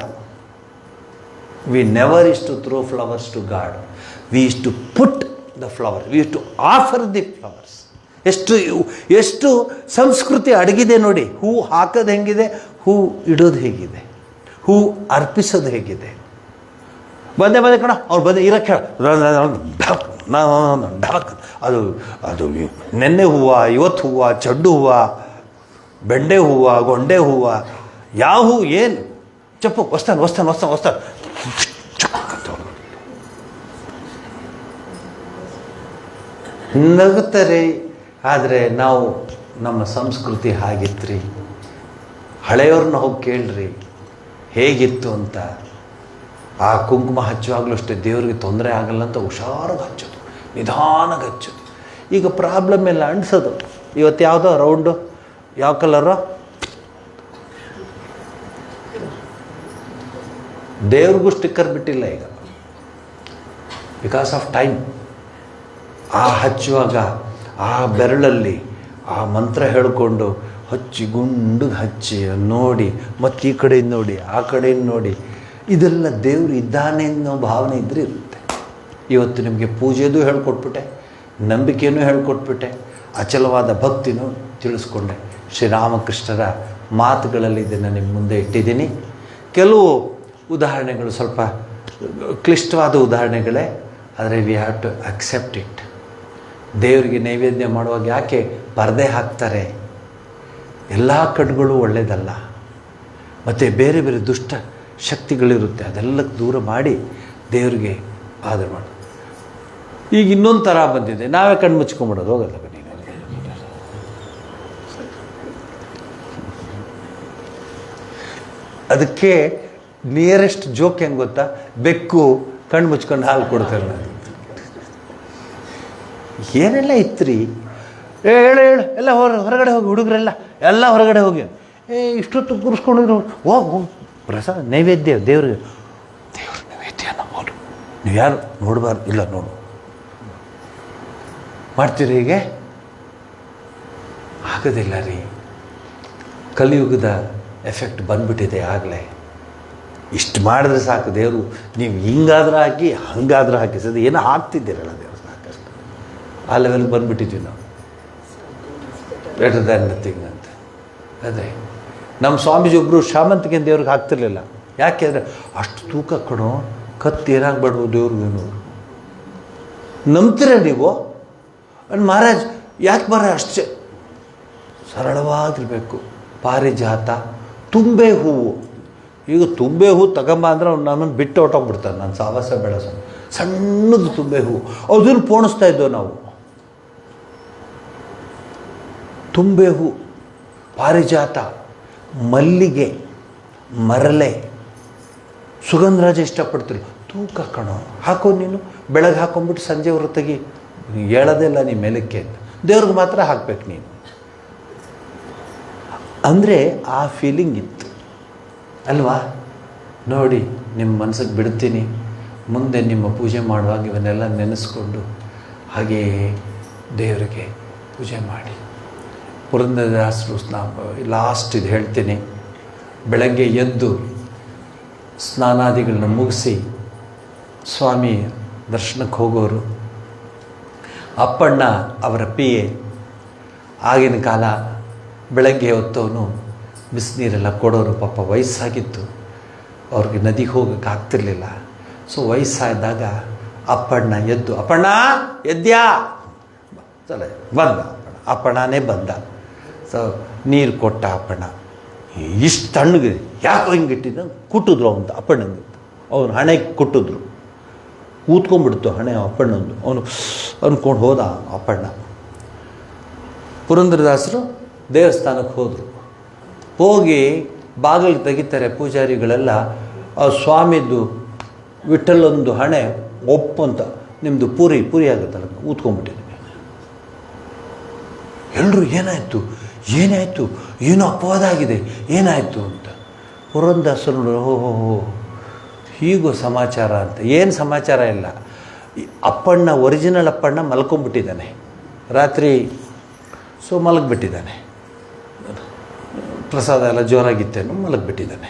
We never use to throw flowers to God, we use to put the flower, we use to offer the flowers. ಎಷ್ಟು ಸಂಸ್ಕೃತಿ ಅಡಗಿದೆ ನೋಡಿ. ಹೂ ಹಾಕೋದು ಹೆಂಗಿದೆ, ಹೂ ಇಡೋದು ಹೇಗಿದೆ, ಹೂ ಅರ್ಪಿಸೋದು ಹೇಗಿದೆ. ಬಂದೆ ಕಣ ಅವ್ರು ಬಂದೆ ಇರಕ್ಕೆ ಡಬಕ್ ಅದು ಅದು ನೆನ್ನೆ ಹೂವು, ಇವತ್ತು ಹೂವು, ಚೆಂಡು ಹೂವು, ಬೆಂಡೆ ಹೂವು, ಗೊಂಡೆ ಹೂವು, ಯಾವ ಹೂ ಏನು ಚಪ್ಪು ಹೊಸ್ತಾನೆ ನಗುತ್ತಾರೆ. ಆದರೆ ನಾವು ನಮ್ಮ ಸಂಸ್ಕೃತಿ ಹಾಗಿತ್ರಿ. ಹಳೆಯವ್ರನ್ನ ಹೋಗಿ ಕೇಳ್ರಿ ಹೇಗಿತ್ತು ಅಂತ. ಆ ಕುಂಕುಮ ಹಚ್ಚುವಾಗಲೂ ಅಷ್ಟೇ ದೇವ್ರಿಗೆ ತೊಂದರೆ ಆಗಲ್ಲ ಅಂತ ಹುಷಾರಾಗಿ ಹಚ್ಚೋದು, ನಿಧಾನಾಗಿ ಹಚ್ಚೋದು. ಈಗ ಪ್ರಾಬ್ಲಮ್ ಎಲ್ಲ ಅಂಟಿಸೋದು. ಇವತ್ತು ಯಾವುದೋ ರೌಂಡು, ಯಾವ ಕಲರು, ದೇವ್ರಿಗೂ ಸ್ಟಿಕ್ಕರ್ ಬಿಟ್ಟಿಲ್ಲ ಈಗ, ಬಿಕಾಸ್ ಆಫ್ ಟೈಮ್. ಆ ಹಚ್ಚುವಾಗ ಆ ಬೆರಳಲ್ಲಿ ಆ ಮಂತ್ರ ಹೇಳಿಕೊಂಡು ಹಚ್ಚಿ ಗುಂಡಿಗೆ ಹಚ್ಚಿ ನೋಡಿ, ಮತ್ತು ಈ ಕಡೆಯಿಂದ ನೋಡಿ ಆ ಕಡೆಯಿಂದ ನೋಡಿ, ಇದೆಲ್ಲ ದೇವರು ಇದ್ದಾನೆ ಅನ್ನೋ ಭಾವನೆ ಇದ್ದರೆ ಇರುತ್ತೆ. ಇವತ್ತು ನಿಮಗೆ ಪೂಜೆದು ಹೇಳ್ಕೊಟ್ಬಿಟ್ಟೆ, ನಂಬಿಕೆಯೂ ಹೇಳ್ಕೊಟ್ಬಿಟ್ಟೆ, ಅಚಲವಾದ ಭಕ್ತಿನೂ ತಿಳಿಸ್ಕೊಂಡೆ. ಶ್ರೀರಾಮಕೃಷ್ಣರ ಮಾತುಗಳಲ್ಲಿ ಇದನ್ನು ನಿಮ್ಮ ಮುಂದೆ ಇಟ್ಟಿದ್ದೀನಿ. ಕೆಲವು ಉದಾಹರಣೆಗಳು ಸ್ವಲ್ಪ ಕ್ಲಿಷ್ಟವಾದ ಉದಾಹರಣೆಗಳೇ, ಆದರೆ we have to accept it. ದೇವರಿಗೆ ನೈವೇದ್ಯ ಮಾಡುವಾಗ ಯಾಕೆ ಪರದೆ ಹಾಕ್ತಾರೆ? ಎಲ್ಲ ಕಣ್ಣುಗಳು ಒಳ್ಳೆಯದಲ್ಲ, ಮತ್ತು ಬೇರೆ ಬೇರೆ ದುಷ್ಟ ಶಕ್ತಿಗಳಿರುತ್ತೆ, ಅದೆಲ್ಲಕ್ಕೆ ದೂರ ಮಾಡಿ ದೇವರಿಗೆ ಆದರ ಮಾಡಿ. ಈಗ ಇನ್ನೊಂದು ಥರ ಬಂದಿದೆ, ನಾವೇ ಕಣ್ಣು ಮುಚ್ಕೊಂಬಿಡೋದು. ಹೋಗಲ್ಲ ಬನ್ನಿ. ಅದಕ್ಕೆ ನಿಯರೆಸ್ಟ್ ಜೋಕ್ ಹೆಂಗೆ ಗೊತ್ತಾ? ಬೆಕ್ಕು ಕಣ್ಣು ಮುಚ್ಕೊಂಡು ಹಾಲು ಕೊಡ್ತಾರೆ. ನಾನು ಏನೆಲ್ಲ ಇತ್ರಿ, ಹೇಳು ಎಲ್ಲ ಹೊರಗಡೆ ಹೋಗಿ, ಹುಡುಗರೆಲ್ಲ ಎಲ್ಲ ಹೊರಗಡೆ ಹೋಗಿ, ಇಷ್ಟೊತ್ತು ಕೂರಿಸ್ಕೊಂಡಿದ್ರು. ಹೋಗು ಪ್ರಸಾದ ನೈವೇದ್ಯ ದೇವ್ರ ನೈವೇದ್ಯ ನಮ್ಮವರು, ನೀವು ಯಾರು ನೋಡಬಾರ್ದು. ಇಲ್ಲ ನೋಡು, ಮಾಡ್ತೀರಿ ಹೀಗೆ? ಆಗೋದಿಲ್ಲ ರೀ. ಕಲಿಯುಗದ ಎಫೆಕ್ಟ್ ಬಂದ್ಬಿಟ್ಟಿದೆ ಆಗಲೇ. ಇಷ್ಟು ಮಾಡಿದ್ರೆ ಸಾಕು ದೇವರು. ನೀವು ಹಿಂಗಾದ್ರೆ ಹಾಕಿ ಹಂಗಾದ್ರೆ ಹಾಕಿ ಸದ ಏನೋ ಹಾಕ್ತಿದ್ದೀರಲ್ಲ ದೇವರು, ಸಾಕಷ್ಟು ಆ ಲೆವೆಲ್ಗೆ ಬಂದುಬಿಟ್ಟಿದ್ವಿ ನಾವು. ಬೆಟರ್ ದ್ಯಾನ್ ನಥಿಂಗ್ ಅಂತ. ಅದೇ ನಮ್ಮ ಸ್ವಾಮೀಜಿ ಒಬ್ಬರು ಶಾಮಂತಿಗೆ ದೇವ್ರಿಗೆ ಹಾಕ್ತಿರ್ಲಿಲ್ಲ. ಯಾಕೆ ಅಂದರೆ ಅಷ್ಟು ತೂಕ ಕಣೋ, ಕತ್ತು ಏನಾಗ್ಬೇಡ್ವು ದೇವ್ರಿಗೇನು. ನಂಬ್ತೀರ ನೀವು? ಮಹಾರಾಜ್ ಯಾಕೆ ಮಹಾರಾಜ್ ಅಷ್ಟೇ ಸರಳವಾಗಿರಬೇಕು. ಪಾರಿಜಾತ, ತುಂಬೆ ಹೂವು. ಈಗ ತುಂಬೆ ಹೂವು ತಗೊಂಬ ಅಂದ್ರೆ ಅವ್ನು ನನ್ನನ್ನು ಬಿಟ್ಟು ಹೊಟ್ಟೋಗ್ಬಿಡ್ತಾನೆ. ನಾನು ಸಾವಾಸ ಬೇಡ, ಸಣ್ಣದು ತುಂಬೆ ಹೂವು, ಅದನ್ನು ಪೋಣಿಸ್ತಾ ಇದ್ದೋ ನಾವು. ತುಂಬೆ ಹೂ, ಪಾರಿಜಾತ, ಮಲ್ಲಿಗೆ, ಮರಳೆ, ಸುಗಂಧರಾಜ ಇಷ್ಟಪಡ್ತೀರಿ. ತೂಕ ಕಣೋ, ಹಾಕೋ ನೀನು. ಬೆಳಗ್ಗೆ ಹಾಕೊಂಡ್ಬಿಟ್ಟು ಸಂಜೆ ಹೊರತಾಗಿ ಹೇಳೋದಿಲ್ಲ ನೀ ಮೇಲಕ್ಕೆ ಅಂತ. ದೇವ್ರಿಗೆ ಮಾತ್ರ ಹಾಕ್ಬೇಕು ನೀನು. ಅಂದರೆ ಆ ಫೀಲಿಂಗ್ ಇತ್ತು. ಅಲ್ವಾ? ನೋಡಿ, ನಿಮ್ಮ ಮನಸ್ಸಿಗೆ ಬಿಡ್ತೀನಿ. ಮುಂದೆ ನಿಮ್ಮ ಪೂಜೆ ಮಾಡುವಾಗ ಇವನ್ನೆಲ್ಲ ನೆನೆಸ್ಕೊಂಡು ಹಾಗೆಯೇ ದೇವರಿಗೆ ಪೂಜೆ ಮಾಡಿ. ಪುರಂದರದಾಸರು ಲಾಸ್ಟ್ ಇದು ಹೇಳ್ತೀನಿ. ಬೆಳಗ್ಗೆ ಎದ್ದು ಸ್ನಾನಾದಿಗಳನ್ನ ಮುಗಿಸಿ ಸ್ವಾಮಿ ದರ್ಶನಕ್ಕೆ ಹೋಗೋರು. ಅಪ್ಪಣ್ಣ ಅವರ ಪಿ ಎ. ಆಗಿನ ಕಾಲ ಬೆಳಗ್ಗೆ ಹೊತ್ತವನು ಬಿಸಿನೀರೆಲ್ಲ ಕೊಡೋರು. ಪಾಪ ವಯಸ್ಸಾಗಿತ್ತು, ಅವ್ರಿಗೆ ನದಿಗೆ ಹೋಗೋಕ್ಕೆ ಆಗ್ತಿರ್ಲಿಲ್ಲ. ಸೊ ವಯಸ್ಸಾದಾಗ ಅಪ್ಪಣ್ಣ ಎದ್ದು, ಅಪ್ಪಣ್ಣ ಎದ್ಯಾ ಚಲ ಬಂದ. ಅಪ್ಪಣ್ಣನೇ ಬಂದ. ಸೊ ನೀರು ಕೊಟ್ಟ ಅಪ್ಪಣ್ಣ. ಇಷ್ಟು ತಣ್ಣಗೆ ಯಾಕೋ ಹಿಂಗಿಟ್ಟಿದ್ದ, ಕುಟ್ಟಿದ್ರು ಅಂತ ಅಪ್ಪಣ್ಣಂಗೆ. ಅವನು ಹಣೆಗೆ ಕುಟ್ಟಿದ್ರು, ಕೂತ್ಕೊಂಡ್ಬಿಡ್ತು ಹಣೆ ಅಪ್ಪಣ್ಣಂದು. ಅವನು ಅಂದ್ಕೊಂಡು ಹೋದ ಅಪ್ಪಣ್ಣ. ಪುರಂದರದಾಸರು ದೇವಸ್ಥಾನಕ್ಕೆ ಹೋದರು. ಹೋಗಿ ಬಾಗಿಲು ತೆಗಿತಾರೆ ಪೂಜಾರಿಗಳೆಲ್ಲ. ಆ ಸ್ವಾಮಿದು ವಿಠಲೊಂದು ಹಣೆ ಒಪ್ಪಂತ, ನಿಮ್ಮದು ಪೂರಿ ಆಗುತ್ತಲ್ಲ, ಕೂತ್ಕೊಂಡ್ಬಿಟ್ಟಿದೆ. ಎಲ್ಲರೂ ಏನಾಯಿತು ಏನಾಯಿತು, ಏನೋ ಅಪವಾದ ಆಗಿದೆ, ಏನಾಯಿತು ಅಂತ. ಪುರಂದರದಾಸರು ಓಹೋ ಹೀಗೂ ಸಮಾಚಾರ ಅಂತ. ಏನು ಸಮಾಚಾರ ಇಲ್ಲ, ಅಪ್ಪಣ್ಣ ಒರಿಜಿನಲ್ ಅಪ್ಪಣ್ಣ ಮಲ್ಕೊಂಡ್ಬಿಟ್ಟಿದ್ದಾನೆ ರಾತ್ರಿ. ಸೊ ಮಲಗಿಬಿಟ್ಟಿದ್ದಾನೆ. ಪ್ರಸಾದ ಎಲ್ಲ ಜೋರಾಗಿತ್ತೇನೋ, ಮಲಗಿಬಿಟ್ಟಿದ್ದಾನೆ.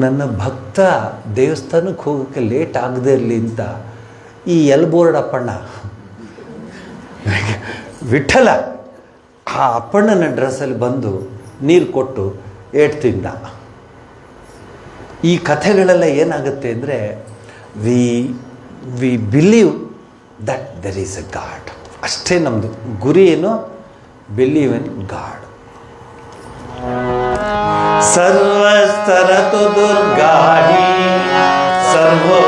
ನನ್ನ ಭಕ್ತ ದೇವಸ್ಥಾನಕ್ಕೆ ಹೋಗೋಕ್ಕೆ ಲೇಟ್ ಆಗದೇ ಇರಲಿ ಅಂತ ಈ ಎಲ್ಬೋರ್ಡ್ ಅಪ್ಪಣ್ಣ ವಿಠಲ ಆ ಅಪ್ಪಣ್ಣನ ಡ್ರೆಸ್ಸಲ್ಲಿ ಬಂದು ನೀರು ಕೊಟ್ಟು ತಿಂದ. ಈ ಕಥೆಗಳೆಲ್ಲ ಏನಾಗುತ್ತೆ ಅಂದರೆ, we believe that there is A god. ಅಷ್ಟೇ ನಮ್ಮದು ಗುರಿ ಏನು, ಬಿಲೀವ್ ಇನ್ ಗಾಡ್. ಸರ್ವಸ್ತರತು ದುರ್ಗಾಹಿ ಸರ್ವೋ